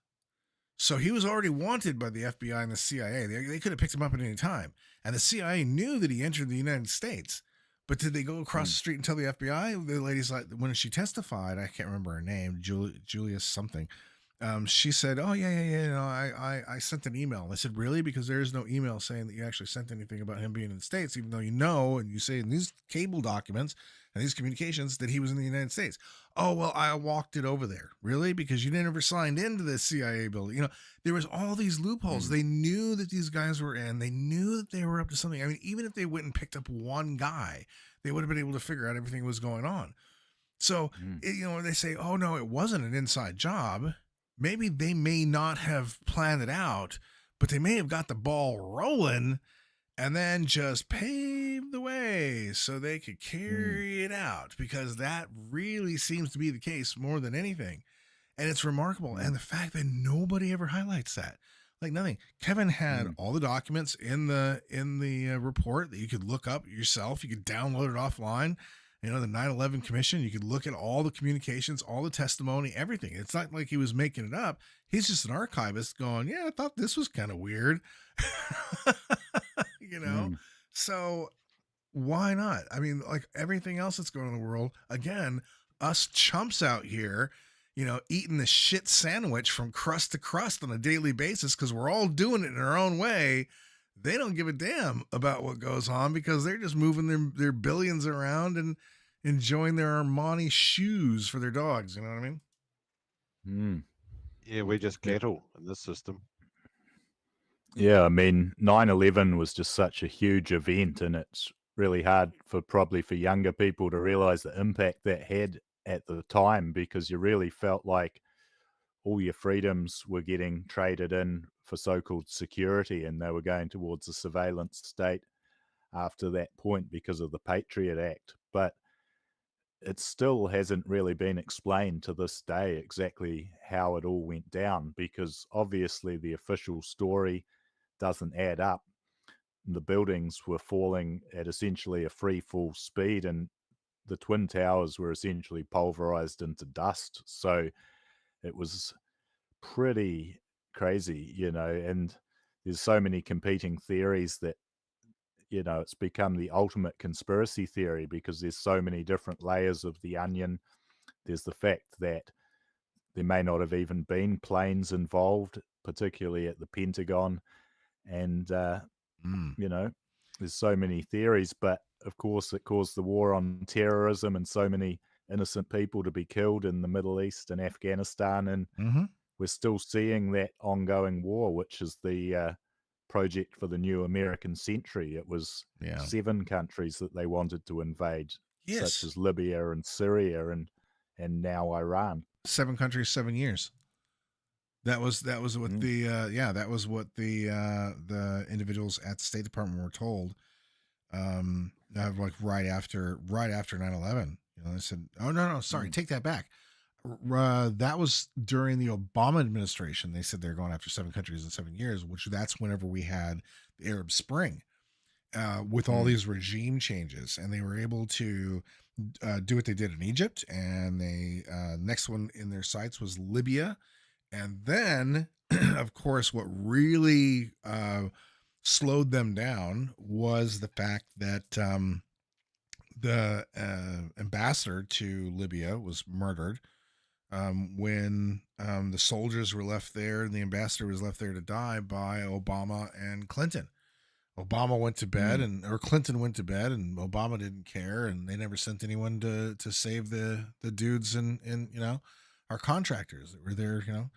So he was already wanted by the FBI and the CIA. They could have picked him up at any time. And the CIA knew that he entered the United States. But did they go across the street and tell the FBI? The lady's like, when she testified, I can't remember her name, Julius something. she said, "Oh yeah, I sent an email." And I said, "Really?" Because there is no email saying that you actually sent anything about him being in the States, even though you know, and you say in these cable documents and these communications that he was in the United States. Oh well, I walked it over there. Really? Because you never signed into the CIA building. There was all these loopholes. They knew that these guys were in. They knew that they were up to something. I mean, even if they went and picked up one guy, they would have been able to figure out everything that was going on. So, they say, "Oh no, it wasn't an inside job." Maybe they may not have planned it out, but they may have got the ball rolling and then just paved the way so they could carry it out, because that really seems to be the case more than anything. And it's remarkable. And the fact that nobody ever highlights that, like nothing. Kevin had all the documents in the report that you could look up yourself. You could download it offline. The 9/11 Commission, you could look at all the communications, all the testimony, everything. It's not like he was making it up. He's just an archivist going, "Yeah, I thought this was kind of weird." So why not? I mean, like everything else that's going on in the world, again, us chumps out here, eating the shit sandwich from crust to crust on a daily basis because we're all doing it in our own way. They don't give a damn about what goes on because they're just moving their billions around and enjoying their Armani shoes for their dogs. You know what I mean? Yeah, we're just cattle in this system. Yeah, I mean, 9/11 was just such a huge event, and it's really hard for younger people to realize the impact that had at the time, because you really felt like all your freedoms were getting traded in for so-called security, and they were going towards a surveillance state after that point because of the Patriot Act. But it still hasn't really been explained to this day exactly how it all went down, because obviously the official story doesn't add up. The buildings were falling at essentially a free fall speed, and the Twin Towers were essentially pulverized into dust. So it was pretty crazy, and there's so many competing theories that, it's become the ultimate conspiracy theory because there's so many different layers of the onion. There's the fact that there may not have even been planes involved, particularly at the Pentagon. And, there's so many theories, but of course it caused the war on terrorism and so many innocent people to be killed in the Middle East and Afghanistan. And we're still seeing that ongoing war, which is the project for the new American century. It was 7 countries that they wanted to invade, such as Libya and Syria and now Iran. 7 countries, 7 years. That was what that was what the individuals at the State Department were told. Like right after 9/11, they said, "Oh no, sorry, take that back." That was during the Obama administration. They said they're going after 7 countries in 7 years, which that's whenever we had the Arab Spring, with all these regime changes, and they were able to do what they did in Egypt, and they next one in their sights was Libya. And then, of course, what really slowed them down was the fact that the ambassador to Libya was murdered when the soldiers were left there, and the ambassador was left there to die by Obama and Clinton. Obama went to bed, or Clinton went to bed, and Obama didn't care, and they never sent anyone to save the dudes and our contractors that were there,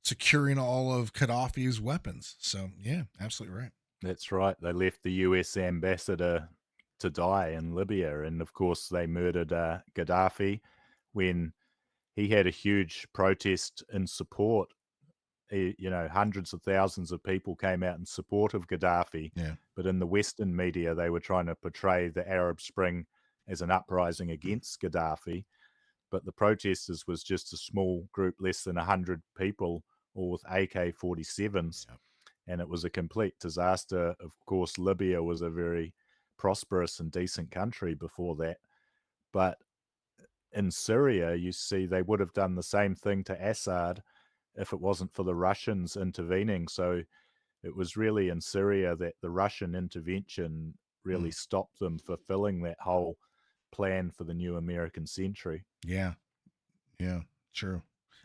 securing all of Gaddafi's weapons. So yeah, absolutely right. That's right. They left the US ambassador to die in Libya, and of course they murdered Gaddafi when he had a huge protest in support. Hundreds of thousands of people came out in support of Gaddafi. Yeah. But in the Western media, they were trying to portray the Arab Spring as an uprising against Gaddafi. But the protesters was just a small group, less than 100 people, all with AK-47s. Yep. And it was a complete disaster. Of course, Libya was a very prosperous and decent country before that. But in Syria, you see, they would have done the same thing to Assad if it wasn't for the Russians intervening. So it was really in Syria that the Russian intervention really stopped them fulfilling that whole plan for the new American century. Yeah, true.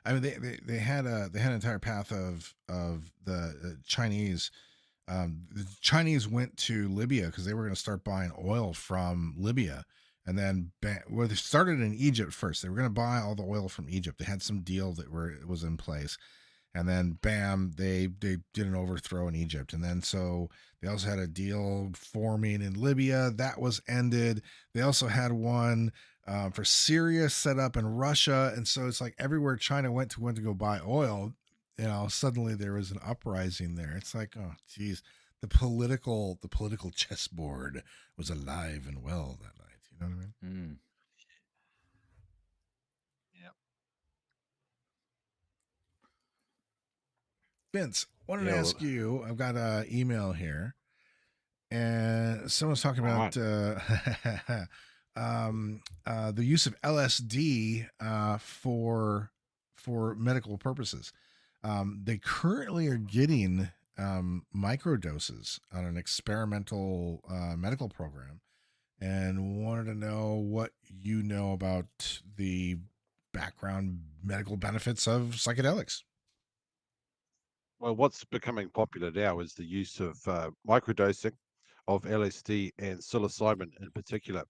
I mean, they had an entire path of the Chinese. The Chinese went to Libya because they were going to start buying oil from Libya, and then well, they started in Egypt first. They were going to buy all the oil from Egypt. They had some deal that was in place, and then bam, they did an overthrow in Egypt, and then so they also had a deal forming in Libya that was ended. They also had one for Syria set up in Russia, and so it's like everywhere China went to go buy oil, suddenly there was an uprising there. It's like, oh geez, the political chessboard was alive and well that night. You know what I mean? Yeah. Vince, wanted to ask you. I've got an email here, and someone's talking about the use of LSD for medical purposes. They currently are getting microdoses on an experimental medical program, and wanted to know what you know about the background medical benefits of psychedelics. Well, what's becoming popular now is the use of microdosing of LSD and psilocybin in particular,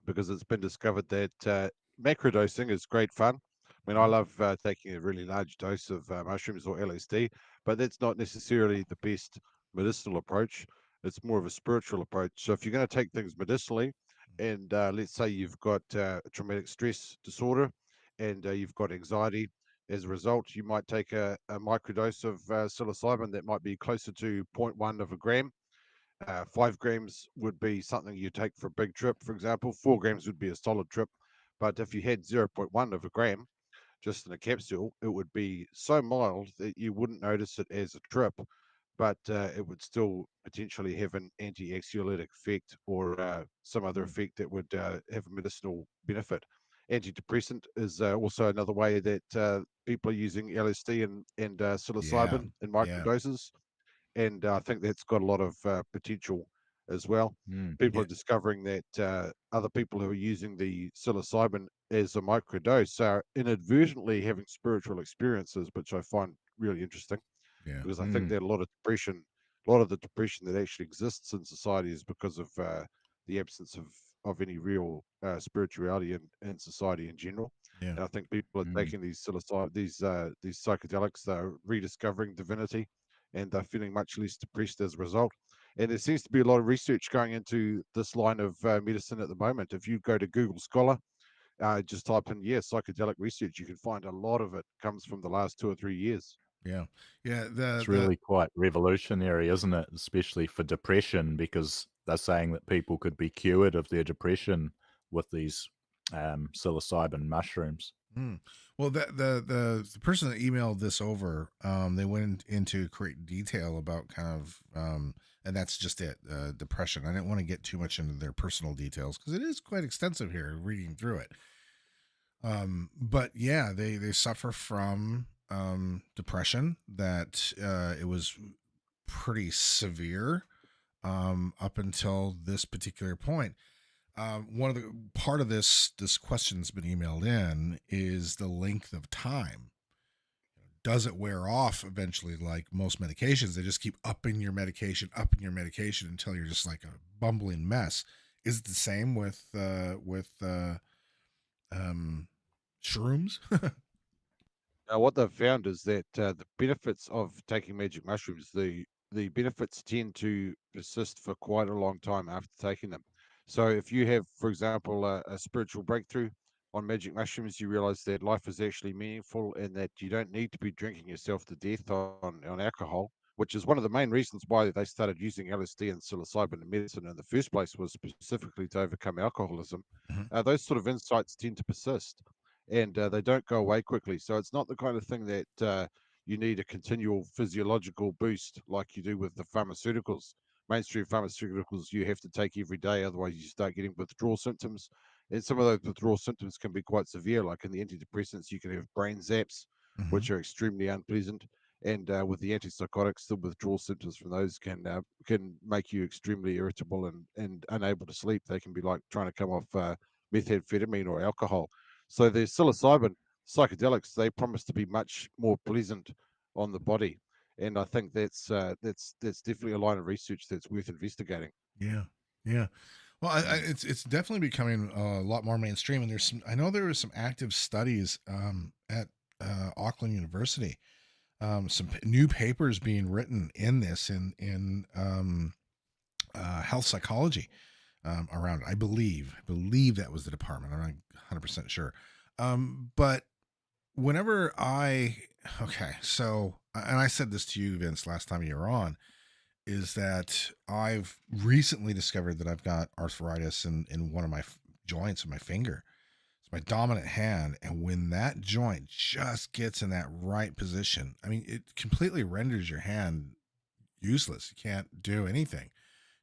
because it's been discovered that macrodosing is great fun. I mean, I love taking a really large dose of mushrooms or LSD, but that's not necessarily the best medicinal approach. It's more of a spiritual approach. So if you're going to take things medicinally, and let's say you've got a traumatic stress disorder, and you've got anxiety, as a result, you might take a microdose of psilocybin that might be closer to 0.1 of a gram. 5 grams would be something you take for a big trip, for example. 4 grams would be a solid trip. But if you had 0.1 of a gram just in a capsule, it would be so mild that you wouldn't notice it as a trip, but it would still potentially have an anti-anxiolytic effect or some other effect that would have a medicinal benefit. Antidepressant is also another way that people are using LSD and psilocybin in microdoses, and I think that's got a lot of potential as well. People are discovering that other people who are using the psilocybin as a microdose are inadvertently having spiritual experiences, which I find really interesting. Because I think that a lot of the depression that actually exists in society is because of the absence of any real spirituality in society in general. Yeah. And I think people are taking these these psychedelics, they're rediscovering divinity, and they're feeling much less depressed as a result. And there seems to be a lot of research going into this line of medicine at the moment. If you go to Google Scholar, just type in psychedelic research, you can find a lot of it comes from the last 2 or 3 years. Yeah. It's really quite revolutionary, isn't it? Especially for depression, because they're saying that people could be cured of their depression with these psilocybin mushrooms. Well, the person that emailed this over, they went into great detail about kind of, and that's just it, depression. I didn't want to get too much into their personal details because it is quite extensive here, reading through it. But yeah, they suffer from depression that it was pretty severe up until this particular point. One of the part of this question that's been emailed in is the length of time. Does it wear off eventually? Like most medications, they just keep upping your medication until you're just like a bumbling mess. Is it the same with shrooms? What they've found is that the benefits of taking magic mushrooms, the benefits tend to persist for quite a long time after taking them. So if you have, for example, a spiritual breakthrough on magic mushrooms, you realize that life is actually meaningful and that you don't need to be drinking yourself to death on alcohol, which is one of the main reasons why they started using LSD and psilocybin in medicine in the first place, was specifically to overcome alcoholism. Those sort of insights tend to persist, and they don't go away quickly. So it's not the kind of thing that you need a continual physiological boost like you do with the pharmaceuticals. Mainstream pharmaceuticals you have to take every day, otherwise you start getting withdrawal symptoms. And some of those withdrawal symptoms can be quite severe. Like in the antidepressants, you can have brain zaps, which are extremely unpleasant. And with the antipsychotics, the withdrawal symptoms from those can make you extremely irritable and unable to sleep. They can be like trying to come off methamphetamine or alcohol. So the psilocybin psychedelics, they promise to be much more pleasant on the body, and I think that's definitely a line of research that's worth investigating. Yeah, yeah. Well, it's definitely becoming a lot more mainstream, and there's some. I know there was some active studies at Auckland University, some new papers being written in this in health psychology around it. I believe that was the department. I'm not 100% sure, but whenever so, and I said this to you, Vince, last time you were on, is that I've recently discovered that I've got arthritis in one of my joints in my finger. It's my dominant hand. And when that joint just gets in that right position, I mean, it completely renders your hand useless. You can't do anything.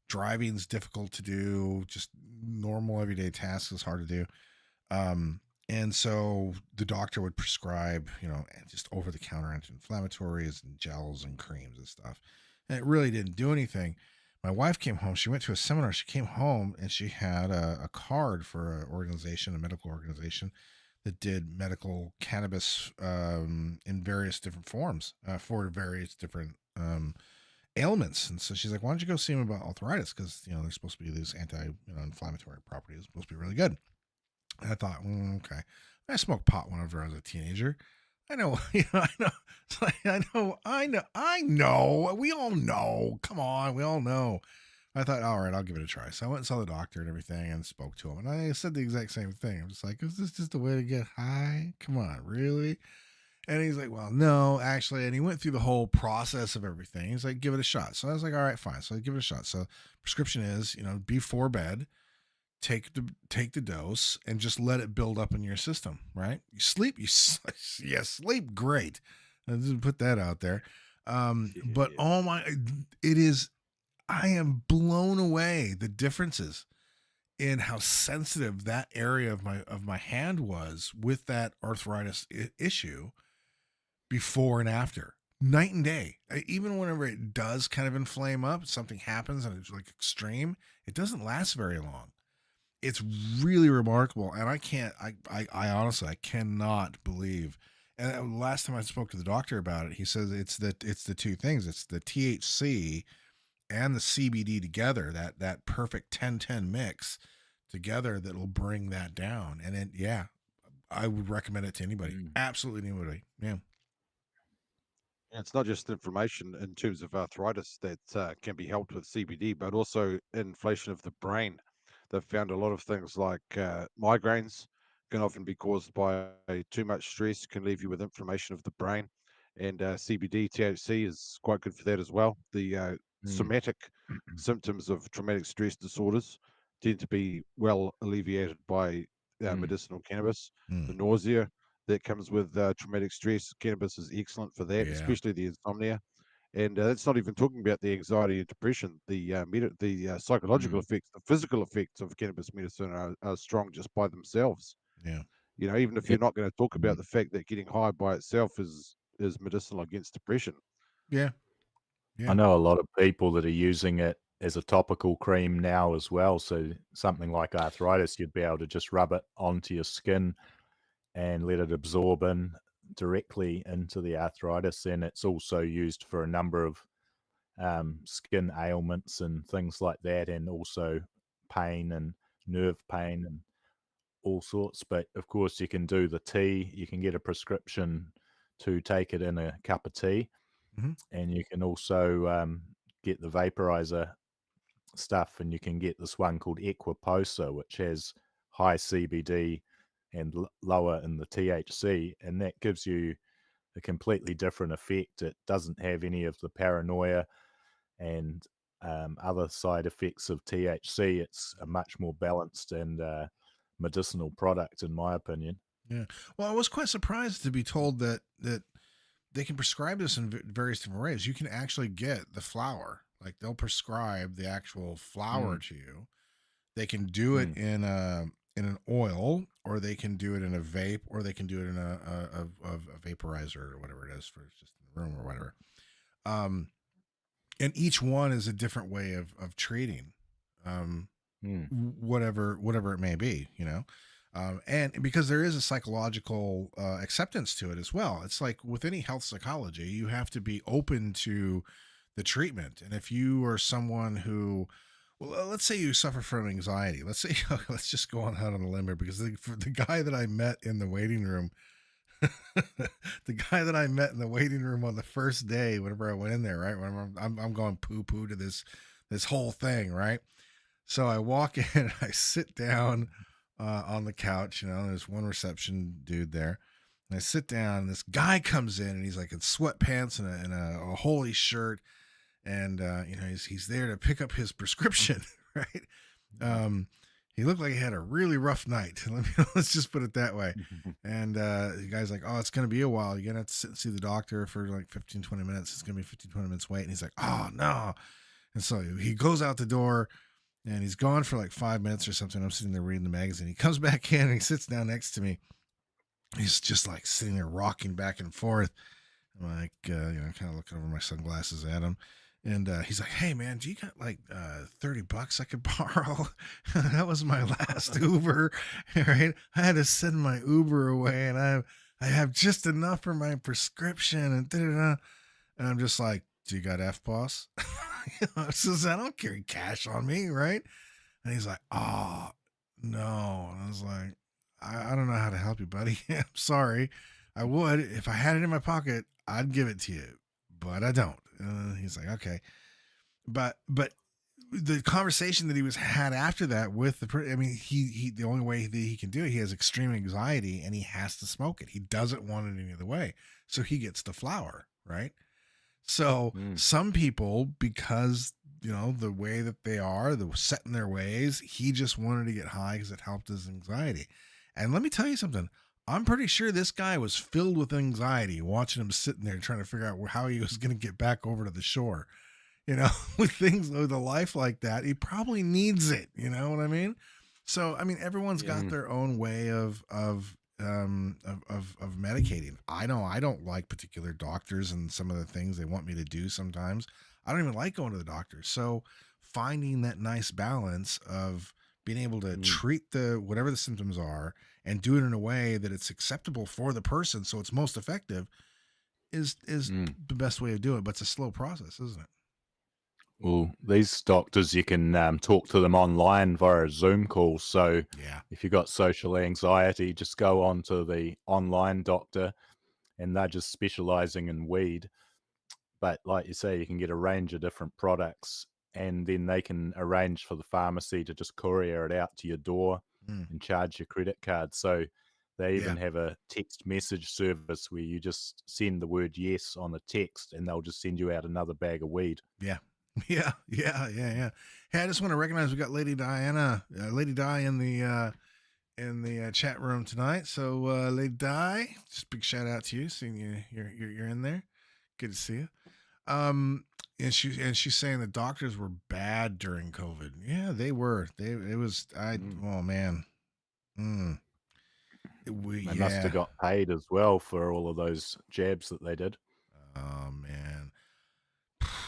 Driving's difficult to do. Just normal everyday tasks is hard to do. And so the doctor would prescribe, just over-the-counter anti-inflammatories and gels and creams and stuff. And it really didn't do anything. My wife came home. She went to a seminar. She came home and she had a card for a medical organization that did medical cannabis in various different forms for various different ailments. And so she's like, why don't you go see him about arthritis? Because, there's supposed to be these anti-inflammatory properties, supposed to be really good. And I thought, okay. I smoked pot whenever I was a teenager. I know, I know. We all know. Come on, we all know. I thought, all right, I'll give it a try. So I went and saw the doctor and everything and spoke to him. And I said the exact same thing. I'm just like, is this just a way to get high? Come on, really? And he's like, well, no, actually. And he went through the whole process of everything. He's like, give it a shot. So I was like, all right, fine. So I give it a shot. So prescription is, before bed, take the dose and just let it build up in your system, right? You sleep, sleep great. I just put that out there. But I am blown away the differences in how sensitive that area of my hand was with that arthritis issue before and after. Night and day. Even whenever it does kind of inflame up, something happens and it's like extreme, it doesn't last very long. It's really remarkable. And I honestly, I cannot believe. And last time I spoke to the doctor about it, he says it's the two things. It's the THC and the CBD together, that perfect 10-10 mix together that'll bring that down. And then, yeah, I would recommend it to anybody. Absolutely anybody. Yeah. And it's not just inflammation in terms of arthritis that can be helped with CBD, but also inflammation of the brain. They've found a lot of things like migraines can often be caused by too much stress, can leave you with inflammation of the brain. And CBD, THC is quite good for that as well. The somatic symptoms of traumatic stress disorders tend to be well alleviated by medicinal cannabis. The nausea that comes with traumatic stress, cannabis is excellent for that, especially the insomnia. And that's not even talking about the anxiety and depression. The psychological effects, the physical effects of cannabis medicine are strong just by themselves. Yeah. Even if you're not going to talk about the fact that getting high by itself is medicinal against depression. Yeah. I know a lot of people that are using it as a topical cream now as well. So something like arthritis, you'd be able to just rub it onto your skin and let it absorb in directly into the arthritis. And it's also used for a number of skin ailments and things like that, and also pain and nerve pain and all sorts. But of course, you can do the tea. You can get a prescription to take it in a cup of tea. And you can also get the vaporizer stuff, and you can get this one called Equiposa, which has high CBD and lower in the THC, and that gives you a completely different effect. It doesn't have any of the paranoia and other side effects of THC. It's a much more balanced and medicinal product, in my opinion. Yeah. Well, I was quite surprised to be told that they can prescribe this in various different ways. You can actually get the flower, like they'll prescribe the actual flower to you. They can do it in an oil, or they can do it in a vape, or they can do it in a vaporizer or whatever it is for just in the room or whatever. And each one is a different way of treating whatever it may be, And because there is a psychological acceptance to it as well. It's like with any health psychology, you have to be open to the treatment. And if you are someone who, well, let's say you suffer from anxiety. Let's say, let's just go on out on a limb here, because for the guy that I met in the waiting room, the guy that I met in the waiting room on the first day, whenever I went in there, right? When I'm going poo to this whole thing, right? So I walk in, I sit down on the couch, there's one reception dude there. And I sit down, and this guy comes in, and he's like in sweatpants and a holy shirt. And, he's there to pick up his prescription, right? He looked like he had a really rough night. Let's just put it that way. And the guy's like, oh, it's going to be a while. You're going to have to sit and see the doctor for like 15, 20 minutes. It's going to be 15, 20 minutes wait. And he's like, oh, no. And so he goes out the door, and he's gone for like 5 minutes or something. I'm sitting there reading the magazine. He comes back in, and he sits down next to me. He's just like sitting there rocking back and forth. I'm like, kind of looking over my sunglasses at him. And he's like, hey, man, do you got like $30 I could borrow? That was my last Uber, right? I had to send my Uber away, and I have just enough for my prescription, and da-da-da. And I'm just like, do you got FPOS? Says, I don't carry cash on me, right? And he's like, oh, no. And I was like, I don't know how to help you, buddy. I'm sorry. I would. If I had it in my pocket, I'd give it to you, but I don't. He's like, okay. But the conversation that he had after that with he the only way that he can do it, he has extreme anxiety, and he has to smoke it. He doesn't want it any other way. So he gets the flower, right? So some people, because, the way that they are, they're set in their ways, he just wanted to get high because it helped his anxiety. And let me tell you something. I'm pretty sure this guy was filled with anxiety watching him sitting there trying to figure out how he was going to get back over to the shore. With a life like that, he probably needs it. You know what I mean? So, everyone's got their own way of medicating. I know I don't like particular doctors and some of the things they want me to do sometimes. I don't even like going to the doctor. So finding that nice balance of being able to treat whatever the symptoms are and do it in a way that it's acceptable for the person, so it's most effective, is the best way of doing it. But it's a slow process, isn't it? Well, these doctors, you can talk to them online via a Zoom call. So if you've got social anxiety, just go on to the online doctor, and they're just specializing in weed. But like you say, you can get a range of different products, and then they can arrange for the pharmacy to just courier it out to your door and charge your credit card. So they even have a text message service where you just send the word yes on a text, and they'll just send you out another bag of weed. Yeah. Hey, I just want to recognize we got Lady Di in the chat room tonight. So Lady Di, just big shout out to you, seeing you're in there. Good to see you. And she's saying the doctors were bad during COVID. Yeah, they were. Oh man. They must have got paid as well for all of those jabs that they did. Oh man.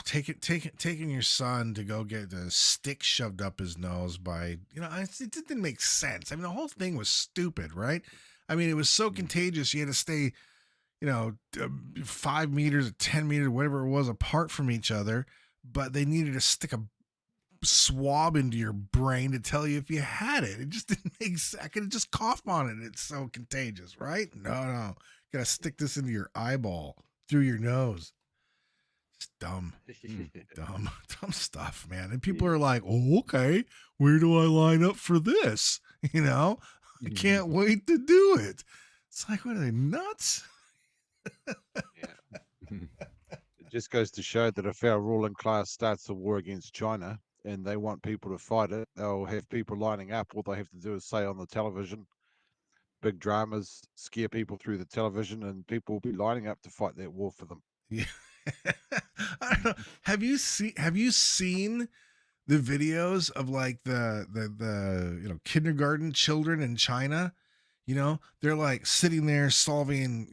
Taking your son to go get a stick shoved up his nose by, it didn't make sense. The whole thing was stupid, right? It was so contagious. You had to stay, 5 meters, 10 meters, whatever it was, apart from each other. But they needed to stick a swab into your brain to tell you if you had it. It just didn't make sense. I could have just coughed on it. It's so contagious, right? No. Gotta stick this into your eyeball through your nose. It's dumb. dumb stuff, man. And people are like, oh, okay, where do I line up for this? I can't wait to do it. It's like, what are they, nuts? It just goes to show that if our ruling class starts a war against China and they want people to fight it, they'll have people lining up. All they have to do is say on the television, big dramas, scare people through the television, and people will be lining up to fight that war for them. Yeah. I don't know. Have you seen the videos of like the kindergarten children in China? They're like sitting there solving,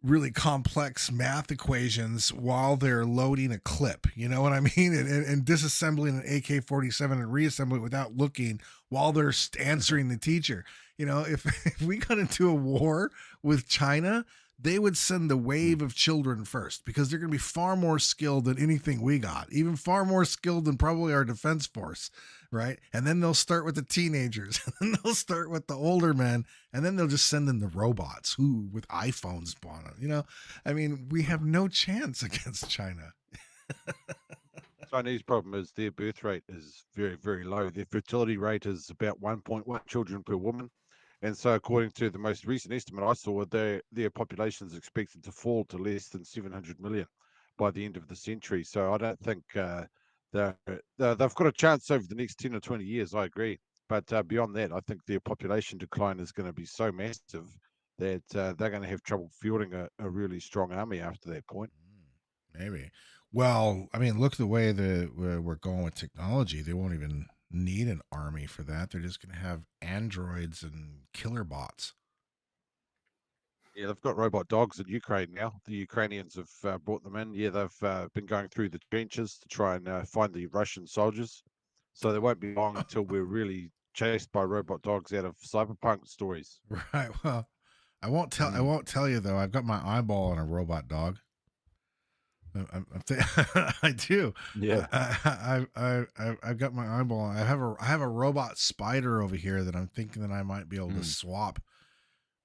really complex math equations while they're loading a clip, you know what I mean? And disassembling an AK-47 and reassembling it without looking while they're answering the teacher. You know, if we got into a war with China, they would send the wave of children first because they're going to be far more skilled than anything we got, even far more skilled than probably our defense force, right? And then they'll start with the teenagers, and then they'll start with the older men, and then they'll just send in the robots with iPhones on them. You know, I mean, we have no chance against China. Chinese problem is their birth rate is very, very low. Their fertility rate is about 1.1 children per woman. And so according to the most recent estimate I saw, their population is expected to fall to less than 700 million by the end of the century. So I don't think they've got a chance over the next 10 or 20 years, I agree. But beyond that, I think their population decline is going to be so massive that they're going to have trouble fielding a really strong army after that point. Maybe. Well, I mean, look the way that we're going with technology. They won't even need an army for that. They're just going to have androids and killer bots. Yeah, they've got robot dogs in Ukraine now. The Ukrainians have brought them in. Yeah, they've been going through the trenches to try and find the Russian soldiers. So they won't be long until we're really chased by robot dogs out of cyberpunk stories. Right. Well, I won't tell you though. I've got my eyeball on a robot dog. I do. Yeah. I've got my eyeball on. I have a robot spider over here that I'm thinking that I might be able to swap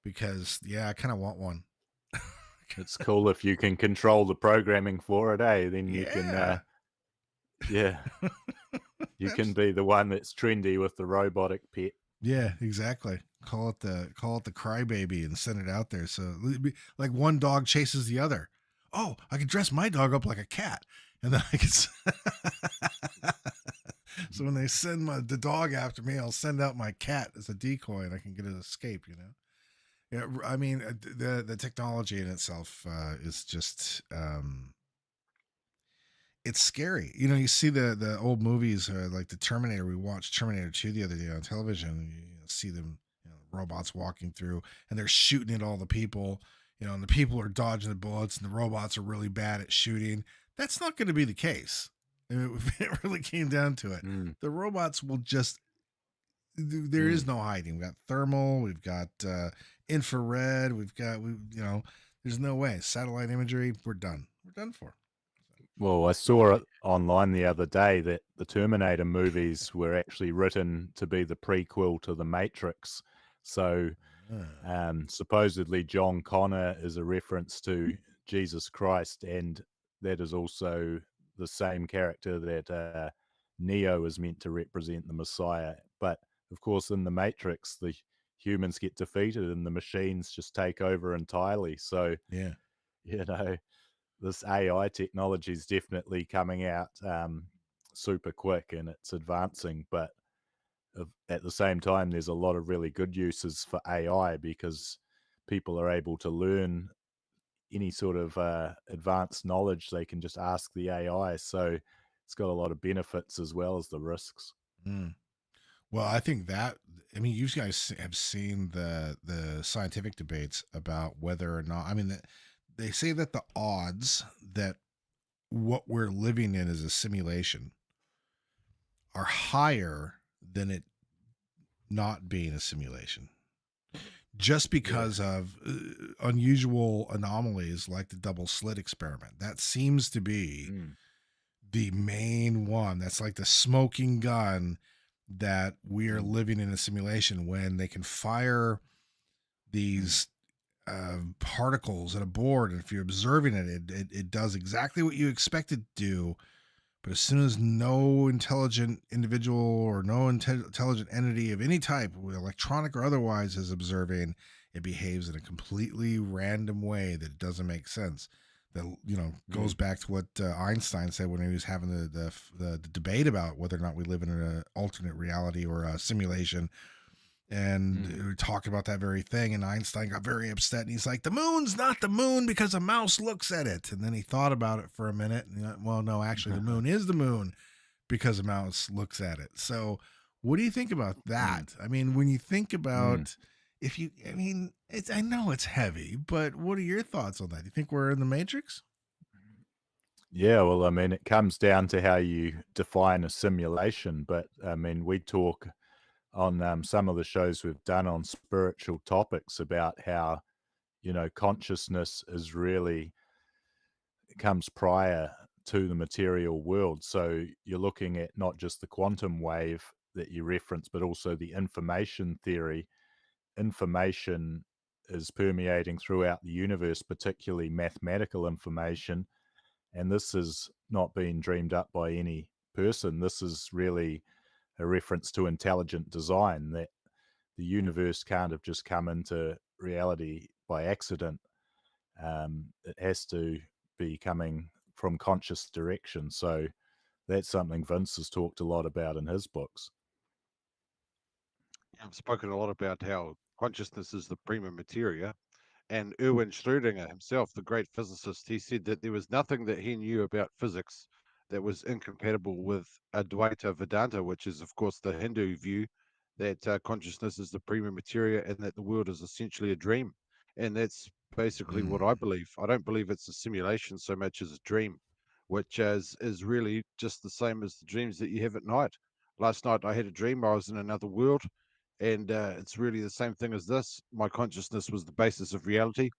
because I kind of want one. It's cool if you can control the programming for it, eh? Then you can you can be the one that's trendy with the robotic pet. Yeah, exactly. Call it the crybaby and send it out there. So like one dog chases the other. Oh, I could dress my dog up like a cat, and then I could. So when they send the dog after me, I'll send out my cat as a decoy, and I can get it escape. You know, yeah. I mean, the technology in itself is just it's scary. You know, you see the old movies like the Terminator. We watched Terminator 2 the other day on television. You see them, robots walking through, and they're shooting at all the people. And the people are dodging the bullets, and the robots are really bad at shooting. That's not going to be the case. If it really came down to it, the robots will just. There is no hiding. We've got thermal. We've got infrared. There's no way. Satellite imagery. We're done. We're done for. Well, I saw it online the other day that the Terminator movies were actually written to be the prequel to The Matrix. So. Supposedly John Connor is a reference to Jesus Christ, and that is also the same character that Neo is meant to represent, the Messiah. But of course, in the Matrix, the humans get defeated and the machines just take over entirely. So this AI technology is definitely coming out super quick, and it's advancing, but at the same time, there's a lot of really good uses for AI because people are able to learn any sort of advanced knowledge. They can just ask the AI. So it's got a lot of benefits as well as the risks. Well, I think you guys have seen the scientific debates about whether or not, they say that the odds that what we're living in is a simulation are higher than it not being a simulation, just because of unusual anomalies like the double slit experiment. That seems to be the main one. That's like the smoking gun that we are living in a simulation when they can fire these particles at a board, and if you're observing it does exactly what you expect it to do. But as soon as no intelligent individual or no intelligent entity of any type, electronic or otherwise, is observing, it behaves in a completely random way that doesn't make sense. That goes back to what Einstein said when he was having the debate about whether or not we live in an alternate reality or a simulation. And we talked about that very thing, and Einstein got very upset, and he's like, the moon's not the moon because a mouse looks at it. And then he thought about it for a minute, and went, well, no, actually the moon is the moon because a mouse looks at it. So what do you think about that? When you think about I know it's heavy, but what are your thoughts on that? Do you think we're in the Matrix? Yeah, well, it comes down to how you define a simulation, but we talk on some of the shows we've done on spiritual topics about how, consciousness is really comes prior to the material world. So you're looking at not just the quantum wave that you reference, but also the information theory. Information is permeating throughout the universe, particularly mathematical information. And this has not been dreamed up by any person. This is really a reference to intelligent design, that the universe can't have just come into reality by accident. It has to be coming from conscious direction. So that's something Vince has talked a lot about in his books. I've spoken a lot about how consciousness is the prima materia. And Erwin Schrödinger himself, the great physicist, he said that there was nothing that he knew about physics that was incompatible with Advaita Vedanta, which is, of course, the Hindu view that consciousness is the prima materia and that the world is essentially a dream. And that's basically what I believe. I don't believe it's a simulation so much as a dream, which is really just the same as the dreams that you have at night. Last night I had a dream I was in another world, and it's really the same thing as this. My consciousness was the basis of reality,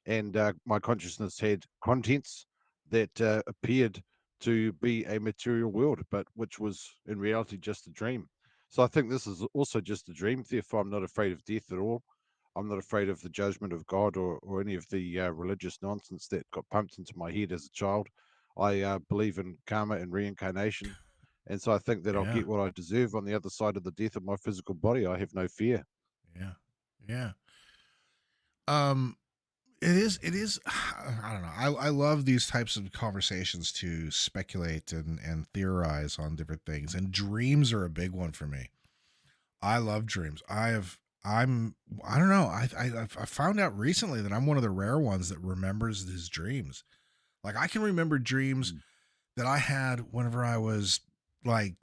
and my consciousness had contents that appeared to be a material world, but which was in reality just a dream. So I think this is also just a dream. Therefore, I'm not afraid of death at all. I'm not afraid of the judgment of God or any of the religious nonsense that got pumped into my head as a child. I believe in karma and reincarnation. And so I think that I'll Yeah. get what I deserve on the other side of the death of my physical body. I have no fear. Yeah. Yeah. It is I don't know. I love these types of conversations to speculate and theorize on different things. And dreams are a big one for me. I love dreams. I don't know. I found out recently that I'm one of the rare ones that remembers his dreams. Like I can remember dreams that I had whenever I was like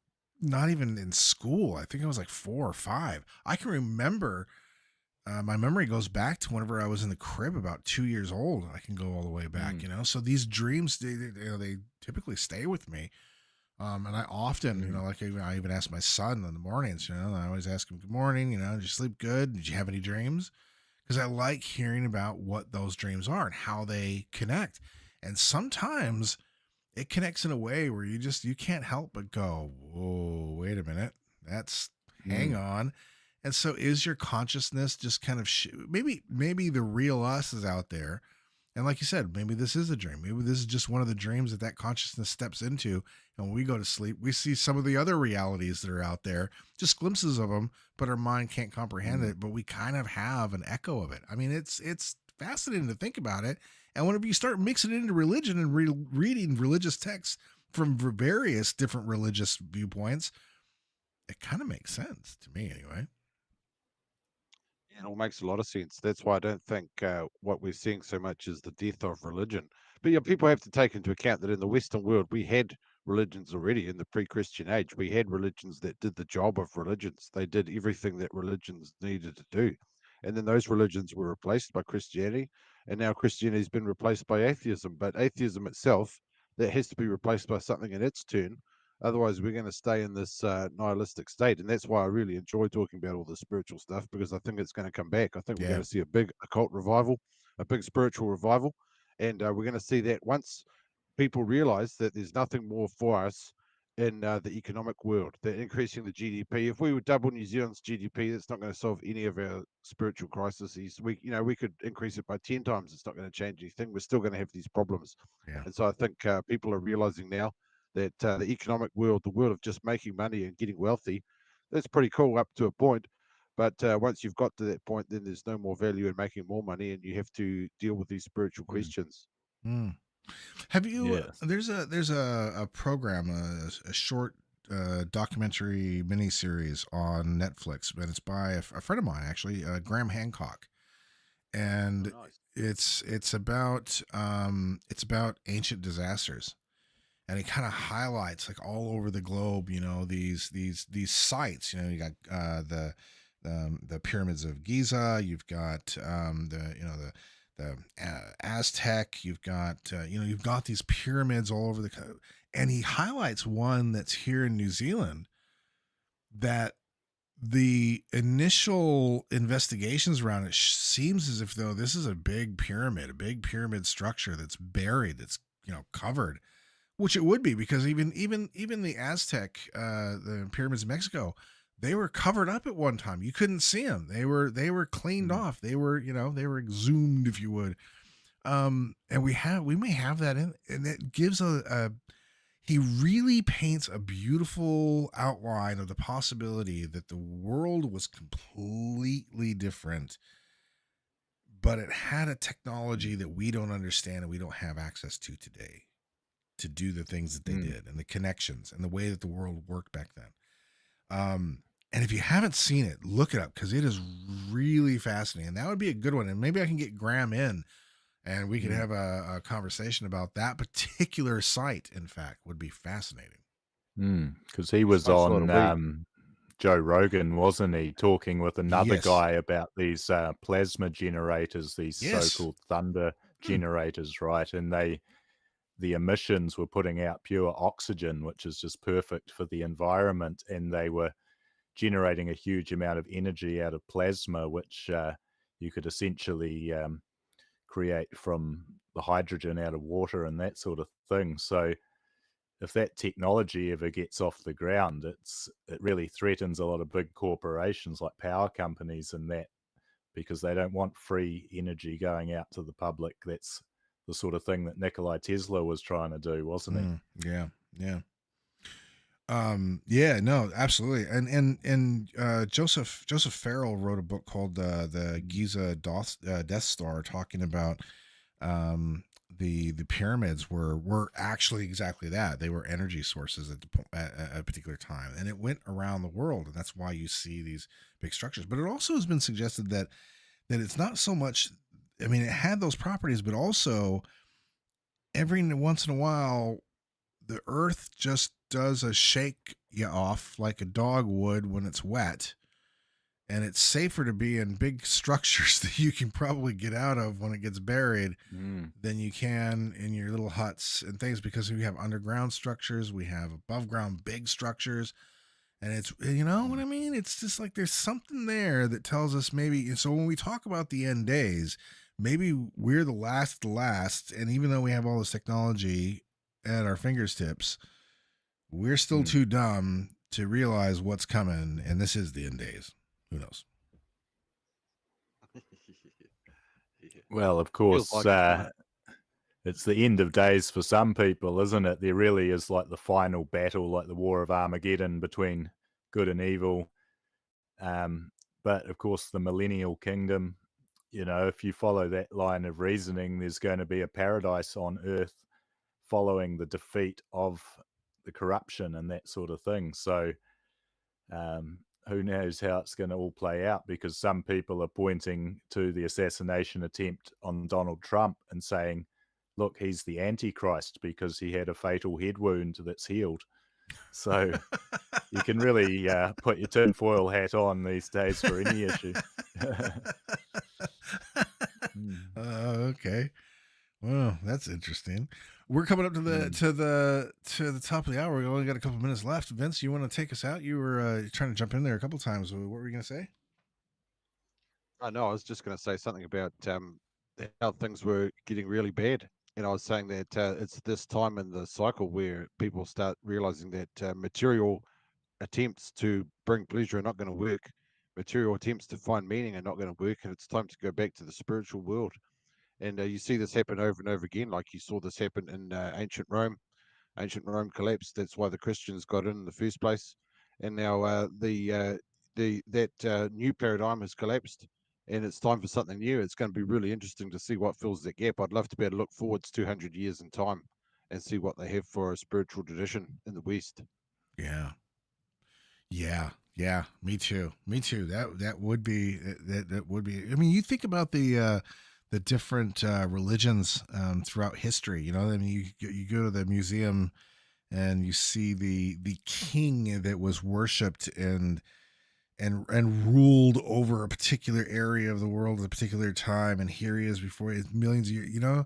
not even in school. I think I was like 4 or 5. I can remember. My memory goes back to whenever I was in the crib, about 2 years old. I can go all the way back, So these dreams, they typically stay with me. And I often, like I even ask my son in the mornings, I always ask him, good morning, did you sleep good? Did you have any dreams? Because I like hearing about what those dreams are and how they connect. And sometimes it connects in a way where you can't help but go, whoa, wait a minute. Hang on. And so is your consciousness just kind of, maybe the real us is out there. And like you said, maybe this is a dream. Maybe this is just one of the dreams that consciousness steps into. And when we go to sleep, we see some of the other realities that are out there, just glimpses of them, but our mind can't comprehend it. But we kind of have an echo of it. I mean, it's fascinating to think about it. And whenever you start mixing it into religion and reading religious texts from various different religious viewpoints, it kind of makes sense to me anyway. It all makes a lot of sense. That's why I don't think what we're seeing so much is the death of religion. But yeah, people have to take into account that in the Western world, we had religions already in the pre-Christian age. We had religions that did the job of religions. They did everything that religions needed to do. And then those religions were replaced by Christianity. And now Christianity has been replaced by atheism. But atheism itself, that has to be replaced by something in its turn. Otherwise, we're going to stay in this nihilistic state. And that's why I really enjoy talking about all the spiritual stuff, because I think it's going to come back. I think we're going to see a big occult revival, a big spiritual revival. And we're going to see that once people realize that there's nothing more for us in the economic world, that increasing the GDP. If we would double New Zealand's GDP, that's not going to solve any of our spiritual crises. We could increase it by 10 times. It's not going to change anything. We're still going to have these problems. And so I think people are realizing now that the economic world, the world of just making money and getting wealthy, that's pretty cool up to a point. But once you've got to that point, then there's no more value in making more money, and you have to deal with these spiritual questions. Have you? There's a program, a short documentary miniseries on Netflix, and it's by a friend of mine actually, Graham Hancock, and it's about ancient disasters. And it kind of highlights like all over the globe, these sites. You got the pyramids of Giza. You've got the Aztec. You've got these pyramids all over and he highlights one that's here in New Zealand that the initial investigations around it seems as if though this is a big pyramid structure that's buried, that's covered, which it would be, because even the Aztec the pyramids in Mexico, they were covered up at one time. You couldn't see them. They were cleaned off. They were they were exhumed, if you would. And we may have that in, and it gives he really paints a beautiful outline of the possibility that the world was completely different, but it had a technology that we don't understand and we don't have access to today to do the things that they did, and the connections and the way that the world worked back then. And if you haven't seen it, look it up, because it is really fascinating. And that would be a good one. And maybe I can get Graham in, and we could have a conversation about that particular site. In fact, would be fascinating. Because he was on Joe Rogan, wasn't he, talking with another guy about these plasma generators, these so-called thunder generators, right? And the emissions were putting out pure oxygen, which is just perfect for the environment, and they were generating a huge amount of energy out of plasma, which you could essentially create from the hydrogen out of water and that sort of thing. So if that technology ever gets off the ground, it really threatens a lot of big corporations like power companies and that, because they don't want free energy going out to the public. That's the sort of thing that Nikola Tesla was trying to do, wasn't he? Yeah. Yeah, no, absolutely. And Joseph Farrell wrote a book called the Giza Death Star, talking about the pyramids were actually exactly that. They were energy sources at a particular time, and it went around the world, and that's why you see these big structures. But it also has been suggested that it's not so much, I mean, it had those properties, but also every once in a while the earth just does a shake you off like a dog would when it's wet, and it's safer to be in big structures that you can probably get out of when it gets buried than you can in your little huts and things, because we have underground structures, we have above ground big structures, and it's, you know what I mean? It's just like there's something there that tells us maybe. So when we talk about the end days, maybe we're the last, and even though we have all this technology at our fingertips, we're still too dumb to realize what's coming, and this is the end days. Who knows? Well, of course, it's the end of days for some people, isn't it? There really is like the final battle, like the War of Armageddon between good and evil. But of course, the millennial kingdom, if you follow that line of reasoning, there's going to be a paradise on earth following the defeat of the corruption and that sort of thing. So who knows how it's going to all play out, because some people are pointing to the assassination attempt on Donald Trump and saying, look, he's the Antichrist because he had a fatal head wound that's healed. So you can really put your tinfoil hat on these days for any issue. Okay. Well, that's interesting. We're coming up to the top of the hour. We only got a couple minutes left. Vince, you want to take us out? You were trying to jump in there a couple times. What were you going to say? I know. I was just going to say something about how things were getting really bad. And I was saying that it's this time in the cycle where people start realizing that material attempts to bring pleasure are not going to work. Material attempts to find meaning are not going to work. And it's time to go back to the spiritual world. And you see this happen over and over again, like you saw this happen in ancient Rome. Ancient Rome collapsed. That's why the Christians got in the first place. And now that new paradigm has collapsed, and it's time for something new. It's going to be really interesting to see what fills that gap. I'd love to be able to look forwards 200 years in time and see what they have for a spiritual tradition in the West. Yeah. Me too. That would be that would be. I mean, you think about the different religions throughout history. I mean, you go to the museum and you see the king that was worshipped and ruled over a particular area of the world at a particular time, and here he is before millions of years.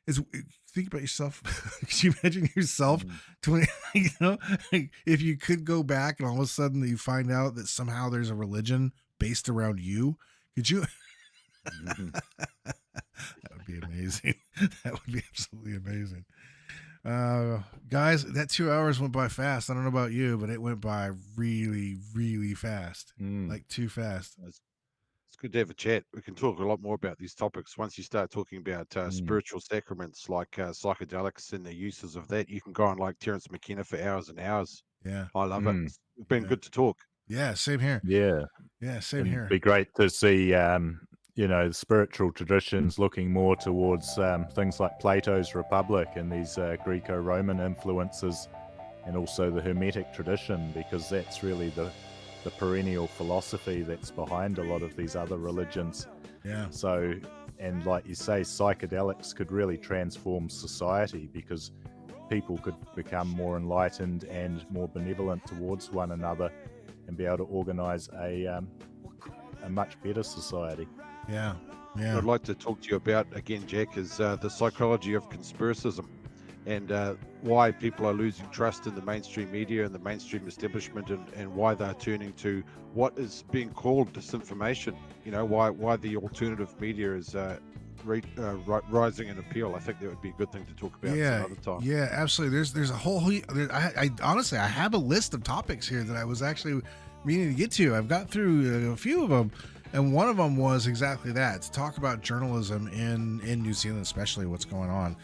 Think about yourself. Could you imagine yourself 20, like, if you could go back and all of a sudden you find out that somehow there's a religion based around you? Could you? That would be amazing. That would be absolutely amazing. Guys, that 2 hours went by fast. I don't know about you, but it went by really, really fast. Like too fast. It's good to have a chat. We can talk a lot more about these topics. Once you start talking about spiritual sacraments like psychedelics and the uses of that, you can go on like Terence McKenna for hours and hours. Yeah. I love it. It's been good to talk. Yeah, same here. Yeah, same here. It'd be great to see, spiritual traditions looking more towards things like Plato's Republic and these Greco-Roman influences, and also the Hermetic tradition, because that's really the perennial philosophy that's behind a lot of these other religions. Yeah. So, and like you say, psychedelics could really transform society, because people could become more enlightened and more benevolent towards one another and be able to organize a much better society. Yeah. What I'd like to talk to you about again, Jack, is the psychology of conspiracism, and why people are losing trust in the mainstream media and the mainstream establishment, and why they're turning to what is being called disinformation. Why the alternative media is rising in appeal. I think that would be a good thing to talk about some other time. Yeah, absolutely. There's a whole. I honestly, I have a list of topics here that I was actually meaning to get to. I've got through a few of them, and one of them was exactly that, to talk about journalism in New Zealand, especially what's going on.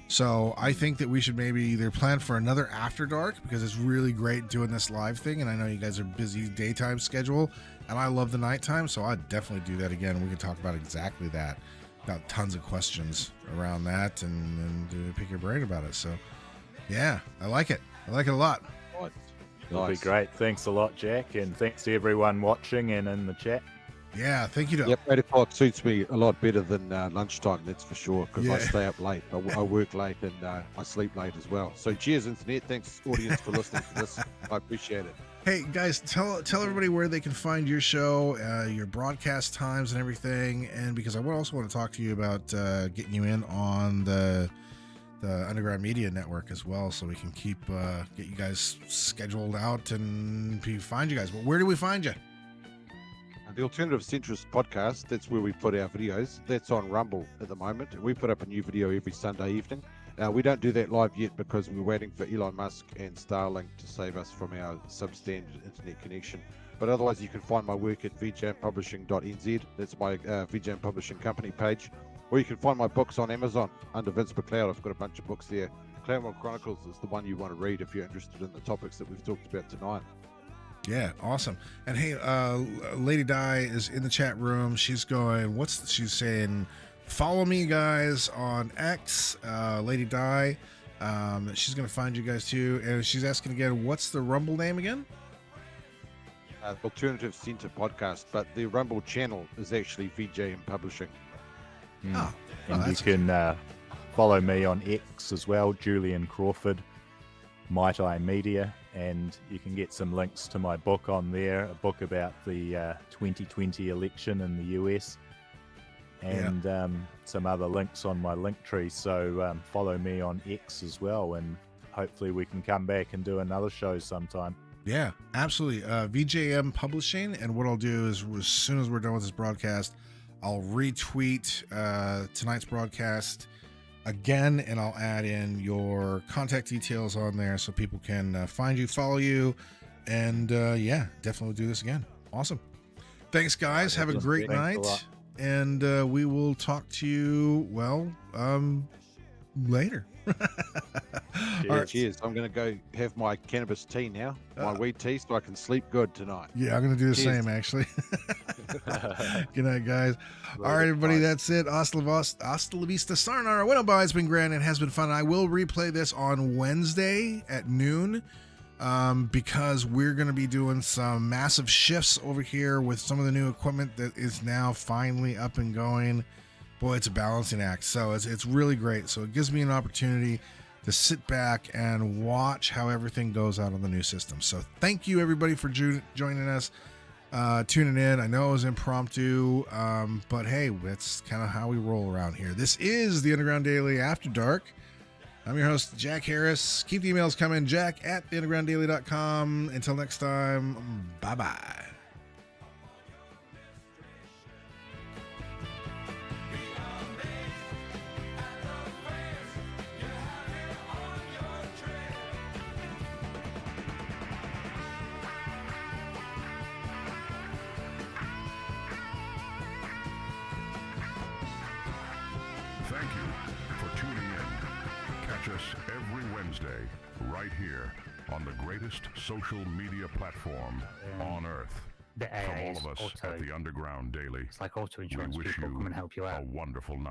So I think that we should maybe either plan for another After Dark, because it's really great doing this live thing, and I know you guys are busy daytime schedule, and I love the nighttime, so I'd definitely do that again. We can talk about exactly that. Got tons of questions around that, and pick your brain about it. So yeah, I like it. I like it a lot. It'll be great. Thanks a lot, Jack, and thanks to everyone watching and in the chat. Yeah, thank you. Yep, 8 o'clock suits me a lot better than lunchtime, that's for sure, because I stay up late. I work late, and I sleep late as well. So cheers, Internet. Thanks, audience, for listening to this. I appreciate it. Hey, guys, tell everybody where they can find your show, your broadcast times and everything, and because I would also want to talk to you about getting you in on the Underground Media Network as well, so we can get you guys scheduled out and find you guys. But where do we find you? The Alternative Centrist podcast, that's where we put our videos. That's on Rumble at the moment. We put up a new video every Sunday evening. We don't do that live yet because we're waiting for Elon Musk and Starlink to save us from our substandard internet connection. But otherwise, you can find my work at VJMpublishing.nz. That's my VJM Publishing company page. Or you can find my books on Amazon under Vince McLeod. I've got a bunch of books there. Claremont Chronicles is the one you want to read if you're interested in the topics that we've talked about tonight. Yeah, awesome. And hey, Lady Di is in the chat room. She's going, she's saying, follow me, guys, on X, Lady Di. She's going to find you guys too. And she's asking again, what's the Rumble name again? Alternative Center podcast, but the Rumble channel is actually VJM Publishing. And you can follow me on X as well, Julian Crawford, Might I Media. And you can get some links to my book on there, a book about the 2020 election in the US, and some other links on my link tree. So follow me on X as well, and hopefully we can come back and do another show sometime. Yeah, absolutely. VJM Publishing, and what I'll do is as soon as we're done with this broadcast, I'll retweet tonight's broadcast again, and I'll add in your contact details on there so people can find you, follow you, and definitely do this again. Awesome. Thanks, guys. Have a great night, and we will talk to you later. Cheers. I'm going to go have my cannabis tea now, my weed tea, so I can sleep good tonight. Yeah, I'm going to do the same, actually. Good night, guys. All right, everybody, that's it. Hasta la vista, sayonara. Bueno, bye. It's been grand. It has been fun. I will replay this on Wednesday at noon because we're going to be doing some massive shifts over here with some of the new equipment that is now finally up and going. Boy, it's a balancing act. So it's really great. So it gives me an opportunity to sit back and watch how everything goes out on the new system. So thank you, everybody, for joining us. tuning in. I know it was impromptu, but hey, that's kind of how we roll around here. This is the Underground Daily After Dark. I'm your host, Jack Harris. Keep the emails coming, jack@theundergrounddaily.com. Until next time, bye-bye. Thank you for tuning in. Catch us every Wednesday right here on the greatest social media platform on earth. The From all of us at the Underground Daily, It's like auto insurance we wish people you come and help you out. a wonderful night.